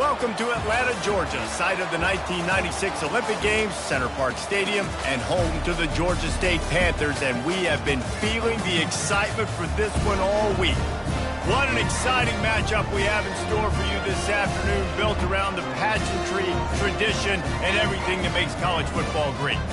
Welcome to Atlanta, Georgia, site of the 1996 Olympic Games, Center Parc Stadium, and home to the Georgia State Panthers, and we have been feeling the excitement for this one all week. What an exciting matchup we have in store for you this afternoon, built around the pageantry, tradition, and everything that makes college football great.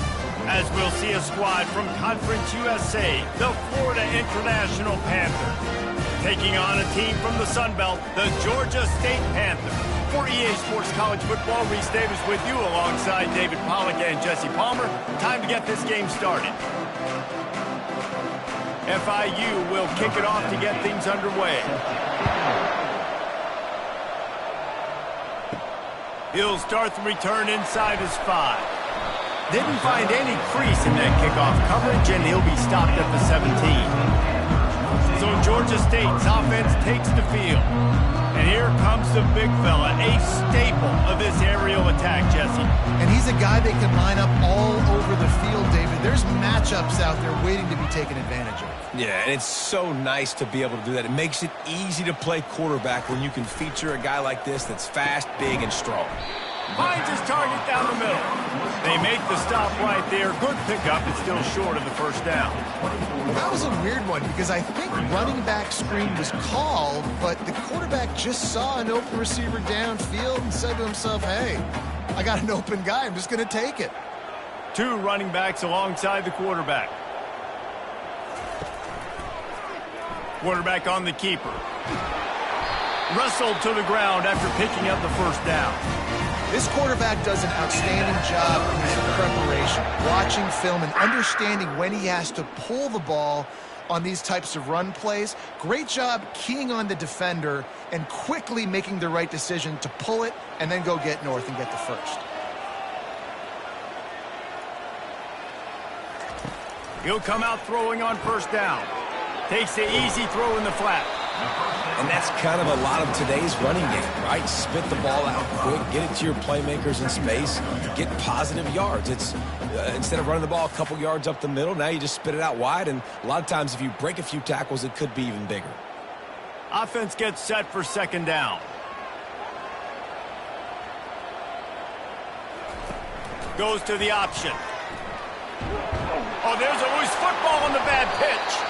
As we'll see a squad from Conference USA, the Florida International Panthers, taking on a team from the Sun Belt, the Georgia State Panthers. For EA Sports College Football, Reese Davis with you alongside David Pollack and Jesse Palmer. Time to get this game started. FIU will kick it off to get things underway. He'll start the return inside his 5. Didn't find any crease in that kickoff coverage, and he'll be stopped at the 17. So Georgia State's offense takes the field. And here comes the big fella, a staple of this aerial attack, Jesse. And he's a guy that can line up all over the field, David. There's matchups out there waiting to be taken advantage of. Yeah, and it's so nice to be able to do that. It makes it easy to play quarterback when you can feature a guy like this that's fast, big, and strong. Finds his target down the middle. They make the stop right there. Good pickup. It's still short of the first down. That was a weird one because I think running back screen was called, but the quarterback just saw an open receiver downfield and said to himself, hey, I got an open guy. I'm just going to take it. 2 running backs alongside the quarterback. Quarterback on the keeper. Wrestled to the ground after picking up the first down. This quarterback does an outstanding job in his preparation, watching film and understanding when he has to pull the ball on these types of run plays. Great job keying on the defender and quickly making the right decision to pull it and then go get north and get the first. He'll come out throwing on first down. Takes the easy throw in the flat. And that's kind of a lot of today's running game, right? Spit the ball out quick, get it to your playmakers in space, get positive yards. It's instead of running the ball a couple yards up the middle, now you just spit it out wide, and a lot of times if you break a few tackles, it could be even bigger. Offense gets set for second down. Goes to the option. Oh, there's always football on the bad pitch.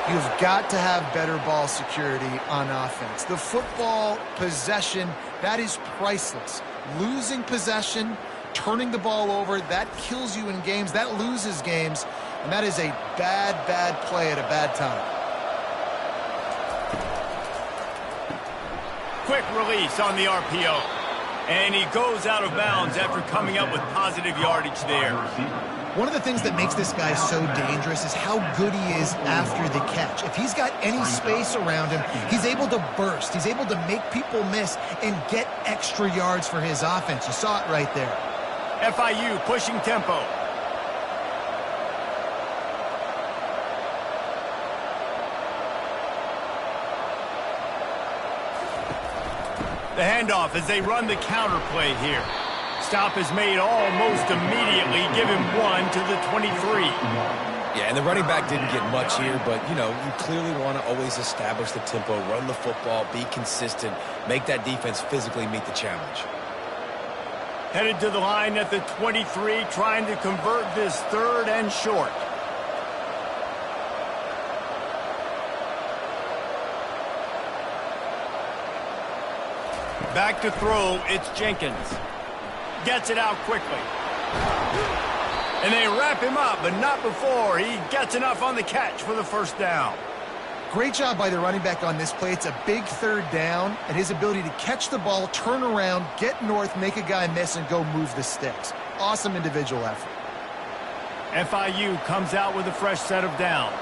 You've got to have better ball security on offense. The football possession, that is priceless. Losing possession, turning the ball over, that kills you in games, that loses games, and that is a bad, bad play at a bad time. Quick release on the RPO. And he goes out of bounds after coming up with positive yardage there. One of the things that makes this guy so dangerous is how good he is after the catch. If he's got any space around him, he's able to burst. He's able to make people miss and get extra yards for his offense. You saw it right there. FIU pushing tempo. The handoff as they run the counter play here. Stop is made almost immediately. Give him 1 to the 23. Yeah, and the running back didn't get much here, but, you know, you clearly want to always establish the tempo, run the football, be consistent, make that defense physically meet the challenge. Headed to the line at the 23, trying to convert this 3rd and short. Back to throw, it's Jenkins. Gets it out quickly. And they wrap him up, but not before he gets enough on the catch for the first down. Great job by the running back on this play. It's a big 3rd down, and his ability to catch the ball, turn around, get north, make a guy miss, and go move the sticks. Awesome individual effort. FIU comes out with a fresh set of downs.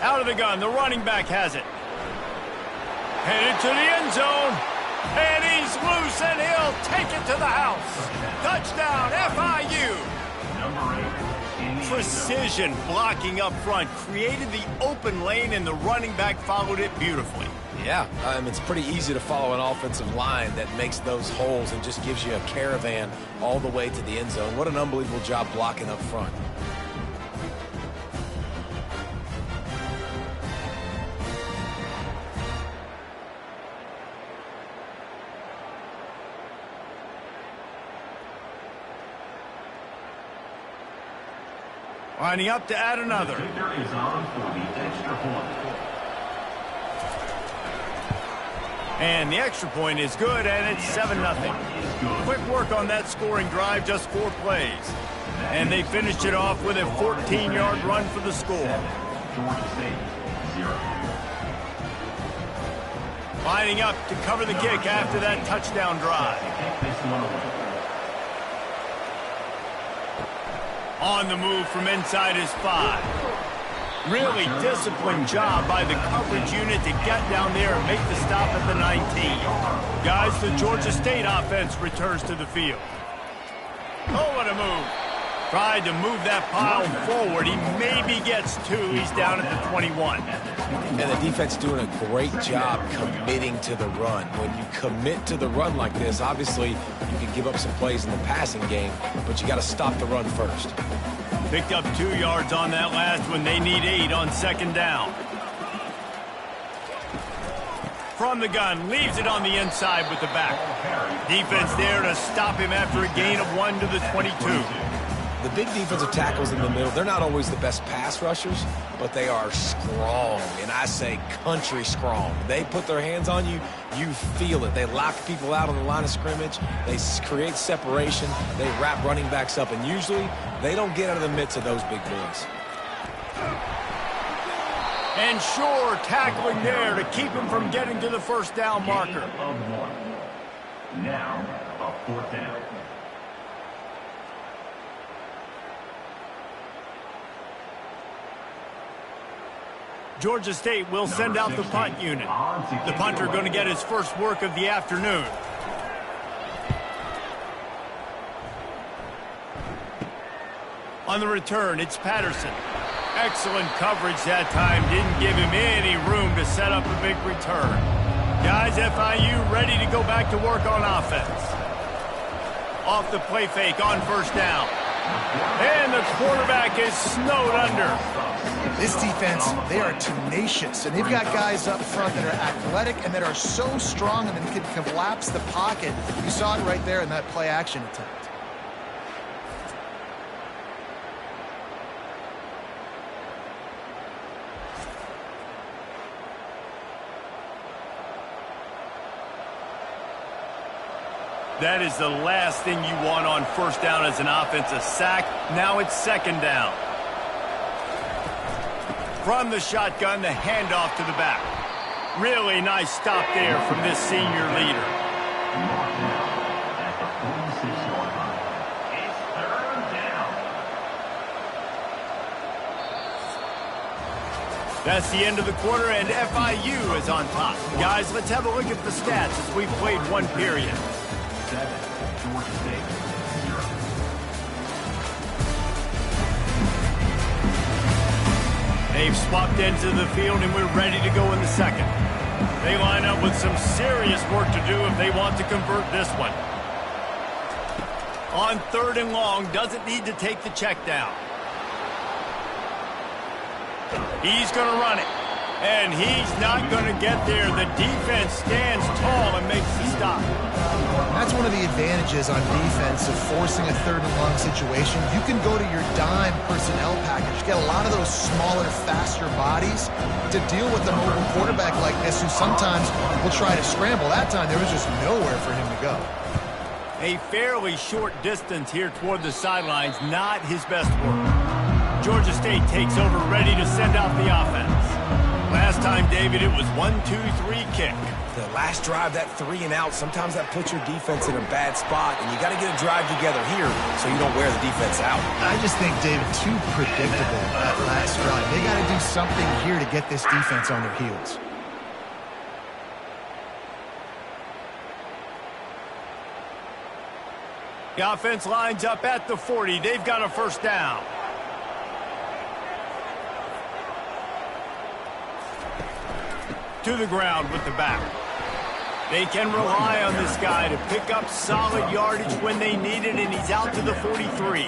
Out of the gun, the running back has it. Headed to the end zone. And he's loose, and he'll take it to the house. Touchdown, FIU. Number 8. Precision blocking up front. Created the open lane, and the running back followed it beautifully. Yeah, it's pretty easy to follow an offensive line that makes those holes and just gives you a caravan all the way to the end zone. What an unbelievable job blocking up front. Lining up to add another. The kicker is on for the extra point. And the extra point is good, and it's 7-0. Quick work on that scoring drive, just 4 plays. And they finished it off with a 14-yard run for the score. Georgia State, 0. Lining up to cover the kick after that touchdown drive. This one away. On the move from inside his 5. Really disciplined job by the coverage unit to get down there and make the stop at the 19. Guys, the Georgia State offense returns to the field. Oh, what a move. Tried to move that pile forward. He maybe gets 2. He's down at the 21. And the defense doing a great job committing to the run. When you commit to the run like this, obviously you can give up some plays in the passing game, but you got to stop the run first. Picked up 2 yards on that last one. They need 8 on 2nd down. From the gun, leaves it on the inside with the back. Defense there to stop him after a gain of 1 to the 22. The big defensive tackles in the middle, they're not always the best pass rushers, but they are strong, and I say country strong. They put their hands on you, you feel it. They lock people out on the line of scrimmage. They create separation. They wrap running backs up, and usually they don't get out of the midst of those big boys. And sure, tackling there to keep him from getting to the first down marker. Now, a 4th down. Georgia State will send out the punt unit. The punter going to get his first work of the afternoon. On the return, it's Patterson. Excellent coverage that time. Didn't give him any room to set up a big return. Guys, FIU ready to go back to work on offense. Off the play fake on 1st down. And the quarterback is snowed under. This defense, they are tenacious, and they've got guys up front that are athletic and that are so strong and that can collapse the pocket. You saw it right there in that play-action attempt. That is the last thing you want on 1st down as an offensive sack. Now it's 2nd down. From the shotgun, the handoff to the back. Really nice stop there from this senior leader. At the 46-yard line. It's 3rd down. That's the end of the quarter, and FIU is on top. Guys, let's have a look at the stats as we've played 1 period. 7, Georgia State, 0. They've swapped ends of the field, and we're ready to go in the 2nd. They line up with some serious work to do if they want to convert this one. On 3rd and long, doesn't need to take the check down. He's going to run it, and he's not going to get there. The defense stands tall and makes the stop. That's one of the advantages on defense of forcing a 3rd and long situation. You can go to your dime personnel package, get a lot of those smaller, faster bodies to deal with a mobile quarterback like this who sometimes will try to scramble. That time there was just nowhere for him to go. A fairly short distance here toward the sidelines, not his best work. Georgia State takes over, ready to send out the offense. Last time, David, it was 1-2-3 kick. The last drive, that 3 and out, sometimes that puts your defense in a bad spot, and you got to get a drive together here so you don't wear the defense out. I just think, David, too predictable that last drive. They got to do something here to get this defense on their heels. The offense lines up at the 40. They've got a 1st down. To the ground with the back. They can rely on this guy to pick up solid yardage when they need it, and he's out to the 43.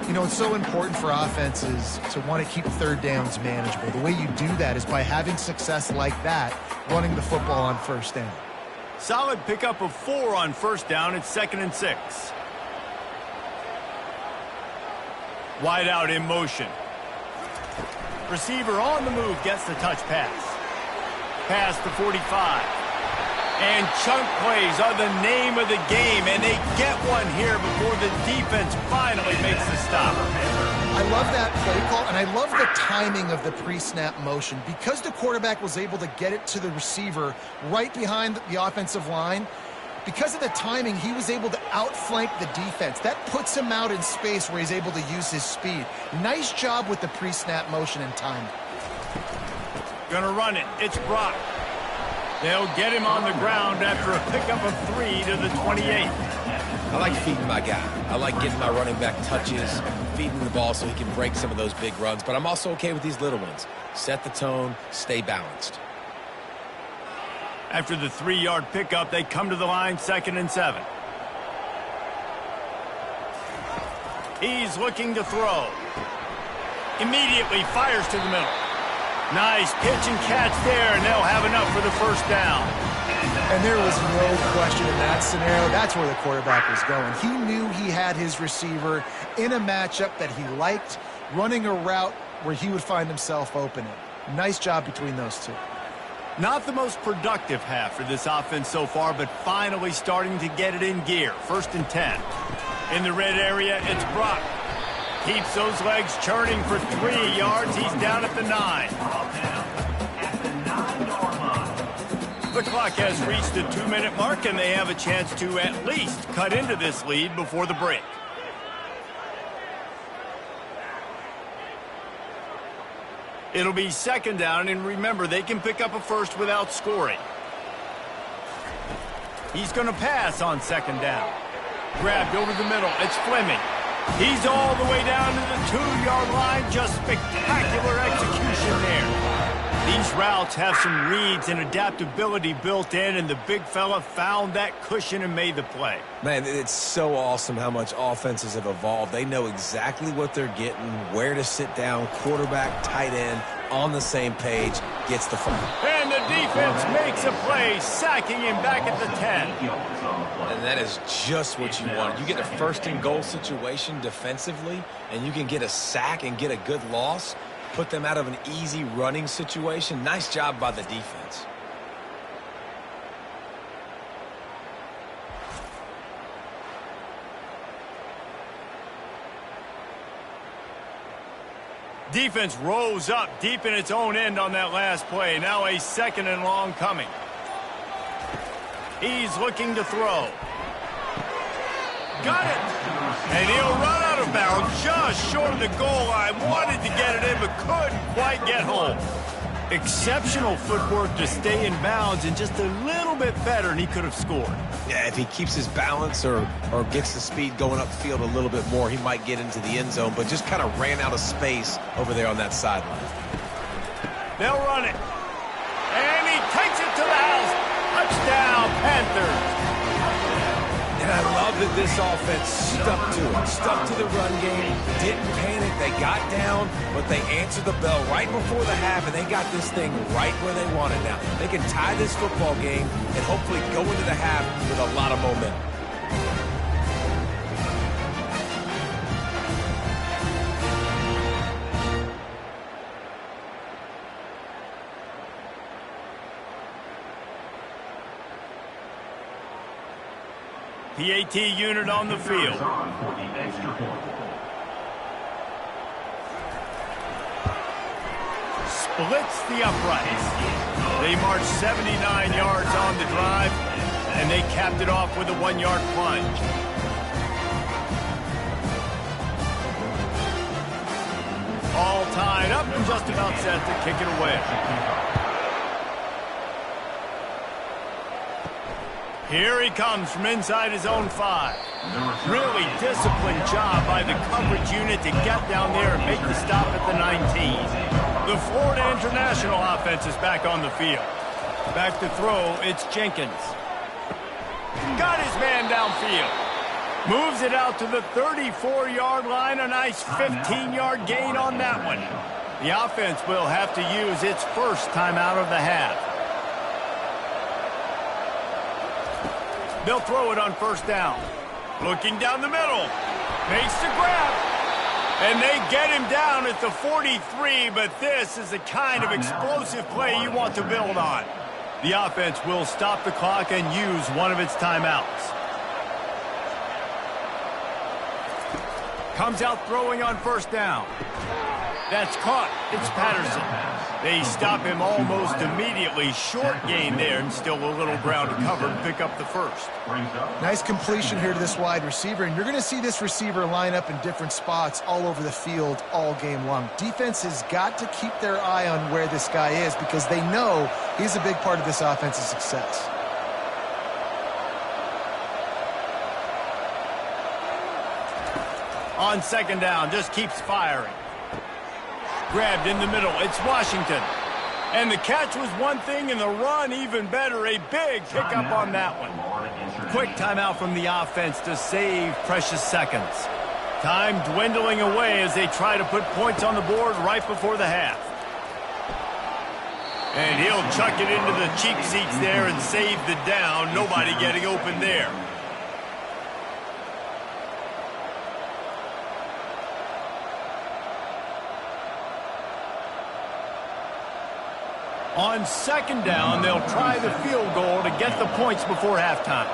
You know, it's so important for offenses to want to keep 3rd downs manageable. The way you do that is by having success like that, running the football on 1st down. Solid pickup of 4 on 1st down. It's 2nd and 6. Wide out in motion. Receiver on the move gets the touch pass. Pass to 45. And chunk plays are the name of the game, and they get one here before the defense finally makes the stop. I love that play call, and I love the timing of the pre-snap motion. Because the quarterback was able to get it to the receiver right behind the offensive line, because of the timing, he was able to outflank the defense. That puts him out in space where he's able to use his speed. Nice job with the pre-snap motion and timing. Gonna run it. It's Brock. They'll get him on the ground after a pickup of 3 to the 28. I like feeding my guy. I like getting my running back touches, feeding the ball so he can break some of those big runs. But I'm also okay with these little ones. Set the tone, stay balanced. After the 3-yard pickup, they come to the line, 2nd and 7. He's looking to throw. Immediately fires to the middle. Nice pitch and catch there, and they'll have enough for the first down. And there was no question in that scenario. That's where the quarterback was going. He knew he had his receiver in a matchup that he liked, running a route where he would find himself opening. Nice job between those two. Not the most productive half for this offense so far, but finally starting to get it in gear. 1st and 10. In the red area, it's Brock. Keeps those legs churning for 3 yards. He's down at the 9. The clock has reached the 2-minute mark, and they have a chance to at least cut into this lead before the break. It'll be 2nd down, and remember, they can pick up a first without scoring. He's going to pass on 2nd down. Grabbed over the middle. It's Fleming. He's all the way down to the 2-yard line. Just spectacular execution there. These routes have some reads and adaptability built in, and the big fella found that cushion and made the play. Man, it's so awesome how much offenses have evolved. They know exactly what they're getting, where to sit down, quarterback, tight end, on the same page, gets the fumble. And the defense makes a play, sacking him back at the 10. And that is just what you want. You get a 1st and goal situation defensively, and you can get a sack and get a good loss, put them out of an easy running situation. Nice job by the defense. Defense rose up deep in its own end on that last play. Now a 2nd and long coming. He's looking to throw. Got it. And he'll run out of bounds just short of the goal line. Wanted to get it in, but couldn't quite get home. Exceptional footwork to stay in bounds, and just a little bit better, and he could have scored. Yeah, if he keeps his balance or gets the speed going upfield a little bit more, he might get into the end zone, but just kind of ran out of space over there on that sideline. They'll run it. And he takes it to the house. Touchdown, Panthers. And I love that this offense stuck to it, stuck to the run game, didn't panic. They got down, but they answered the bell right before the half, and they got this thing right where they want it now. They can tie this football game and hopefully go into the half with a lot of momentum. PAT unit on the field. Splits the uprights. They marched 79 yards on the drive, and they capped it off with a 1-yard plunge. All tied up and just about set to kick it away. Here he comes from inside his own 5. Really disciplined job by the coverage unit to get down there and make the stop at the 19. The Florida International offense is back on the field. Back to throw, it's Jenkins. Got his man downfield. Moves it out to the 34-yard line. A nice 15-yard gain on that one. The offense will have to use its first timeout of the half. They'll throw it on 1st down. Looking down the middle. Makes the grab. And they get him down at the 43, but this is the kind of explosive play you want to build on. The offense will stop the clock and use one of its timeouts. Comes out throwing on first down. That's caught. It's Patterson. They stop him almost immediately. Short gain there, and still a little ground to cover to pick up the first. Nice completion here to this wide receiver, and you're going to see this receiver line up in different spots all over the field all game long. Defense has got to keep their eye on where this guy is because they know he's a big part of this offense's success. On second down, just keeps firing. Grabbed in the middle, it's Washington. And the catch was one thing, and the run even better. A big pickup on that one. Quick timeout from the offense to save precious seconds. Time dwindling away as they try to put points on the board right before the half. And he'll chuck it into the cheap seats there and save the down. Nobody getting open there. On second down, they'll try the field goal to get the points before halftime.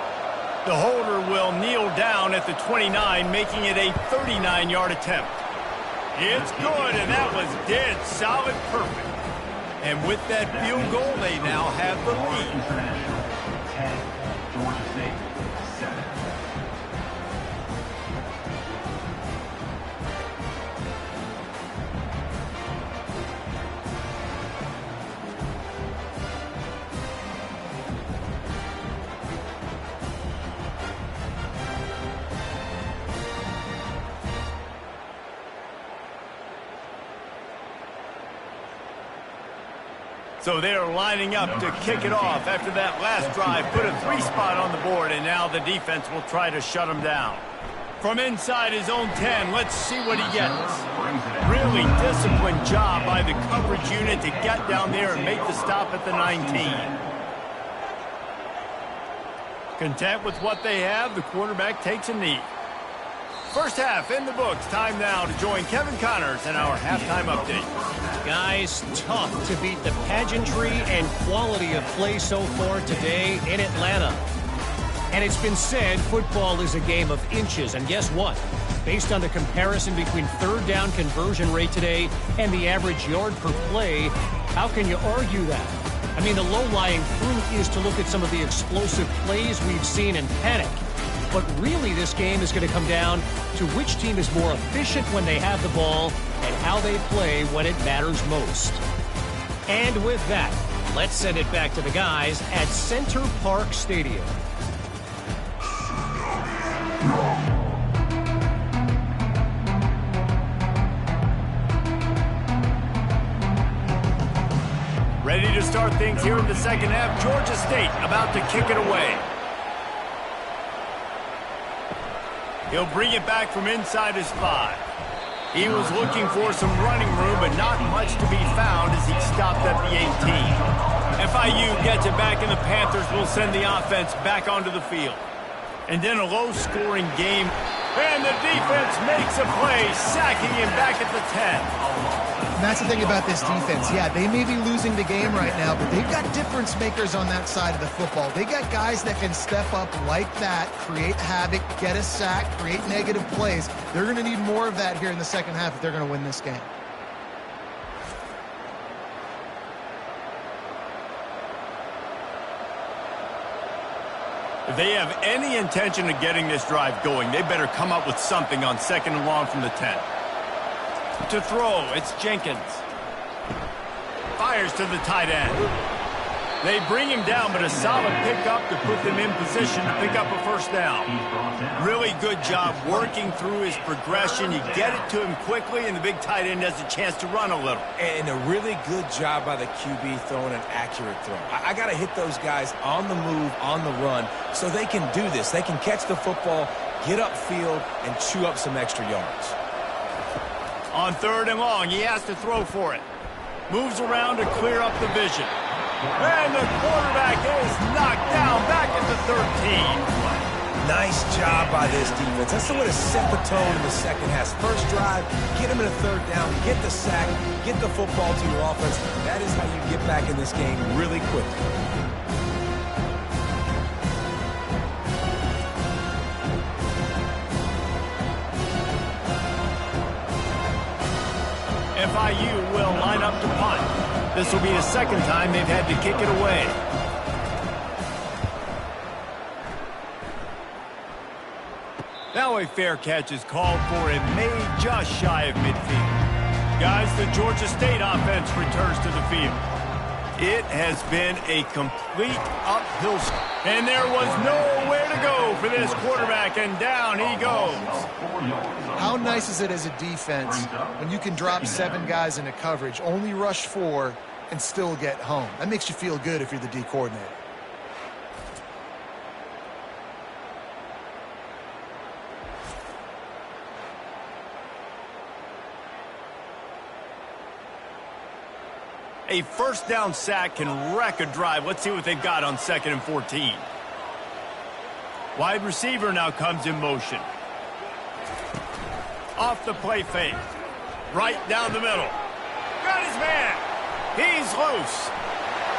The holder will kneel down at the 29, making it a 39-yard attempt. It's good, and that was dead solid perfect. And with that field goal, they now have the lead. 10, Georgia State, 7. So they're lining up to kick it off after that last drive. Put a 3-spot on the board, and now the defense will try to shut him down. From inside his own 10, let's see what he gets. Really disciplined job by the coverage unit to get down there and make the stop at the 19. Content with what they have, the quarterback takes a knee. First half in the books. Time now to join Kevin Connors in our halftime update. Guys, tough to beat the pageantry and quality of play so far today in Atlanta. And it's been said football is a game of inches. And guess what? Based on the comparison between third down conversion rate today and the average yard per play, how can you argue that? I mean, the low-lying fruit is to look at some of the explosive plays we've seen in panic. But really, this game is going to come down to which team is more efficient when they have the ball and how they play when it matters most. And with that, let's send it back to the guys at Center Park Stadium. Ready to start things here in the second half. Georgia State about to kick it away. He'll bring it back from inside his 5. He was looking for some running room, but not much to be found as he stopped at the 18. FIU gets it back, and the Panthers will send the offense back onto the field. And then a low-scoring game, and the defense makes a play, sacking him back at the 10. And that's the thing about this defense. Yeah, they may be losing the game right now, but they've got difference makers on that side of the football. They got guys that can step up like that, create havoc, get a sack, create negative plays. They're going to need more of that here in the second half if they're going to win this game. If they have any intention of getting this drive going, they better come up with something on second and long from the 10. To throw, it's Jenkins. Fires to the tight end. They bring him down, but a solid pickup to put them in position to pick up a first down. Really good job working through his progression. You get it to him quickly, and the big tight end has a chance to run a little. And a really good job by the QB throwing an accurate throw. I got to hit those guys on the move, on the run, so they can do this. They can catch the football, get upfield, and chew up some extra yards. On third and long, he has to throw for it. Moves around to clear up the vision. And the quarterback is knocked down back at the 13. Nice job by this defense. That's the way to set the tone in the second half. First drive, get them in a third down, get the sack, get the football to your offense. That is how you get back in this game really quickly. FIU will line up to punt. This will be the second time they've had to kick it away. Now a fair catch is called for and made just shy of midfield. Guys, the Georgia State offense returns to the field. It has been a complete uphill, and there was nowhere to go for this quarterback, and down he goes. How nice is it as a defense when you can drop 7 guys into coverage, only rush 4, and still get home? That makes you feel good if you're the D coordinator. A first down sack can wreck a drive. Let's see what they've got on 2nd and 14. Wide receiver now comes in motion. Off the play fake. Right down the middle. Got his man. He's loose.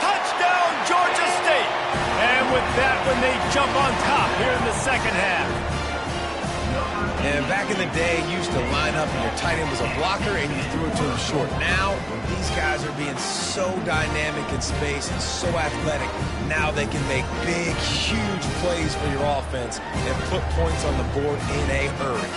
Touchdown, Georgia State. And with that one, they jump on top here in the second half. And back in the day, you used to line up and your tight end was a blocker and you threw it to him short. Now, these guys are being so dynamic in space and so athletic. Now they can make big, huge plays for your offense and put points on the board in a hurry.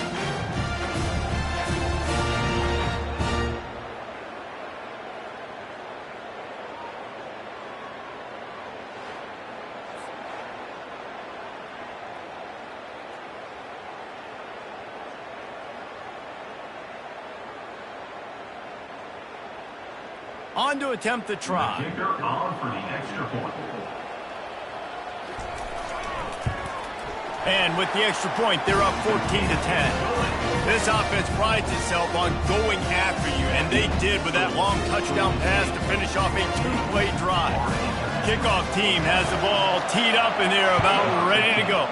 On to attempt the try. Kicker on for the extra point. And with the extra point, they're up 14-10. This offense prides itself on going after you, and they did with that long touchdown pass to finish off a 2-play drive. Kickoff team has the ball teed up, and they're about ready to go.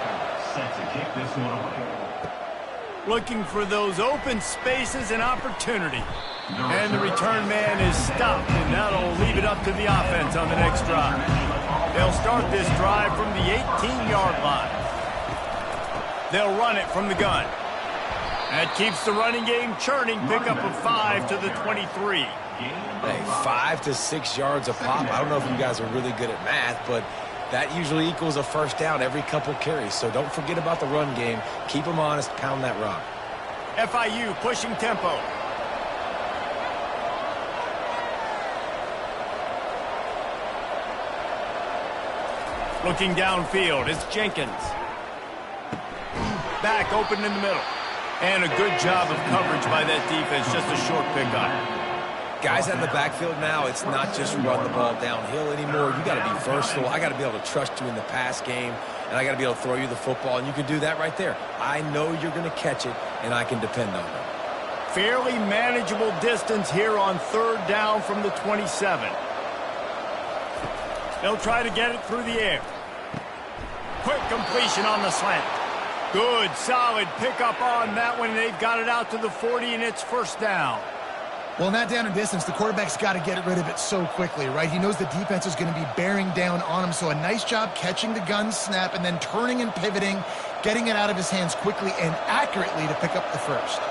Set to kick this one away. Looking for those open spaces and opportunity. And the return man is stopped, and that'll leave it up to the offense on the next drive. They'll start this drive from the 18-yard line. They'll run it from the gun. That keeps the running game churning. Pickup of 5 to the 23. Hey, 5 to 6 yards a pop. I don't know if you guys are really good at math, but that usually equals a first down every couple carries. So don't forget about the run game. Keep them honest. Pound that rock. FIU pushing tempo. Looking downfield, it's Jenkins. Back open in the middle. And a good job of coverage by that defense, just a short pickup. Guys out in the backfield now, it's not just run the ball downhill anymore. You got to be versatile. I got to be able to trust you in the pass game, and I got to be able to throw you the football, and you can do that right there. I know you're going to catch it, and I can depend on it. Fairly manageable distance here on 3rd down from the 27. They'll try to get it through the air. Quick completion on the slant. Good, solid pickup on that one. They've got it out to the 40, and it's first down. Well, in that down and distance, the quarterback's got to get rid of it so quickly, right? He knows the defense is going to be bearing down on him, so a nice job catching the gun snap and then turning and pivoting, getting it out of his hands quickly and accurately to pick up the first.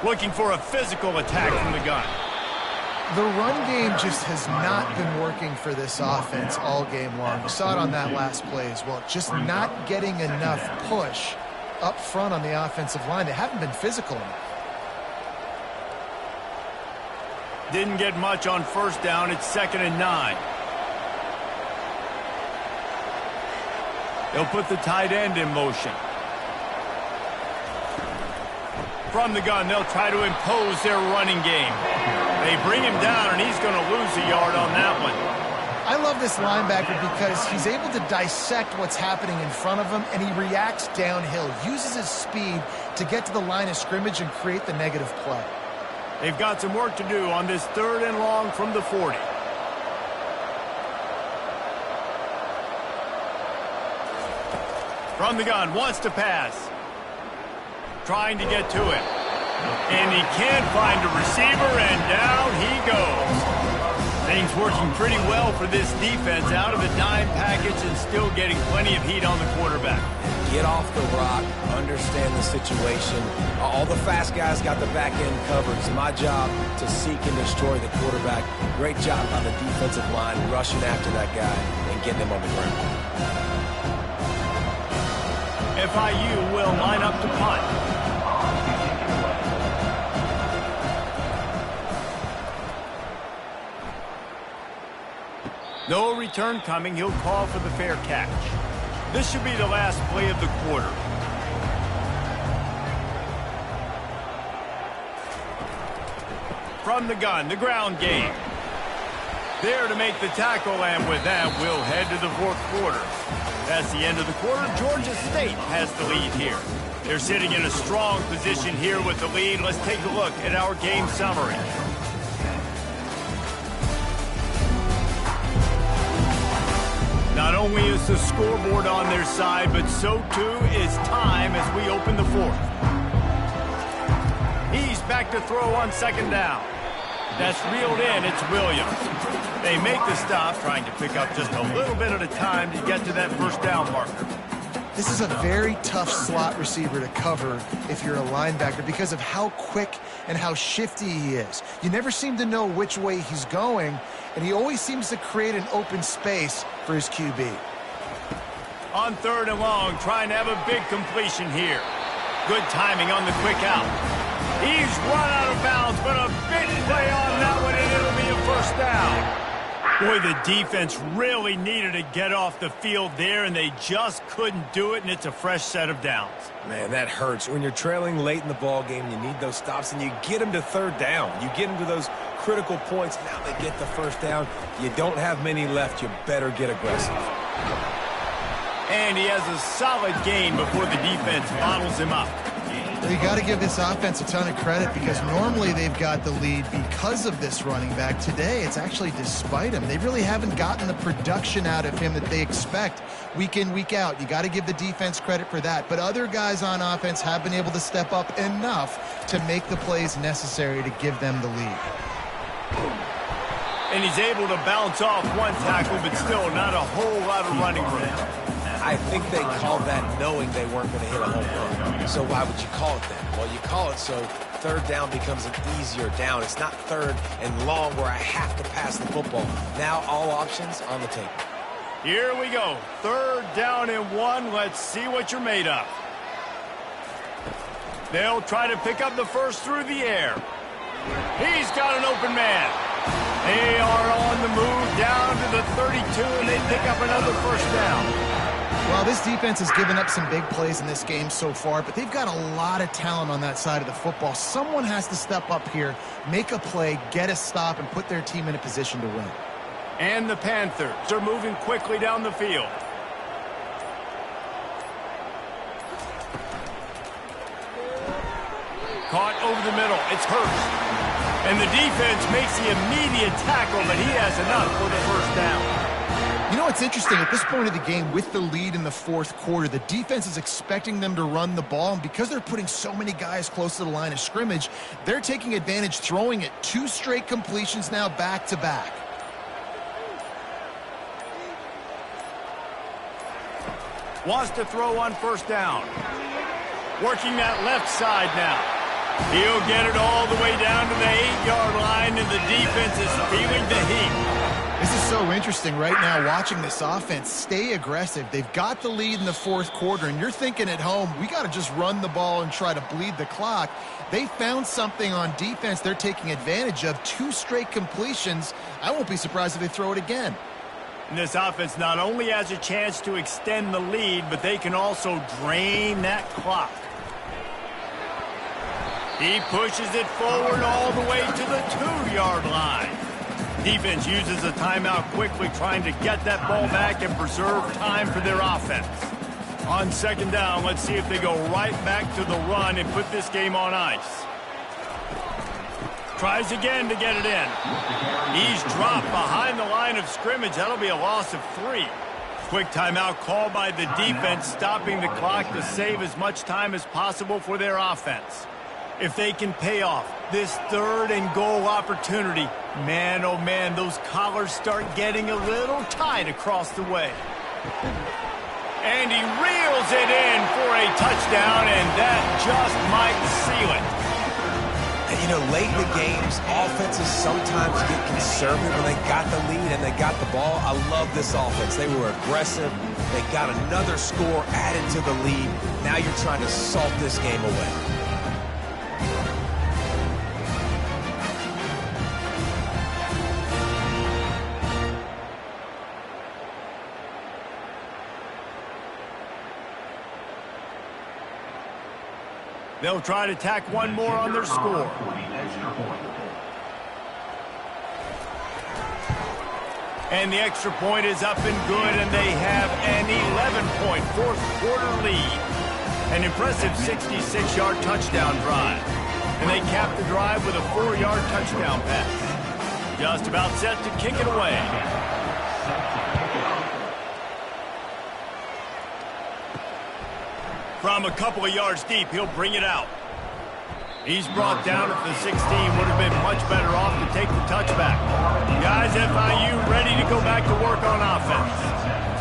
Looking for a physical attack from the gun. The run game just has not been working for this offense all game long. We saw it on that last play as well. Just not getting enough push up front on the offensive line. They haven't been physical enough. Didn't get much on first down. It's 2nd and 9. They'll put the tight end in motion. From the gun, they'll try to impose their running game. They bring him down, and he's going to lose a yard on that one. I love this linebacker because he's able to dissect what's happening in front of him, and he reacts downhill, uses his speed to get to the line of scrimmage and create the negative play. They've got some work to do on this 3rd and long from the 40. From the gun, wants to pass. Trying to get to it. And he can't find a receiver, and down he goes. Things working pretty well for this defense, out of the dime package and still getting plenty of heat on the quarterback. Get off the rock, understand the situation. All the fast guys got the back end covered. It's my job to seek and destroy the quarterback. Great job on the defensive line, rushing after that guy and getting him on the ground. FIU will line up to punt. No return coming. He'll call for the fair catch. This should be the last play of the quarter. From the gun, the ground game. There to make the tackle, and with that, we'll head to the 4th quarter. That's the end of the quarter. Georgia State has the lead here. They're sitting in a strong position here with the lead. Let's take a look at our game summary. Not only is the scoreboard on their side, but so too is time as we open the 4th. He's back to throw on 2nd down. That's reeled in. It's Williams. They make the stop, trying to pick up just a little bit at a time to get to that 1st down marker. This is a very tough slot receiver to cover if you're a linebacker because of how quick and how shifty he is. You never seem to know which way he's going, and he always seems to create an open space for his QB. On 3rd and long, trying to have a big completion here. Good timing on the quick out. He's run out of bounds, but a big play on that one, and it'll be a 1st down. Boy, the defense really needed to get off the field there, and they just couldn't do it, and it's a fresh set of downs. Man, that hurts. When you're trailing late in the ball game, you need those stops, and you get them to 3rd down. You get them to those critical points. Now they get the 1st down. You don't have many left. You better get aggressive. And he has a solid gain before the defense bottles him up. You got to give this offense a ton of credit because normally they've got the lead because of this running back. Today, it's actually despite him. They really haven't gotten the production out of him that they expect week in, week out. You got to give the defense credit for that. But other guys on offense have been able to step up enough to make the plays necessary to give them the lead. And he's able to bounce off one tackle, but still not a whole lot of running room. I think they called that knowing they weren't going to hit a home run. So why would you call it that? Well, you call it so 3rd down becomes an easier down. It's not 3rd and long where I have to pass the football. Now all options on the table. Here we go. 3rd down and 1. Let's see what you're made of. They'll try to pick up the 1st through the air. He's got an open man. They are on the move down to the 32, and they pick up another 1st down. Well, this defense has given up some big plays in this game so far, but they've got a lot of talent on that side of the football. Someone has to step up here, make a play, get a stop, and put their team in a position to win. And the Panthers are moving quickly down the field. Caught over the middle. It's Hurst. And the defense makes the immediate tackle, but he has enough for the 1st down. You know what's interesting? At this point of the game, with the lead in the 4th quarter, the defense is expecting them to run the ball, and because they're putting so many guys close to the line of scrimmage, they're taking advantage, throwing it 2 straight completions now back-to-back. Wants to throw on 1st down. Working that left side now. He'll get it all the way down to the 8-yard line, and the defense is feeling the heat. This is so interesting right now, watching this offense stay aggressive. They've got the lead in the 4th quarter, and you're thinking at home, we got to just run the ball and try to bleed the clock. They found something on defense they're taking advantage of. 2 straight completions. I won't be surprised if they throw it again. And this offense not only has a chance to extend the lead, but they can also drain that clock. He pushes it forward all the way to the 2-yard line. Defense uses a timeout quickly, trying to get that ball back and preserve time for their offense. On 2nd down, let's see if they go right back to the run and put this game on ice. Tries again to get it in. He's dropped behind the line of scrimmage. That'll be a loss of 3. Quick timeout called by the defense, stopping the clock to save as much time as possible for their offense. If they can pay off this 3rd and goal opportunity, man, oh man, those collars start getting a little tight across the way. And he reels it in for a touchdown, and that just might seal it. And, you know, late in the games, offenses sometimes get conservative when they got the lead and they got the ball. I love this offense. They were aggressive. They got another score added to the lead. Now you're trying to salt this game away. They'll try to tack one more on their score. And the extra point is up and good, and they have an 11-point fourth-quarter lead. An impressive 66-yard touchdown drive. And they cap the drive with a 4-yard touchdown pass. Just about set to kick it away. From a couple of yards deep, he'll bring it out. He's brought down at the 16. Would have been much better off to take the touchback. Guys, FIU ready to go back to work on offense.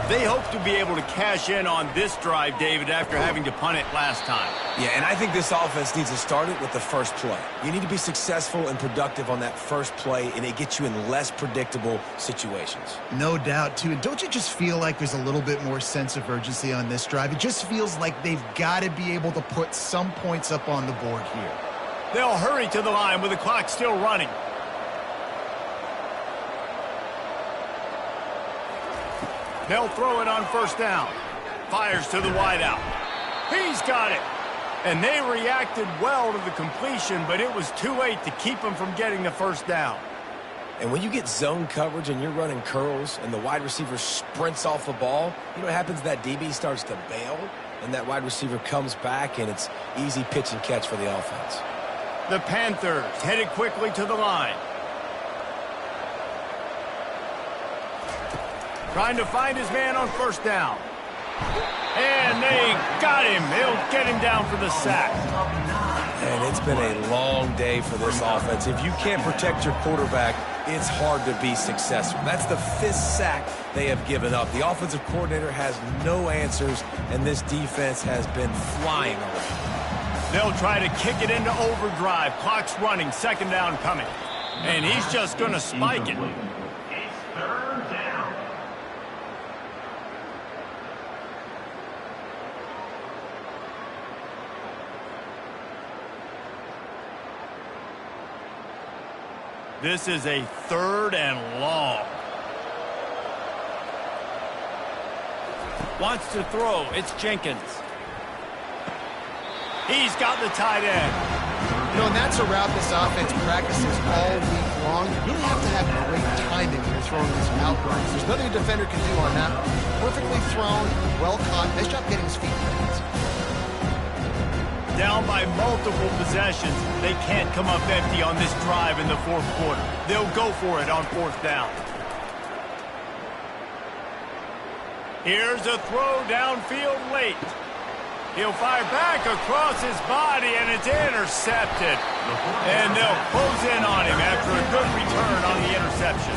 They hope to be able to cash in on this drive, David, after having to punt it last time. Yeah, and I think this offense needs to start it with the first play. You need to be successful and productive on that first play, and it gets you in less predictable situations. No doubt, too. And don't you just feel like there's a little bit more sense of urgency on this drive? It just feels like they've got to be able to put some points up on the board here. They'll hurry to the line with the clock still running. They'll throw it on first down. Fires to the wideout. He's got it. And they reacted well to the completion, but it was too late to keep them from getting the first down. And when you get zone coverage and you're running curls and the wide receiver sprints off the ball, you know what happens? That DB starts to bail, and that wide receiver comes back, and it's easy pitch and catch for the offense. The Panthers headed quickly to the line. Trying to find his man on first down. And they got him. They'll get him down for the sack. And it's been a long day for this offense. If you can't protect your quarterback, it's hard to be successful. That's the 5th sack they have given up. The offensive coordinator has no answers, and this defense has been flying around. They'll try to kick it into overdrive. Clock's running. Second down coming. And he's just going to spike it. It's 3rd down. This is a 3rd and long. Wants to throw. It's Jenkins. He's got the tight end. You know, and that's a route this offense practices all week long. You really have to have great timing when you're throwing these out routes. There's nothing a defender can do on that. Perfectly thrown, well caught. Nice job getting his feet in. Down by multiple possessions. They can't come up empty on this drive in the 4th quarter. They'll go for it on 4th down. Here's a throw downfield late. He'll fire back across his body, and it's intercepted. And they'll close in on him after a good return on the interception.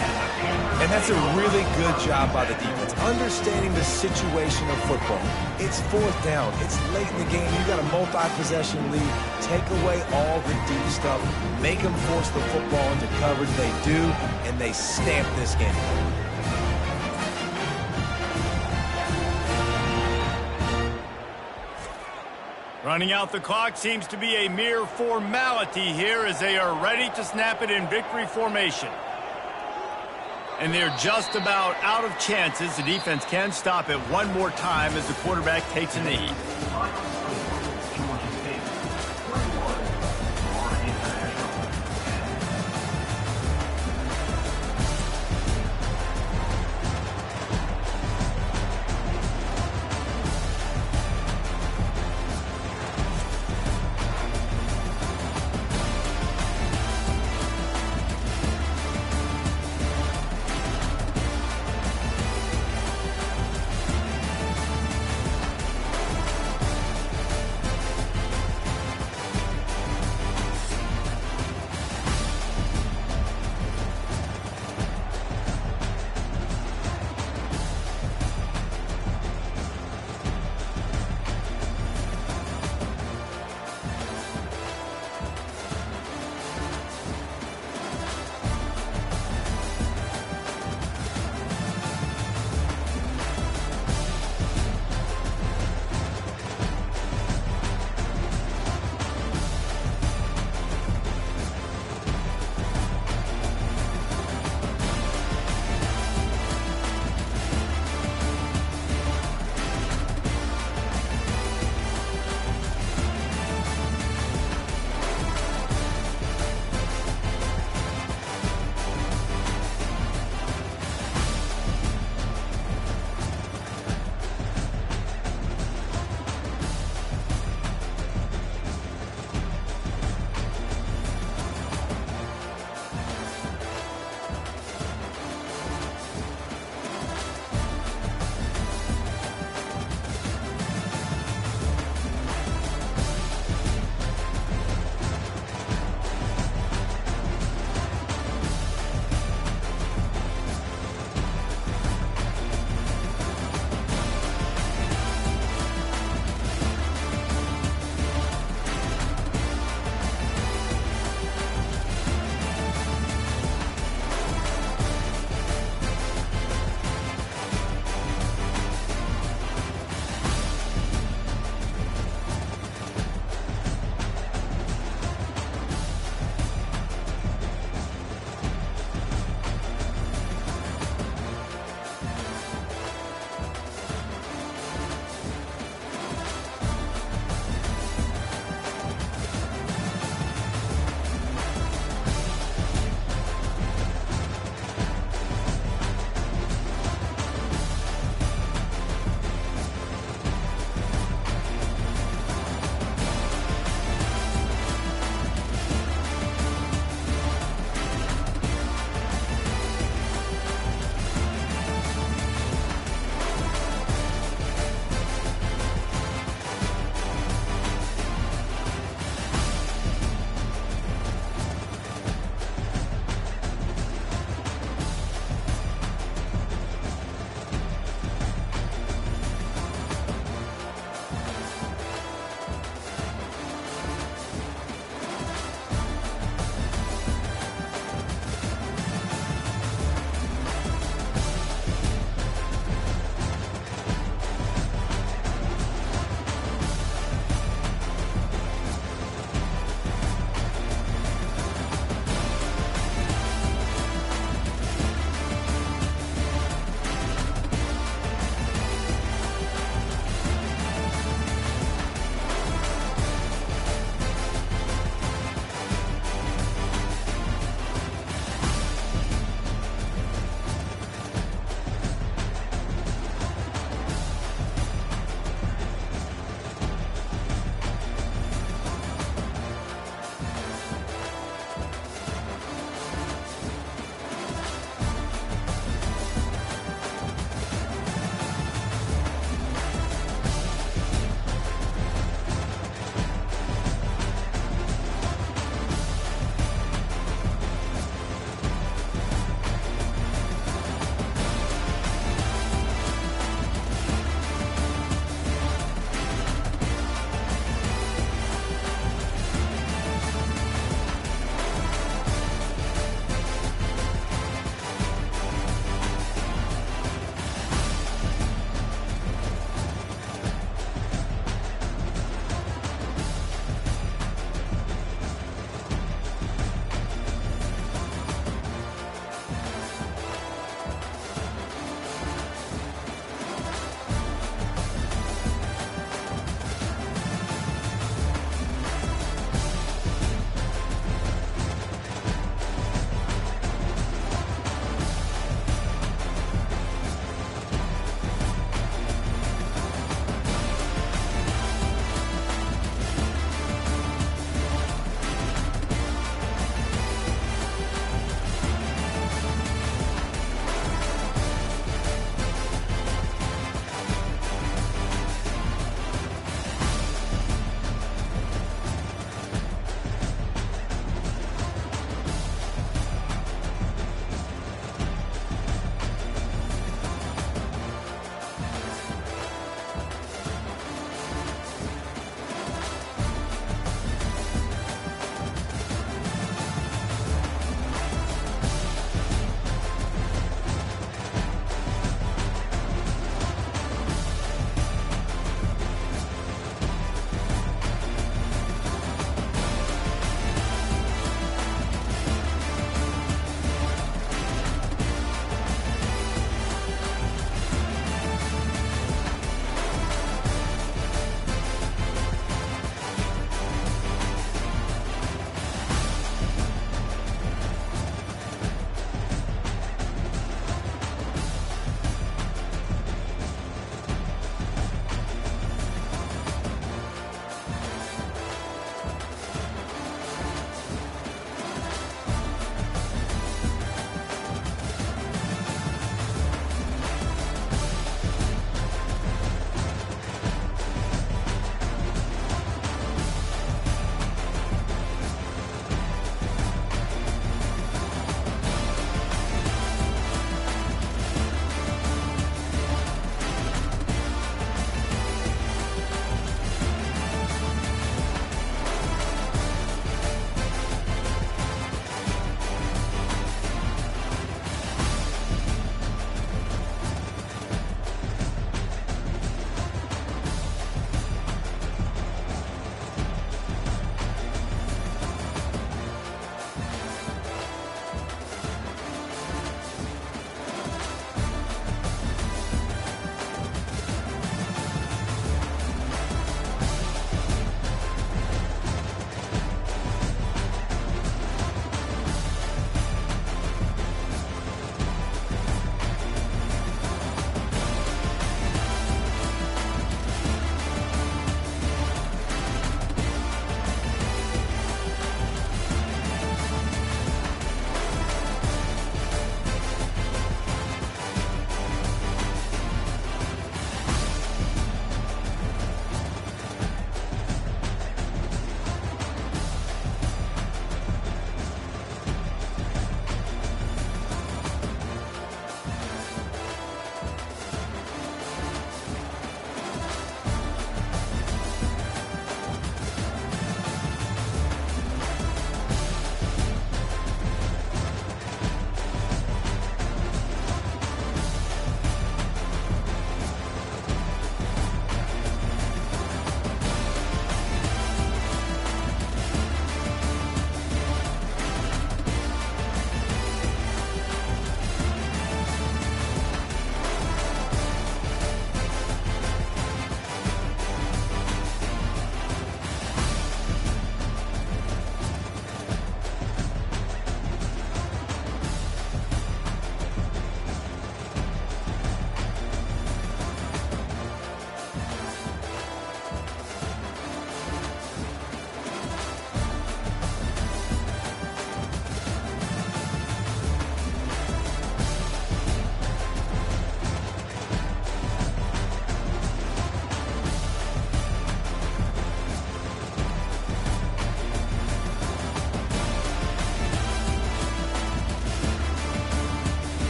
And that's a really good job by the defense, understanding the situation of football. It's 4th down. It's late in the game. You got a multi-possession lead. Take away all the deep stuff. Make them force the football into coverage. They do, and they stamp this game. Running out the clock seems to be a mere formality here as they are ready to snap it in victory formation. And they're just about out of chances. The defense can stop it one more time as the quarterback takes a knee.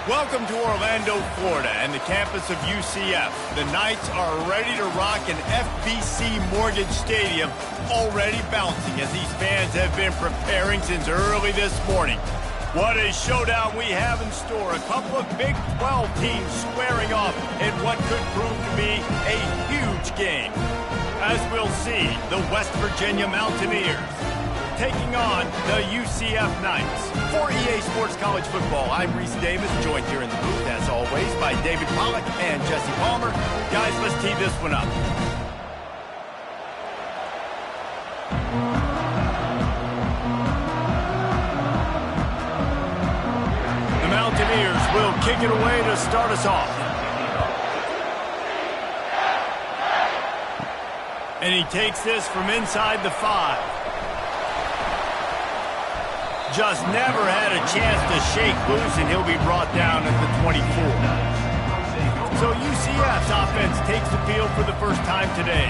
Welcome to Orlando, Florida, and the campus of UCF. The Knights are ready to rock an FBC Mortgage Stadium, already bouncing as these fans have been preparing since early this morning. What a showdown we have in store. A couple of Big 12 teams squaring off in what could prove to be a huge game. As we'll see, the West Virginia Mountaineers taking on the UCF Knights. For EA Sports College Football, I'm Reese Davis, joined here in the booth, as always, by David Pollack and Jesse Palmer. Guys, let's tee this one up. The Mountaineers will kick it away to start us off. And he takes this from inside the 5. Just never had a chance to shake loose, and he'll be brought down at the 24. So UCF's offense takes the field for the first time today.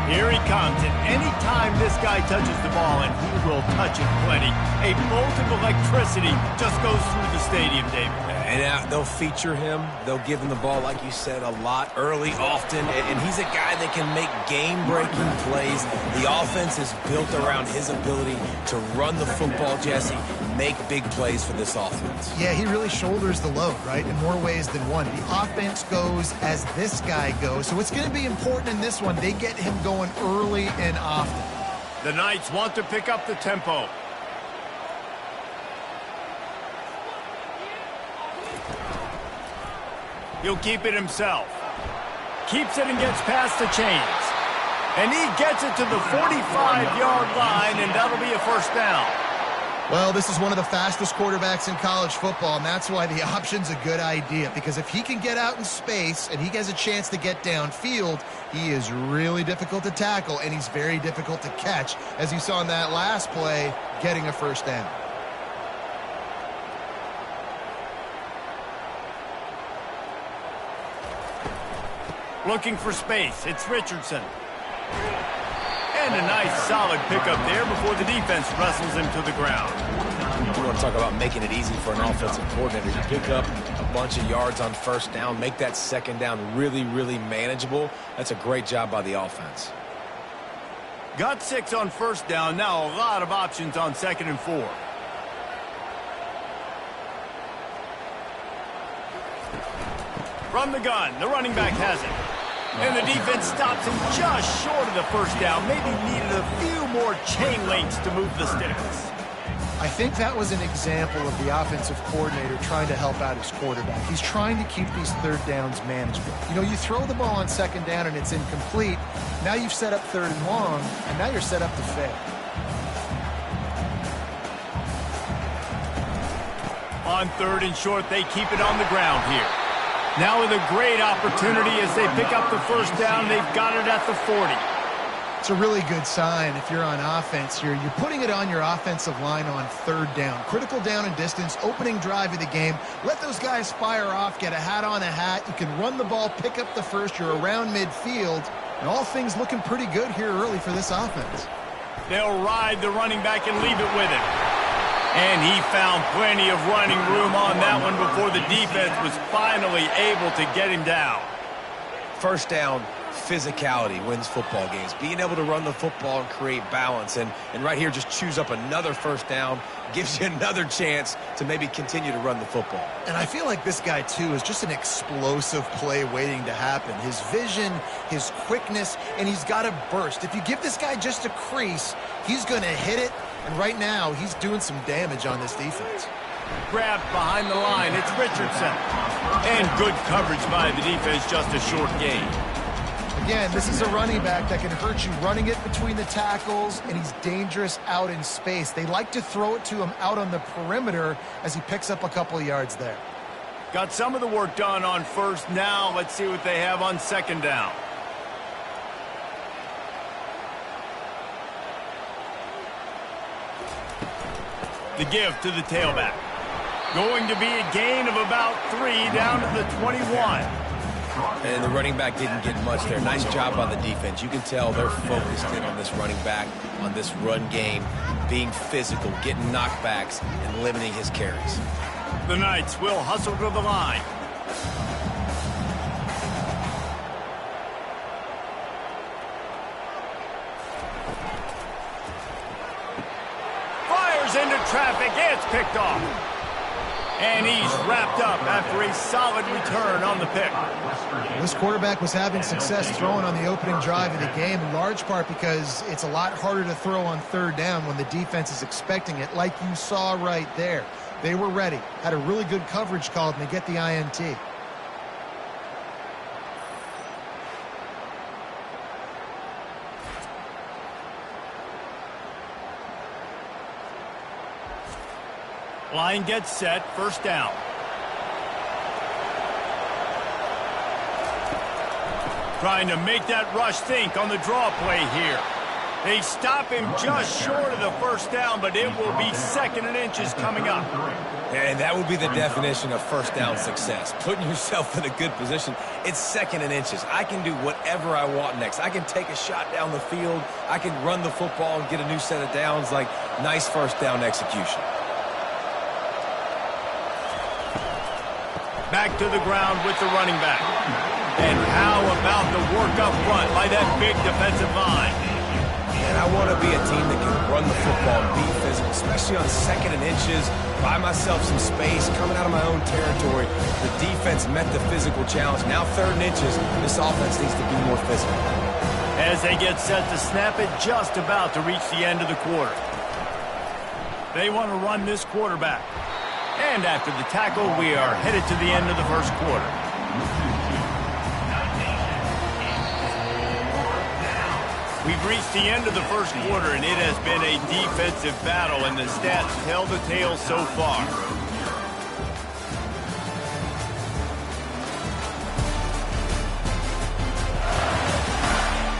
Here he comes, and any time this guy touches the ball, and he will touch it plenty, a bolt of electricity just goes through the stadium, David. And they'll feature him. They'll give him the ball, like you said, a lot, early, often. And he's a guy that can make game-breaking plays. The offense is built around his ability to run the football, Jesse, make big plays for this offense. Yeah, he really shoulders the load, right, in more ways than one. The offense goes as this guy goes. So it's going to be important in this one. They get him going early and often. The Knights want to pick up the tempo. He'll keep it himself. Keeps it and gets past the chains. And he gets it to the 45-yard line, and that'll be a first down. Well, this is one of the fastest quarterbacks in college football, and that's why the option's a good idea. Because if he can get out in space and he has a chance to get downfield, he is really difficult to tackle, and he's very difficult to catch, as you saw in that last play, getting a first down. Looking for space. It's Richardson. And a nice solid pickup there before the defense wrestles him to the ground. You want to talk about making it easy for an offensive coordinator. You pick up a bunch of yards on first down, make that second down really, really manageable. That's a great job by the offense. Got 6 on first down. Now a lot of options on 2nd and 4. From the gun, the running back has it. And the defense stops him just short of the first down. Maybe needed a few more chain links to move the sticks. I think that was an example of the offensive coordinator trying to help out his quarterback. He's trying to keep these third downs manageable. You know, you throw the ball on second down and it's incomplete. Now you've set up 3rd and long, and now you're set up to fail. On 3rd and short, they keep it on the ground here. Now with a great opportunity as they pick up the first down. They've got it at the 40. It's a really good sign if you're on offense here. You're putting it on your offensive line on 3rd down. Critical down and distance, opening drive of the game. Let those guys fire off, get a hat on a hat. You can run the ball, pick up the first. You're around midfield. And all things looking pretty good here early for this offense. They'll ride the running back and leave it with him. And he found plenty of running room on that one before the defense was finally able to get him down. First down, physicality wins football games. Being able to run the football and create balance. And right here, just choose up another first down, gives you another chance to maybe continue to run the football. And I feel like this guy, too, is just an explosive play waiting to happen. His vision, his quickness, and he's got a burst. If you give this guy just a crease, he's going to hit it. And right now, he's doing some damage on this defense. Grabbed behind the line. It's Richardson. And good coverage by the defense, just a short gain. Again, this is a running back that can hurt you running it between the tackles, and he's dangerous out in space. They like to throw it to him out on the perimeter as he picks up a couple of yards there. Got some of the work done on first. Now let's see what they have on 2nd down. The give to the tailback. Going to be a gain of about 3 down to the 21. And the running back didn't get much there. Nice job by the defense. You can tell they're focused in on this running back, on this run game, being physical, getting knockbacks, and limiting his carries. The Knights will hustle to the line. Fires into traffic. It's picked off. And he's wrapped up after a solid return on the pick. This quarterback was having success throwing on the opening drive of the game, in large part because it's a lot harder to throw on third down when the defense is expecting it, like you saw right there. They were ready, had a really good coverage called, and they get the INT. Line gets set, first down. Trying to make that rush think on the draw play here. They stop him just short of the first down, but it will be 2nd and inches coming up. And that would be the definition of first down success. Putting yourself in a good position. It's 2nd and inches. I can do whatever I want next. I can take a shot down the field. I can run the football and get a new set of downs. Like, nice first down execution. Back to the ground with the running back. And how about the work up front by that big defensive line? And I want to be a team that can run the football and be physical, especially on 2nd and inches, buy myself some space, coming out of my own territory. The defense met the physical challenge. Now 3rd and inches, this offense needs to be more physical. As they get set to snap it, just about to reach the end of the quarter. They want to run this quarterback. And after the tackle, we are headed to the end of the first quarter. We've reached the end of the first quarter, and it has been a defensive battle, and the stats tell the tale so far.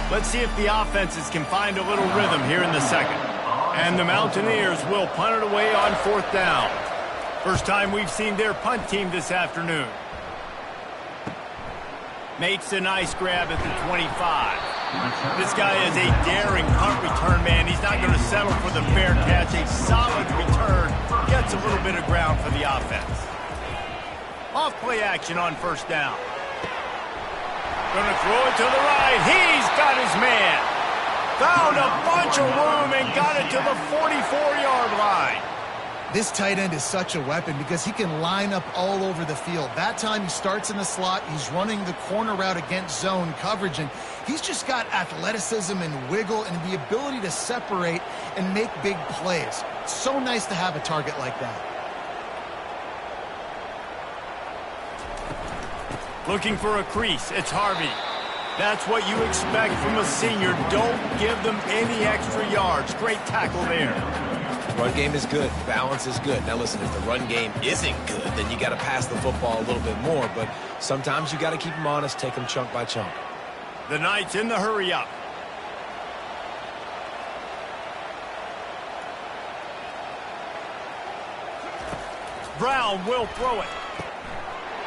Let's see if the offenses can find a little rhythm here in the second. And the Mountaineers will punt it away on 4th down. First time we've seen their punt team this afternoon. Makes a nice grab at the 25. This guy is a daring punt return man. He's not going to settle for the fair catch. A solid return. Gets a little bit of ground for the offense. Off play action on first down. Going to throw it to the right. He's got his man. Found a bunch of room and got it to the 44-yard line. This tight end is such a weapon because he can line up all over the field. That time he starts in the slot. He's running the corner route against zone coverage, and he's just got athleticism and wiggle and the ability to separate and make big plays. It's so nice to have a target like that. Looking for a crease. It's Harvey. That's what you expect from a senior. Don't give them any extra yards. Great tackle there. Run game is good. Balance is good. Now listen, if the run game isn't good, then you got to pass the football a little bit more. But sometimes you got to keep them honest, take them chunk by chunk. The Knights in the hurry up. Brown will throw it.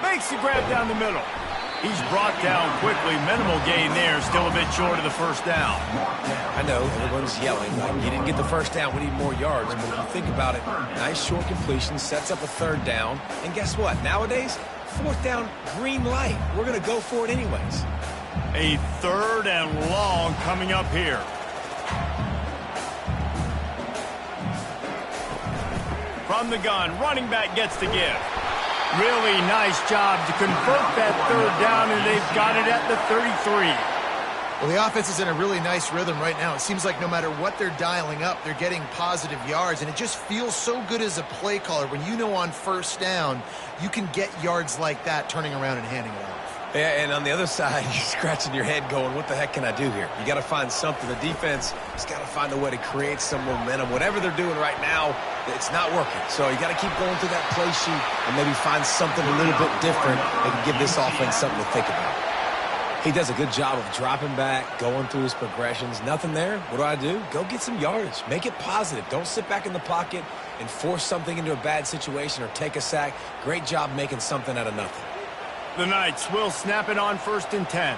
Makes the grab down the middle. He's brought down quickly. Minimal gain there. Still a bit short of the first down. I know everyone's yelling. Like, you didn't get the first down. We need more yards. But if you think about it, nice short completion, sets up a 3rd down. And guess what? Nowadays, 4th down, green light. We're going to go for it anyways. A 3rd and long coming up here. From the gun, running back gets the give. Really nice job to convert that 3rd down, and they've got it at the 33. Well, the offense is in a really nice rhythm right now. It seems like no matter what they're dialing up, they're getting positive yards, and it just feels so good as a play caller when you know on first down you can get yards like that turning around and handing it off. Yeah, and on the other side, you're scratching your head going, what the heck can I do here? You got to find something. The defense has got to find a way to create some momentum. Whatever they're doing right now, it's not working. So you got to keep going through that play sheet and maybe find something a little bit different that can give this offense something to think about. He does a good job of dropping back, going through his progressions. Nothing there. What do? Go get some yardage. Make it positive. Don't sit back in the pocket and force something into a bad situation or take a sack. Great job making something out of nothing. The Knights will snap it on 1st and 10.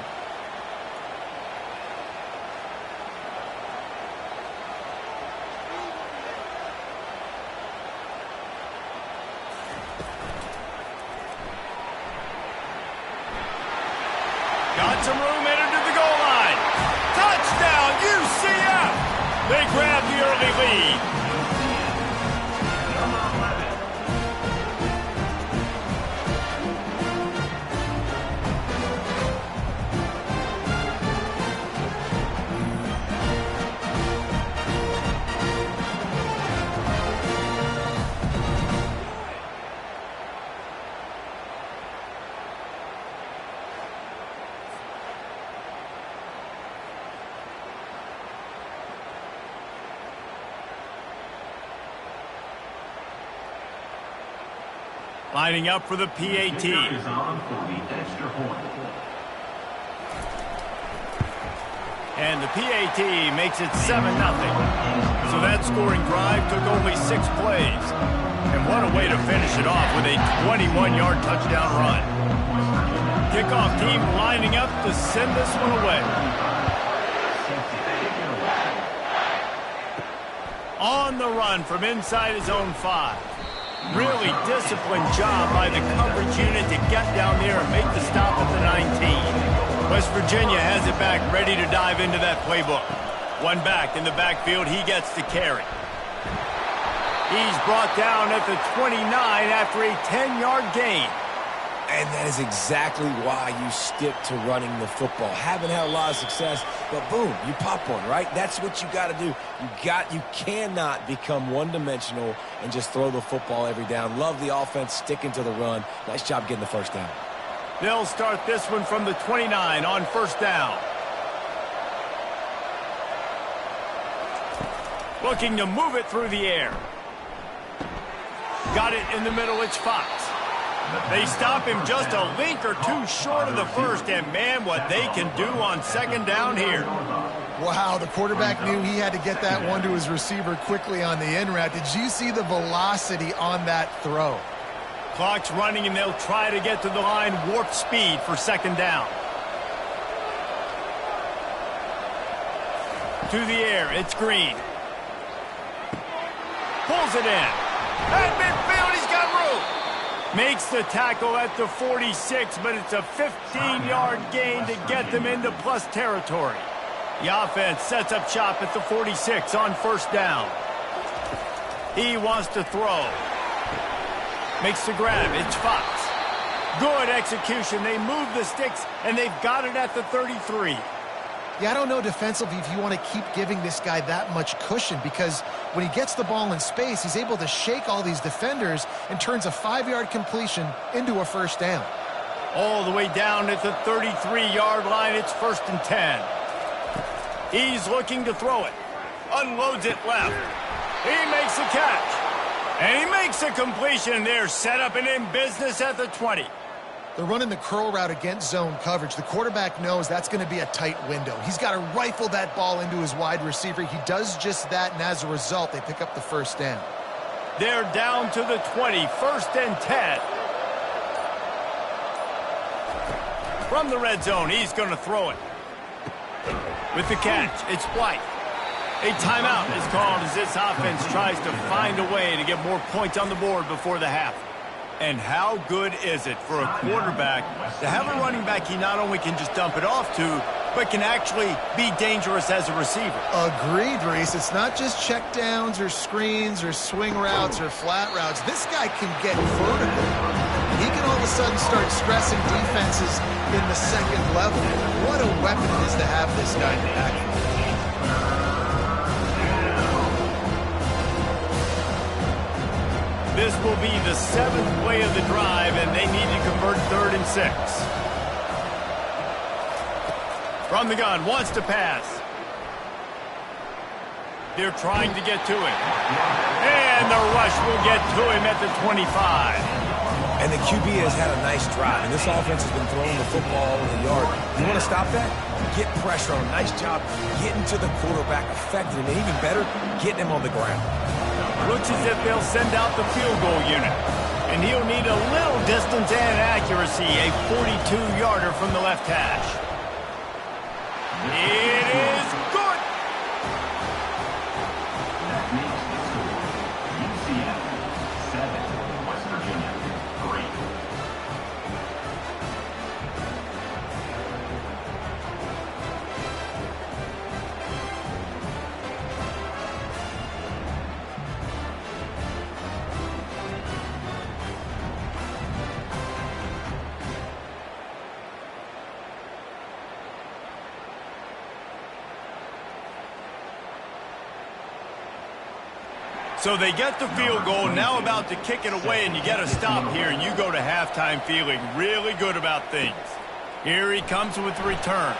Got some room headed to the goal line. Touchdown, UCF! They grab the early lead. Lining up for the PAT. Is on for the extra point. And the PAT makes it 7-0. So that scoring drive took only 6 plays. And what a way to finish it off with a 21-yard touchdown run. Kickoff team lining up to send this one away. On the run from inside his own 5. Really disciplined job by the coverage unit to get down there and make the stop at the 19. West Virginia has it back, ready to dive into that playbook. One back in the backfield, he gets to carry. He's brought down at the 29 after a 10-yard gain. And that is exactly why you stick to running the football. Haven't had a lot of success, but boom, you pop one, right? That's what you got to do. You cannot become one-dimensional and just throw the football every down. Love the offense, sticking to the run. Nice job getting the first down. They'll start this one from the 29 on first down. Looking to move it through the air. Got it in the middle, it's Fox. They stop him just a link or two short of the first, and man, what they can do on second down here. Wow, the quarterback knew he had to get that one to his receiver quickly on the in route. Did you see the velocity on that throw? Clock's running, and they'll try to get to the line warp speed for second down. To the air, it's Green. Pulls it in. At midfield, he's got room. Makes the tackle at the 46, but it's a 15-yard gain to get them into plus territory. The offense sets up shop at the 46 on first down. He wants to throw. Makes the grab. It's Fox. Good execution. They move the sticks, and they've got it at the 33. Yeah, I don't know defensively if you want to keep giving this guy that much cushion, because when he gets the ball in space, he's able to shake all these defenders and turns a 5-yard completion into a first down. All the way down at the 33-yard line, it's first and 10. He's looking to throw it. Unloads it left. He makes a catch. And he makes a completion. They're set up and in business at the 20. They're running the curl route against zone coverage. The quarterback knows that's going to be a tight window. He's got to rifle that ball into his wide receiver. He does just that, and as a result, they pick up the first down. They're down to the 20, first and 10. From the red zone, he's going to throw it. With the catch, it's White. A timeout is called as this offense tries to find a way to get more points on the board before the half. And how good is it for a quarterback to have a running back he not only can just dump it off to, but can actually be dangerous as a receiver? Agreed, Reese. It's not just check downs or screens or swing routes or flat routes. This guy can get vertical. He can all of a sudden start stressing defenses in the second level. What a weapon it is to have this guy in the backfield. This will be the 7th play of the drive, and they need to convert 3rd and 6. From the gun, wants to pass. They're trying to get to him. And the rush will get to him at the 25. And the QB has had a nice drive, and this offense has been throwing the football all over the yard. You want to stop that? Get pressure on him. Nice job getting to the quarterback, affecting him, and even better, getting him on the ground. Looks as if they'll send out the field goal unit. And he'll need a little distance and accuracy, a 42-yarder from the left hash. It is good! That makes the score UCF 7, West Virginia 3. So they get the field goal, now about to kick it away, and you get a stop here, and you go to halftime feeling really good about things. Here he comes with the return.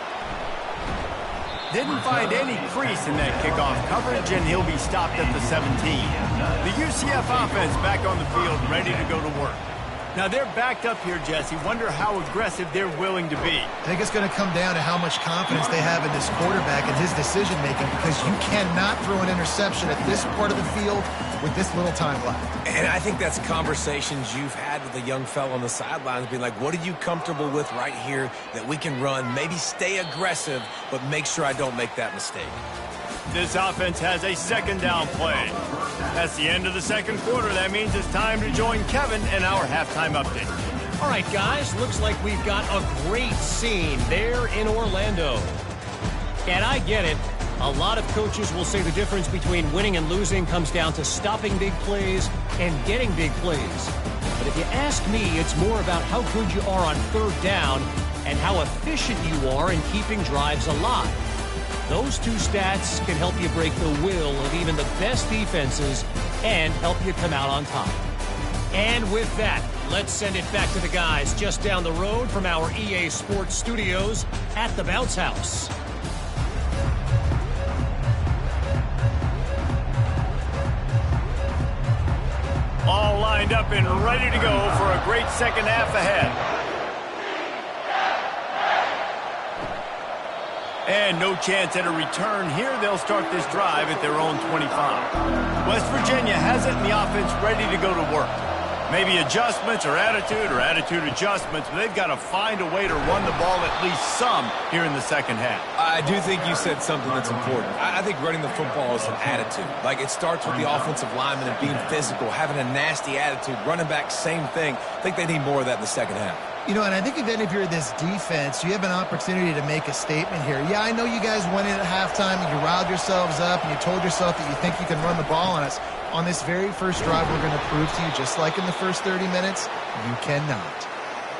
Didn't find any crease in that kickoff coverage, and he'll be stopped at the 17. The UCF offense back on the field, ready to go to work. Now they're backed up here, Jesse. Wonder how aggressive they're willing to be. I think it's going to come down to how much confidence they have in this quarterback and his decision-making, because you cannot throw an interception at this part of the field with this little time left. And I think that's conversations you've had with a young fellow on the sidelines, being like, what are you comfortable with right here that we can run? Maybe stay aggressive, but make sure I don't make that mistake. This offense has a second down play. That's the end of the second quarter. That means it's time to join Kevin in our halftime update. All right, guys, looks like we've got a great scene there in Orlando. And I get it. A lot of coaches will say the difference between winning and losing comes down to stopping big plays and getting big plays. But if you ask me, it's more about how good you are on third down and how efficient you are in keeping drives alive. Those two stats can help you break the will of even the best defenses and help you come out on top. And with that, let's send it back to the guys just down the road from our EA Sports studios at the Bounce House. All lined up and ready to go for a great second half ahead. And no chance at a return here. They'll start this drive at their own 25. West Virginia has it in the offense ready to go to work. Maybe adjustments or attitude adjustments, but they've got to find a way to run the ball at least some here in the second half. I do think you said something that's important. I think running the football is an attitude. Like, it starts with the offensive lineman and being physical, having a nasty attitude. Running back, same thing. I think they need more of that in the second half. You know, and I think if you're this defense, you have an opportunity to make a statement here. Yeah, I know you guys went in at halftime and you riled yourselves up and you told yourself that you think you can run the ball on us. On this very first drive, we're going to prove to you, just like in the first 30 minutes, you cannot.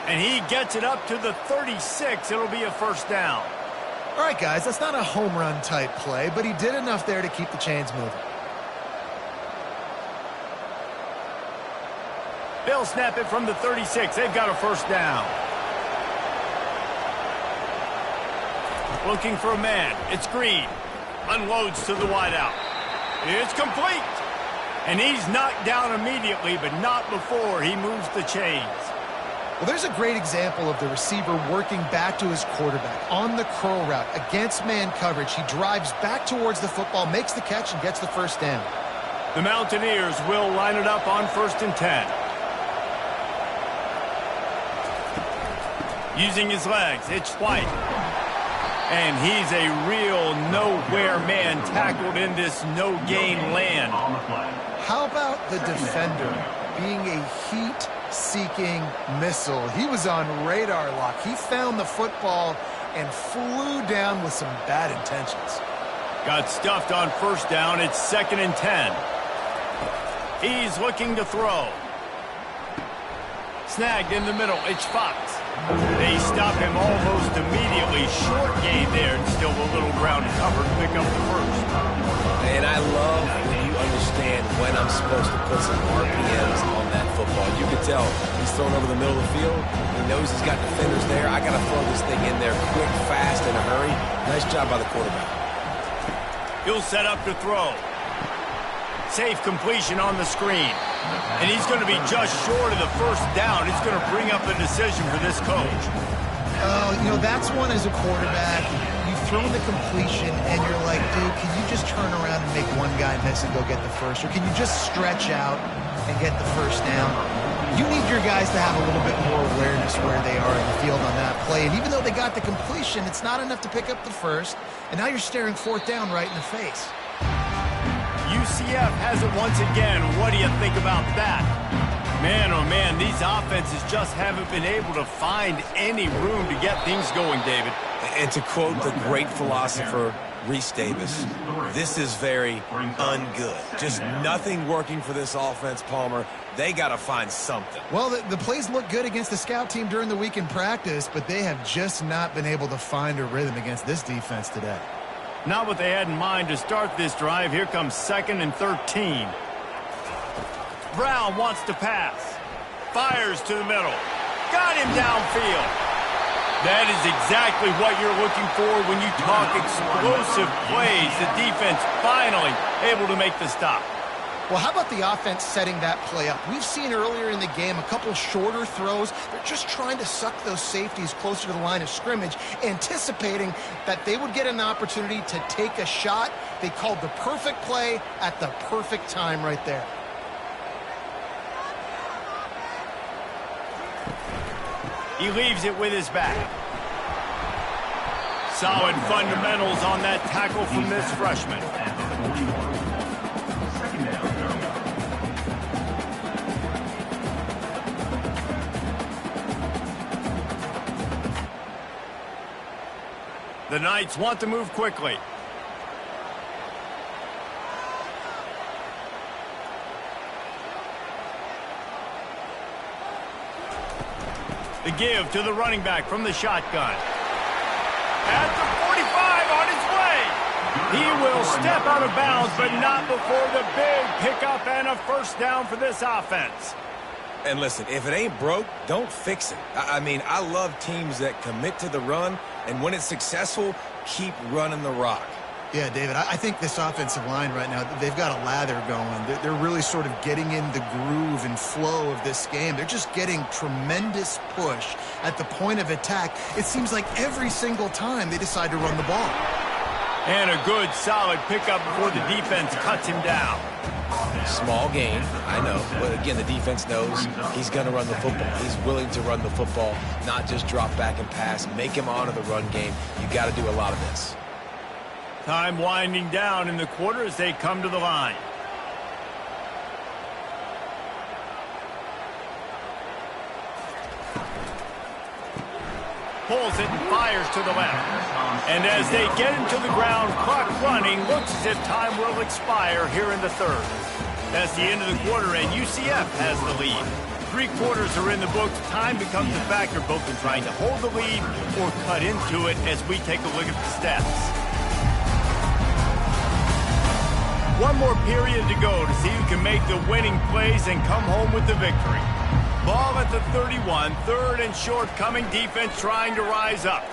And he gets it up to the 36. It'll be a first down. All right, guys, that's not a home run type play, but he did enough there to keep the chains moving. They'll snap it from the 36. They've got a first down. Looking for a man. It's Green. Unloads to the wideout. It's complete. And he's knocked down immediately, but not before he moves the chains. Well, there's a great example of the receiver working back to his quarterback on the curl route against man coverage. He drives back towards the football, makes the catch, and gets the first down. The Mountaineers will line it up on 1st and 10. Using his legs, it's White. And he's a real nowhere man tackled in this no-gain land. How about the defender being a heat-seeking missile? He was on radar lock. He found the football and flew down with some bad intentions. Got stuffed on first down. It's 2nd and 10. He's looking to throw. Snagged in the middle. It's Fox. They stop him almost immediately. Short gain there, and still a little ground cover to pick up the first. And I love when you understand when I'm supposed to put some RPMs on that football. You can tell he's thrown over the middle of the field. He knows he's got defenders there. I got to throw this thing in there quick, fast, in a hurry. Nice job by the quarterback. He'll set up to throw. Safe completion on the screen. And he's going to be just short of the first down. It's going to bring up a decision for this coach. Oh, you know, that's one as a quarterback. You've thrown the completion, and you're like, dude, can you just turn around and make one guy miss and go get the first? Or can you just stretch out and get the first down? You need your guys to have a little bit more awareness where they are in the field on that play. And even though they got the completion, it's not enough to pick up the first. And now you're staring 4th down right in the face. UCF has it once again. What do you think about that? Man, oh man, these offenses just haven't been able to find any room to get things going, David. And to quote the great philosopher Reese Davis, this is very ungood. Just nothing working for this offense, Palmer. They got to find something. Well, the plays look good against the scout team during the week in practice, but they have just not been able to find a rhythm against this defense today. Not what they had in mind to start this drive. Here comes 2nd and 13. Brown wants to pass. Fires to the middle. Got him downfield. That is exactly what you're looking for when you talk explosive plays. The defense finally able to make the stop. Well, how about the offense setting that play up? We've seen earlier in the game a couple shorter throws. They're just trying to suck those safeties closer to the line of scrimmage, anticipating that they would get an opportunity to take a shot. They called the perfect play at the perfect time right there. He leaves it with his back. Solid fundamentals on that tackle from this freshman. The Knights want to move quickly. The give to the running back from the shotgun. At the 45 on his way. He will step out of bounds, but not before the big pickup and a first down for this offense. And listen, if it ain't broke, don't fix it. I mean, I love teams that commit to the run, and when it's successful, keep running the rock. Yeah, David, I think this offensive line right now, they've got a lather going. They're really sort of getting in the groove and flow of this game. They're just getting tremendous push at the point of attack. It seems like every single time they decide to run the ball. And a good, solid pickup before the defense cuts him down. Small gain, I know. But again, the defense knows he's going to run the football. He's willing to run the football, not just drop back and pass. Make him honor the run game. You got to do a lot of this. Time winding down in the quarter as they come to the line. Pulls it and fires to the left. And as they get into the ground, clock running, looks as if time will expire here in the third. That's the end of the quarter, and UCF has the lead. 3 quarters are in the books. Time becomes a factor both in trying to hold the lead or cut into it as we take a look at the stats. One more period to go to see who can make the winning plays and come home with the victory. Ball at the 31, third and short, coming defense trying to rise up.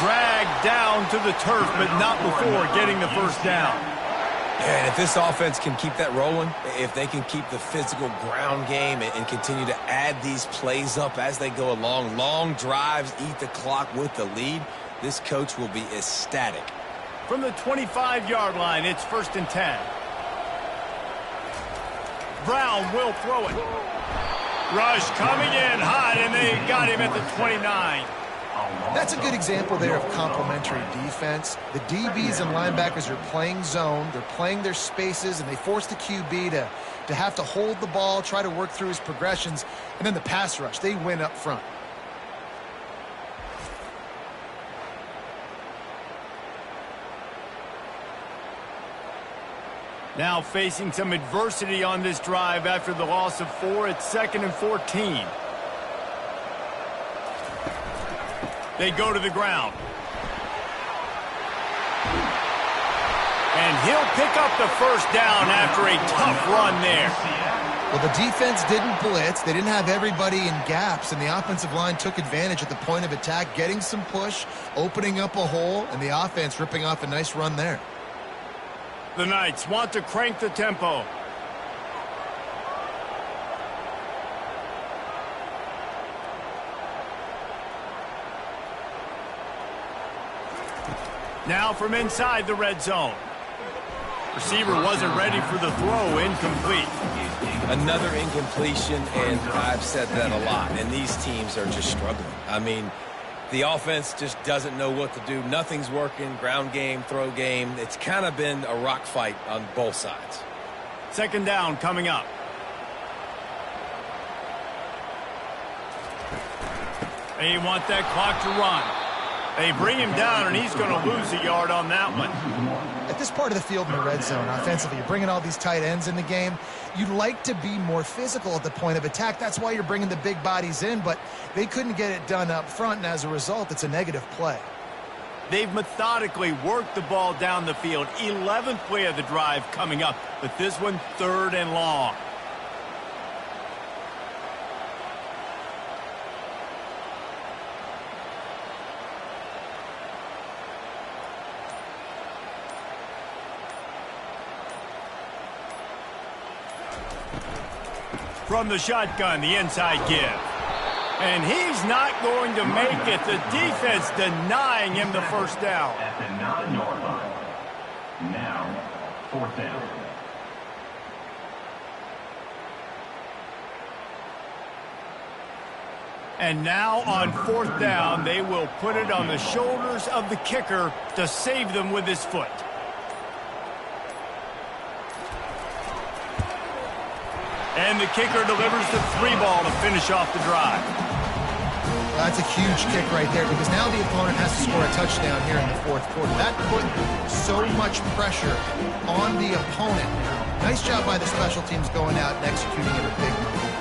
Dragged down to the turf, but not before getting the first down. And if this offense can keep that rolling, if they can keep the physical ground game and continue to add these plays up as they go along, long drives, eat the clock with the lead, this coach will be ecstatic. From the 25-yard line, it's 1st and 10. Brown will throw it. Rush coming in hot, and they got him at the 29. That's a good example there of complementary defense. The DBs and linebackers are playing zone. They're playing their spaces, and they force the QB to have to hold the ball, try to work through his progressions. And then the pass rush, they win up front. Now facing some adversity on this drive after the loss of 4 at 2nd and 14. They go to the ground. And he'll pick up the first down after a tough run there. Well, the defense didn't blitz. They didn't have everybody in gaps, and the offensive line took advantage at the point of attack, getting some push, opening up a hole, and the offense ripping off a nice run there. The Knights want to crank the tempo. Now from inside the red zone. Receiver wasn't ready for the throw, incomplete. Another incompletion, and I've said that a lot, and these teams are just struggling. I mean, the offense just doesn't know what to do. Nothing's working. Ground game, throw game. It's kind of been a rock fight on both sides. 2nd down coming up. They want that clock to run. They bring him down, and he's going to lose a yard on that one. At this part of the field in the red zone, offensively, you're bringing all these tight ends in the game. You'd like to be more physical at the point of attack. That's why you're bringing the big bodies in, but they couldn't get it done up front, and as a result, it's a negative play. They've methodically worked the ball down the field. 11th play of the drive coming up, but this one 3rd and long. From the shotgun, the inside give. And he's not going to make it. The defense denying him the first down. At the 9-yard line. Now, 4th down. And now on 4th down, they will put it on the shoulders of the kicker to save them with his foot. And the kicker delivers the 3-ball to finish off the drive. Well, that's a huge kick right there because now the opponent has to score a touchdown here in the 4th quarter. That put so much pressure on the opponent. Nice job by the special teams going out and executing it a big move.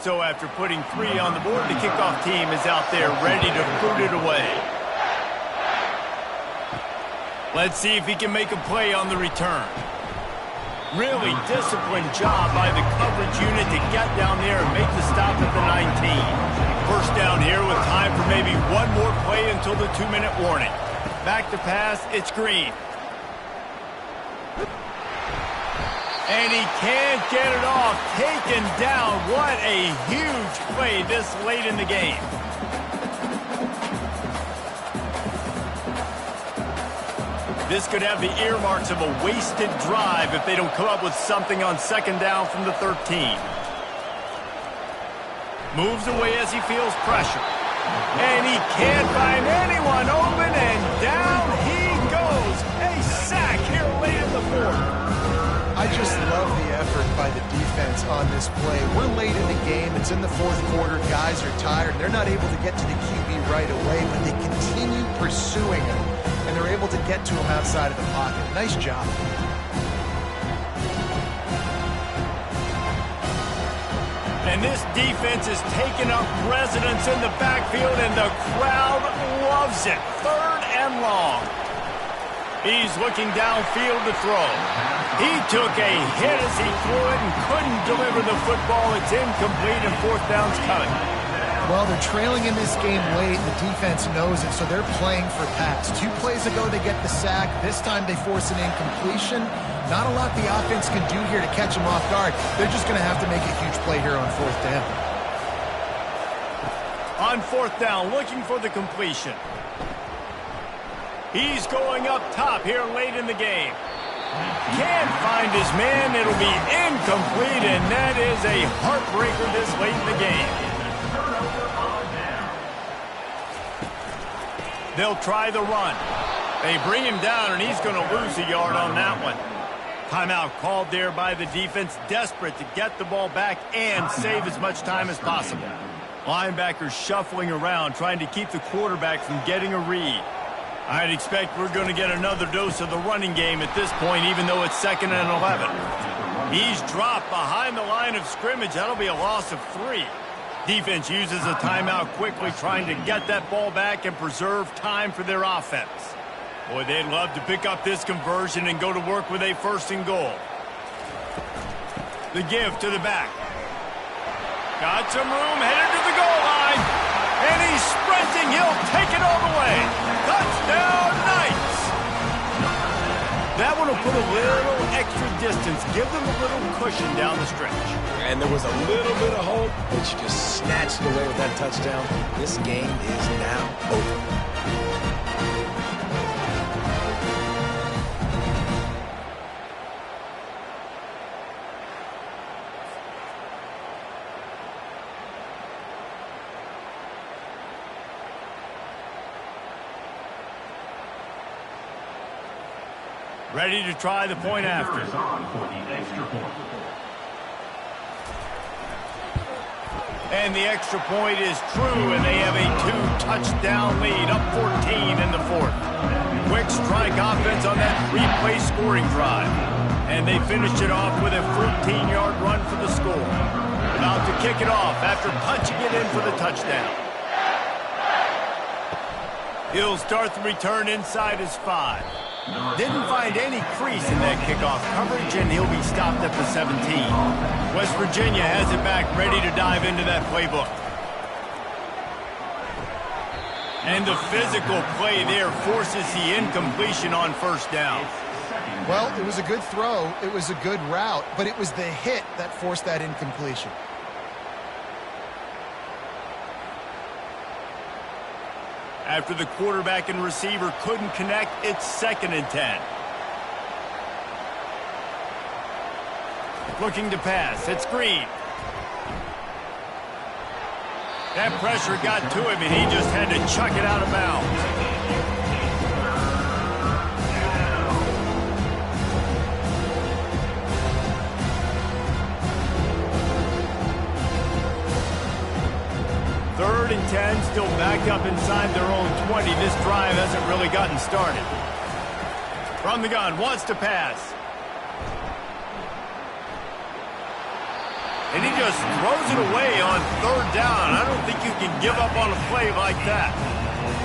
So after putting 3 on the board, the kickoff team is out there ready to boot it away. Let's see if he can make a play on the return. Really disciplined job by the coverage unit to get down there and make the stop at the 19. First down here with time for maybe one more play until the 2-minute warning. Back to pass, it's Green. And he can't get it off. Taken down. What a huge play this late in the game. This could have the earmarks of a wasted drive if they don't come up with something on 2nd down from the 13. Moves away as he feels pressure. And he can't find anyone open, and down he goes. A sack here late in the 4th. I just love the effort by the defense on this play. We're late in the game. It's in the 4th quarter. Guys are tired. They're not able to get to the QB right away, but they continue pursuing him, and they're able to get to him outside of the pocket. Nice job. And this defense is taking up residence in the backfield, and the crowd loves it. 3rd and long. He's looking downfield to throw. He took a hit as he threw it and couldn't deliver the football. It's incomplete, and 4th down's coming. Well, they're trailing in this game late. The defense knows it, so they're playing for pass. 2 plays ago, they get the sack. This time, they force an incompletion. Not a lot the offense can do here to catch them off guard. They're just going to have to make a huge play here on 4th down. On 4th down, looking for the completion. He's going up top here late in the game. Can't find his man. It'll be incomplete, and that is a heartbreaker this late in the game. They'll try the run. They bring him down, and he's going to lose a yard on that one. Timeout called there by the defense, desperate to get the ball back and save as much time as possible. Linebackers shuffling around, trying to keep the quarterback from getting a read. I'd expect we're going to get another dose of the running game at this point, even though it's 2nd and 11. He's dropped behind the line of scrimmage. That'll be a loss of 3. Defense uses a timeout quickly, trying to get that ball back and preserve time for their offense. Boy, they'd love to pick up this conversion and go to work with a 1st and goal. The give to the back. Got some room, headed to the goal line. And he's sprinting. He'll take it all the way. Touchdown, Knights. That one will put a little extra distance, give them a little cushion down the stretch. And there was a little bit of hope, but you just snatched away with that touchdown. This game is now over. Ready to try the point after. On for the extra point. And the extra point is true, and they have a 2-touchdown lead, up 14 in the fourth. Quick strike offense on that 3-play scoring drive. And they finished it off with a 14-yard run for the score. About to kick it off after punching it in for the touchdown. He'll start the return inside his 5. Didn't find any crease in that kickoff coverage, and he'll be stopped at the 17. West Virginia has it back, ready to dive into that playbook. And the physical play there forces the incompletion on first down. Well, it was a good throw. It was a good route, but it was the hit that forced that incompletion. After the quarterback and receiver couldn't connect, it's 2nd and 10. Looking to pass. It's Green. That pressure got to him, and he just had to chuck it out of bounds. Third and 10, still back up inside their own 20. This drive hasn't really gotten started. From the gun, wants to pass. And he just throws it away on 3rd down. I don't think you can give up on a play like that.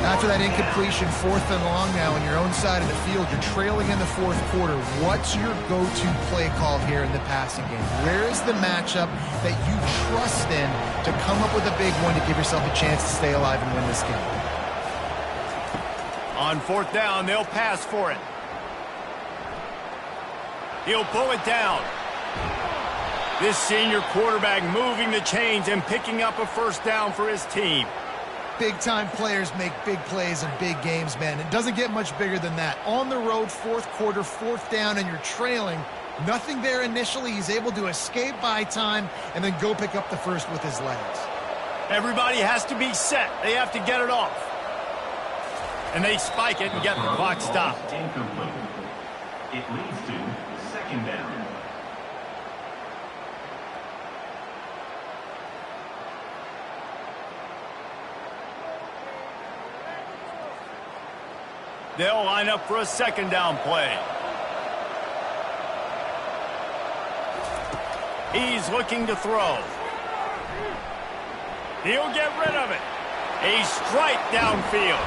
After that incompletion, 4th and long now on your own side of the field, you're trailing in the 4th quarter. What's your go-to play call here in the passing game? Where is the matchup that you trust in to come up with a big one to give yourself a chance to stay alive and win this game? On 4th down, they'll pass for it. He'll pull it down. This senior quarterback moving the chains and picking up a 1st down for his team. Big-time players make big plays in big games, man. It doesn't get much bigger than that. On the road, 4th quarter, 4th down, and you're trailing. Nothing there initially. He's able to escape by time and then go pick up the first with his legs. Everybody has to be set. They have to get it off. And they spike it and get the clock stopped. Incomplete. It leads to 2nd down. They'll line up for a 2nd down play. He's looking to throw. He'll get rid of it. A strike downfield.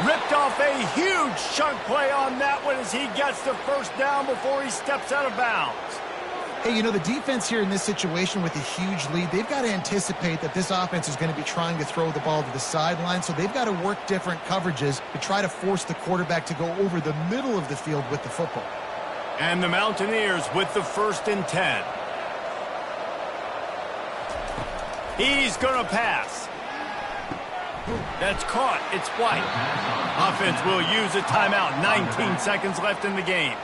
Ripped off a huge chunk play on that one as he gets the 1st down before he steps out of bounds. Hey, you know, the defense here in this situation with a huge lead, they've got to anticipate that this offense is going to be trying to throw the ball to the sideline, so they've got to work different coverages to try to force the quarterback to go over the middle of the field with the football. And the Mountaineers with the 1st and 10. He's going to pass. That's caught. It's White. Offense will use a timeout. 19 seconds left in the game.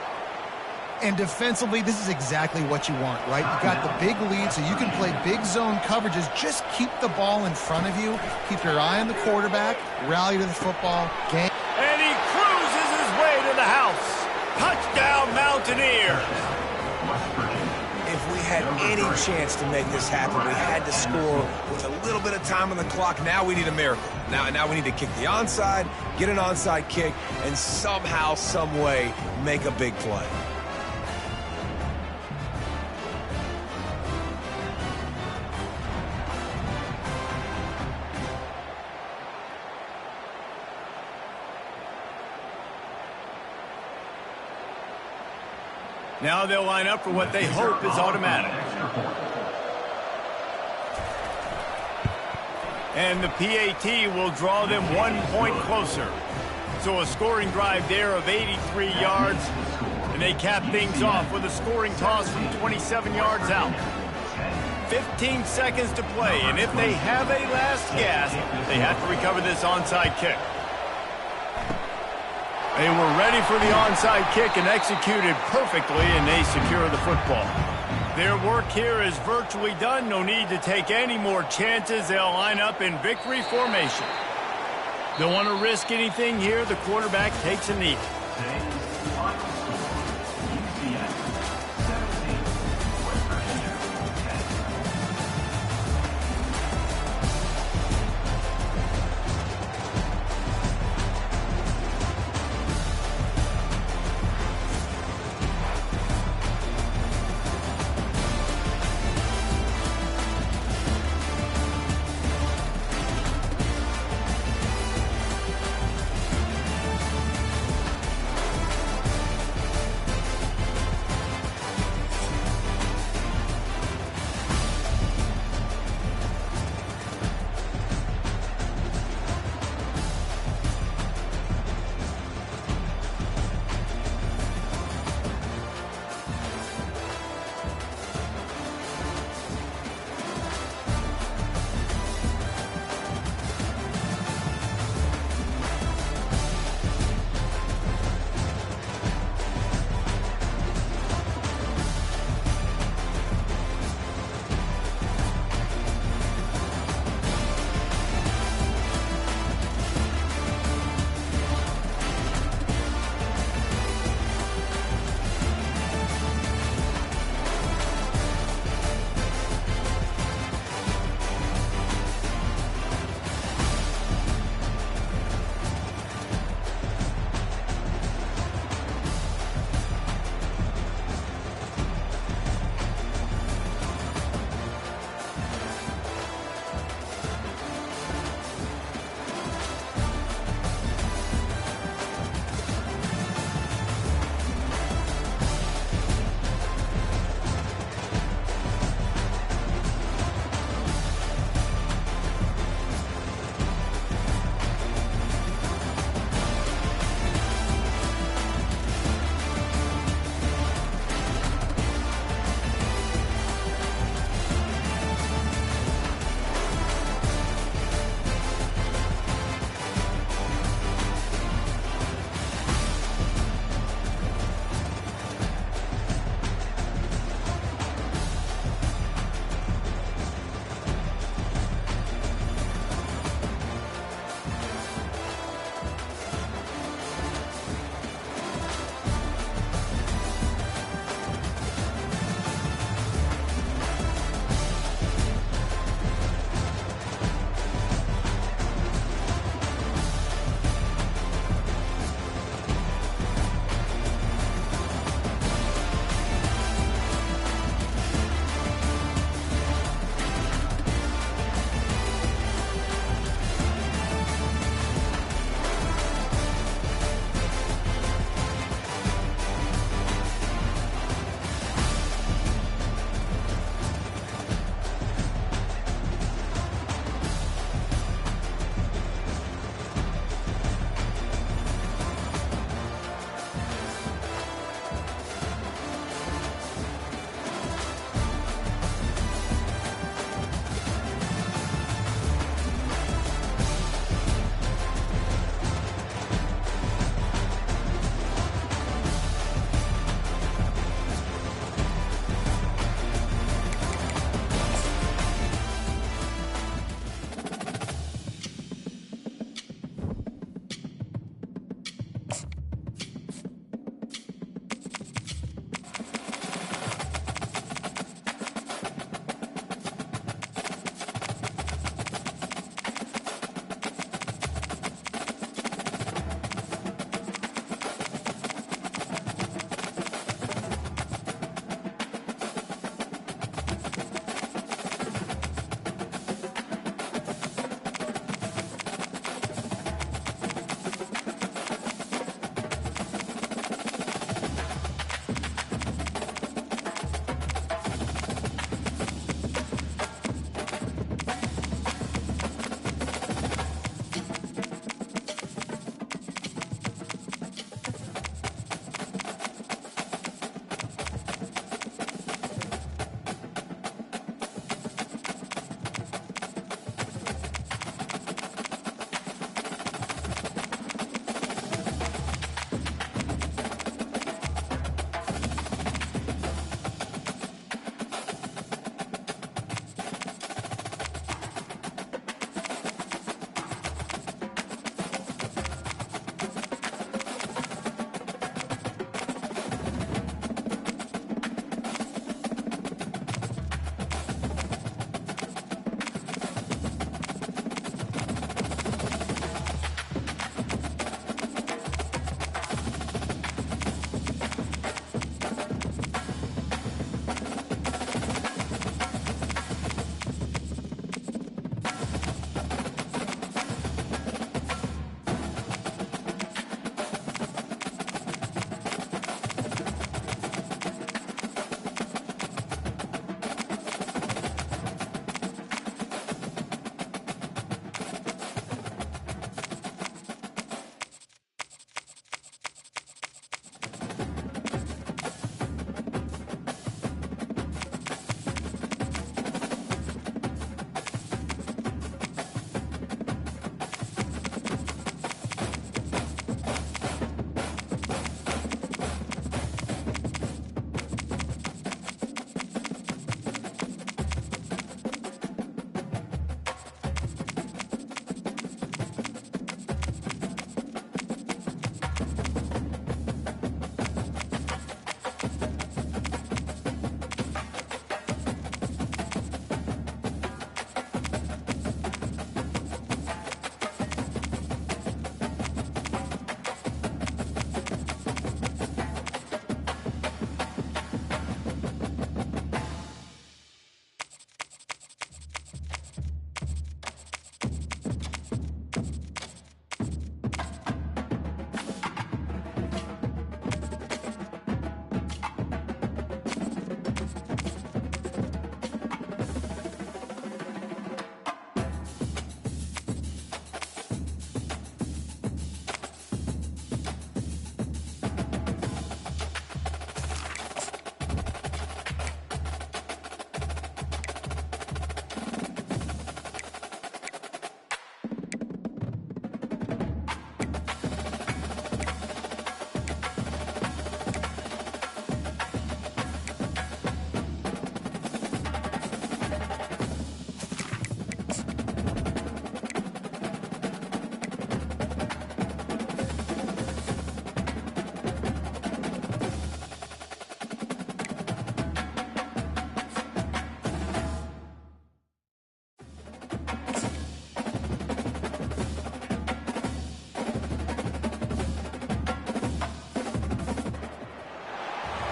And defensively, this is exactly what you want, right? You've got the big lead, so you can play big zone coverages. Just keep the ball in front of you. Keep your eye on the quarterback. Rally to the football. Game. And he cruises his way to the house. Touchdown, Mountaineers. If we had any chance to make this happen, we had to score with a little bit of time on the clock. Now we need a miracle. Now we need to kick the onside, get an onside kick, and somehow, some way, make a big play. Now they'll line up for what they hope is automatic. And the PAT will draw them 1 point closer. So a scoring drive there of 83 yards. And they cap things off with a scoring toss from 27 yards out. 15 seconds to play, and if they have a last gasp, they have to recover this onside kick. They were ready for the onside kick and executed perfectly, and they secure the football. Their work here is virtually done. No need to take any more chances. They'll line up in victory formation. Don't want to risk anything here. The quarterback takes a knee.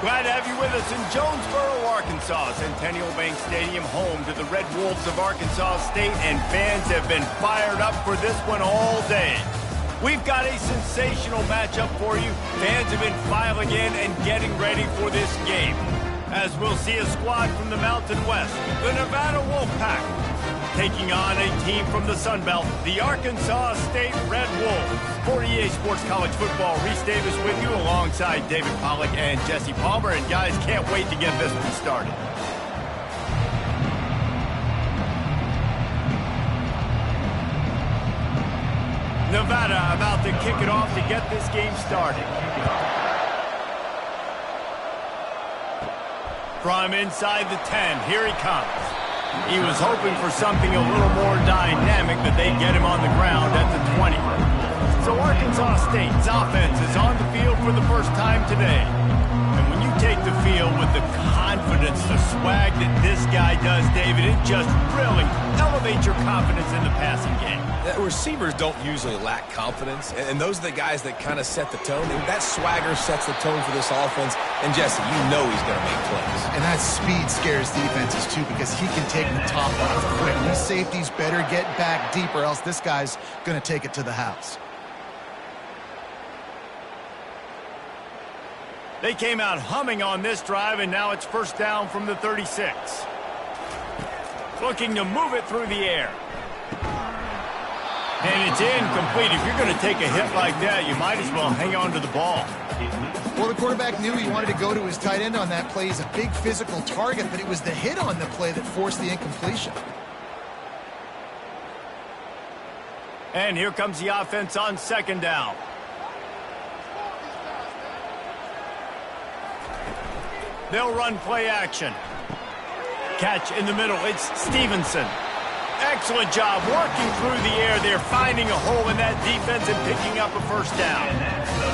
Glad to have you with us in Jonesboro, Arkansas. Centennial Bank Stadium, home to the Red Wolves of Arkansas State, and fans have been fired up for this one all day. We've got a sensational matchup for you. Fans have been filing in and getting ready for this game. As we'll see a squad from the Mountain West, the Nevada Wolfpack, taking on a team from the Sun Belt, the Arkansas State Red Wolves. For EA Sports College Football, Reese Davis with you alongside David Pollack and Jesse Palmer. And guys, can't wait to get this one started. Nevada about to kick it off to get this game started. From inside the 10, here he comes. He was hoping for something a little more dynamic, but they get him on the ground at the 20. So Arkansas State's offense is on the field for the first time today. And when you take the field with the confidence, the swag that this guy does, David, it just really elevates your confidence in the passing game. Receivers don't usually lack confidence, and those are the guys that kind of set the tone. And that swagger sets the tone for this offense. And Jesse, you know he's going to make plays. And that speed scares defenses, too, because he can take the top off quick. These safeties better get back deep, or else this guy's going to take it to the house. They came out humming on this drive, and now it's first down from the 36. Looking to move it through the air. And it's incomplete. If you're going to take a hit like that, you might as well hang on to the ball. Well, the quarterback knew he wanted to go to his tight end on that play. He's a big physical target, but it was the hit on the play that forced the incompletion. And here comes the offense on second down. They'll run play action. Catch in the middle. It's Stevenson. Excellent job working through the air. They're finding a hole in that defense and picking up a first down.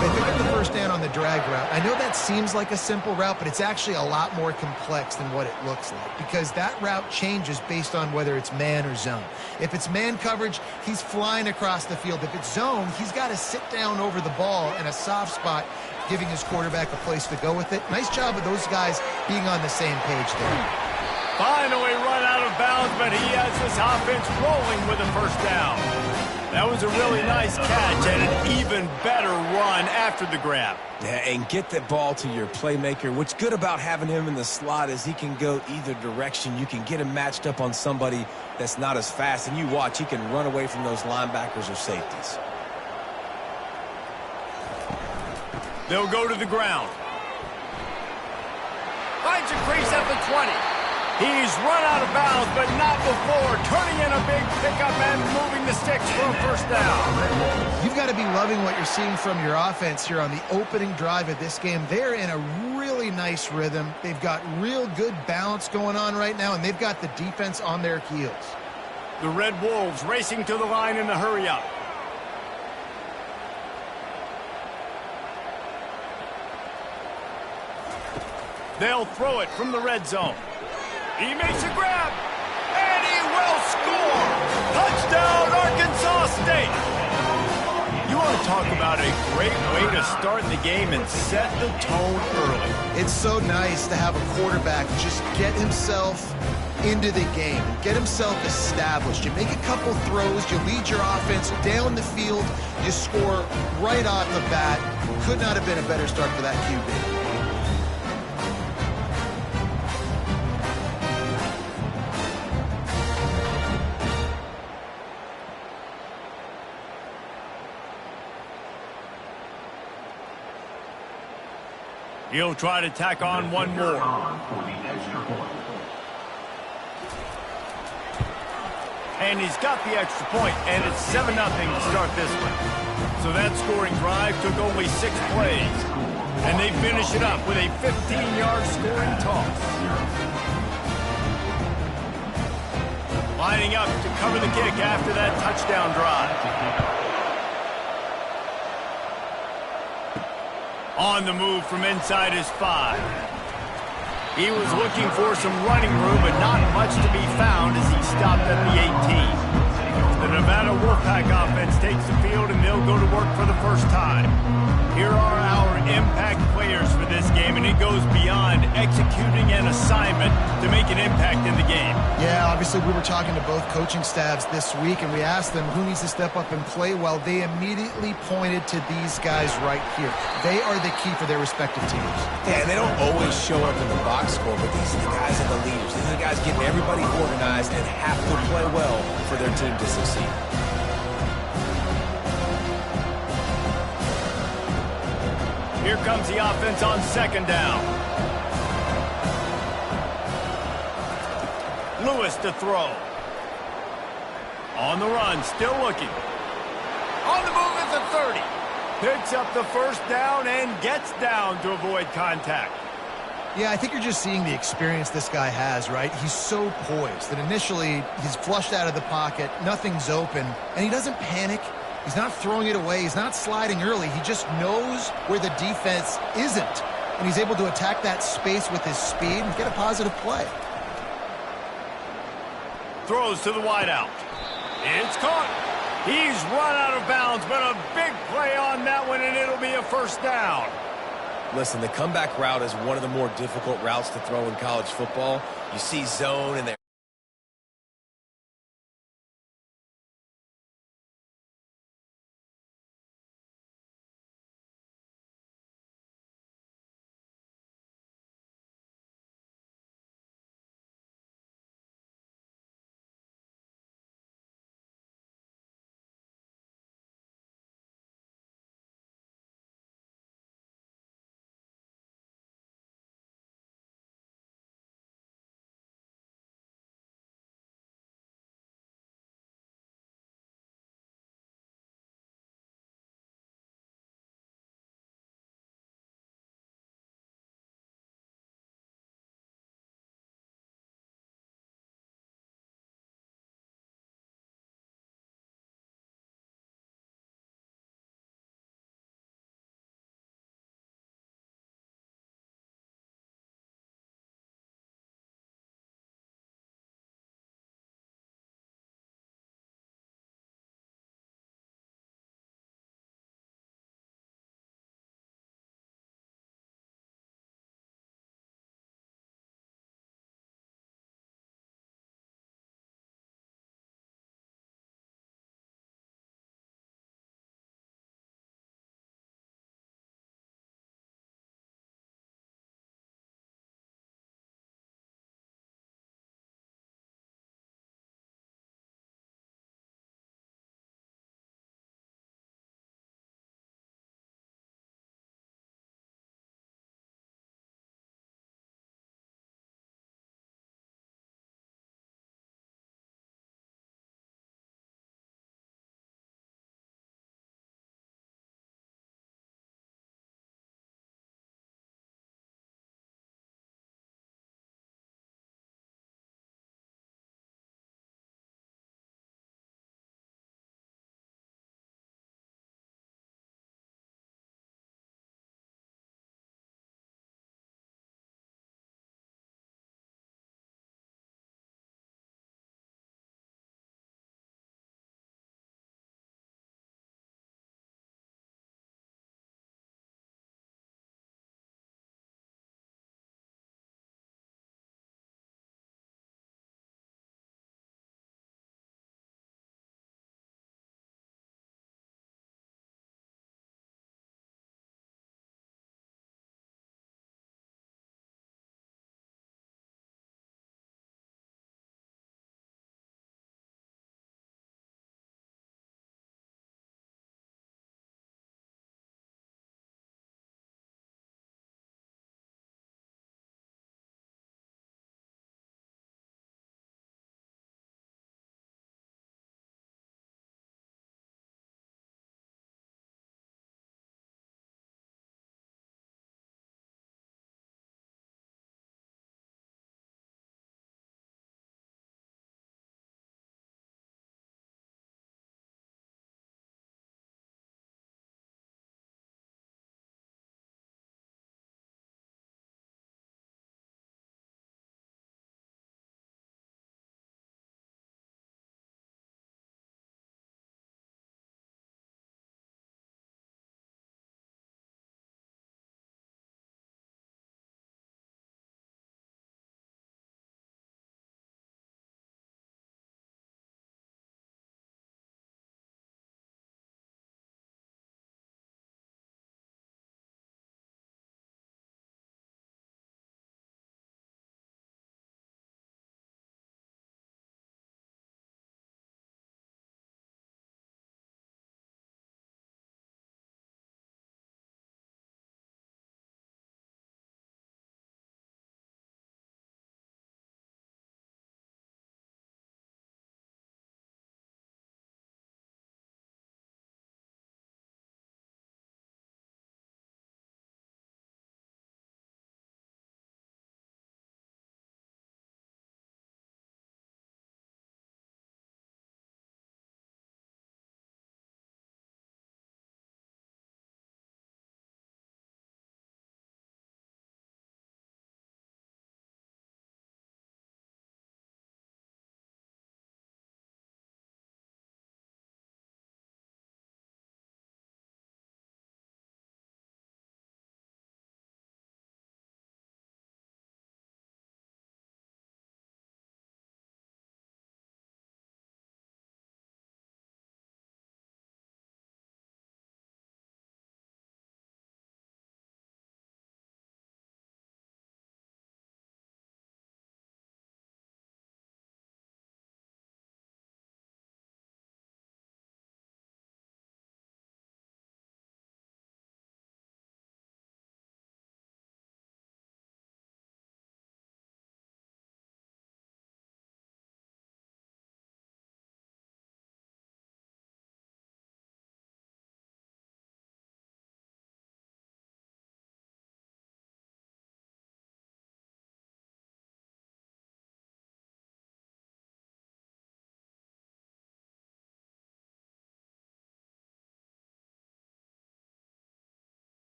They pick up the first down on the drag route. I know that seems like a simple route, but it's actually a lot more complex than what it looks like, because that route changes based on whether it's man or zone. If it's man coverage, he's flying across the field. If it's zone, he's got to sit down over the ball in a soft spot, giving his quarterback a place to go with it. Nice job of those guys being on the same page there. Finally run out of bounds, but he has this offense rolling with a first down. That was a really nice catch and an even better run after the grab. Yeah, and get that ball to your playmaker. What's good about having him in the slot is he can go either direction. You can get him matched up on somebody that's not as fast, and you watch, he can run away from those linebackers or safeties. They'll go to the ground. Finds a crease at the 20. He's run out of bounds, but not before turning in a big pickup and moving the sticks for a first down. You've got to be loving what you're seeing from your offense here on the opening drive of this game. They're in a really nice rhythm. They've got real good balance going on right now, and they've got the defense on their heels. The Red Wolves racing to the line in the hurry-up. They'll throw it from the red zone. He makes a grab, and he will score! Touchdown, Arkansas State! You want to talk about a great way to start the game and set the tone early. It's so nice to have a quarterback just get himself into the game, get himself established. You make a couple throws, you lead your offense down the field, you score right off the bat. Could not have been a better start for that QB. He'll try to tack on one more. And he's got the extra point, and it's 7-0 to start this one. So that scoring drive took only 6 plays. And they finish it up with a 15-yard scoring toss. Lining up to cover the kick after that touchdown drive. On the move from inside his 5. He was looking for some running room, but not much to be found as he stopped at the 18. The Nevada Wolfpack offense takes the field, and they'll go to work for the first time. Here are our impact players for this game, and it goes beyond executing an assignment to make an impact in the game. Yeah, obviously we were talking to both coaching staffs this week, and we asked them who needs to step up and play well. They immediately pointed to these guys right here. They are the key for their respective teams. Yeah, and they don't always show up in the box score, but these are the guys that are the leaders. These are the guys getting everybody organized and have to play well for their team to succeed. Here comes the offense on second down. Lewis to throw. On the run, still looking. On the move at the 30. Picks up the first down and gets down to avoid contact. Yeah, I think you're just seeing the experience this guy has, right? He's so poised that initially he's flushed out of the pocket, nothing's open, and he doesn't panic. He's not throwing it away. He's not sliding early. He just knows where the defense isn't, and he's able to attack that space with his speed and get a positive play. Throws to the wideout. It's caught. He's run out of bounds, but a big play on that one, and it'll be a first down. Listen, the comeback route is one of the more difficult routes to throw in college football. You see zone and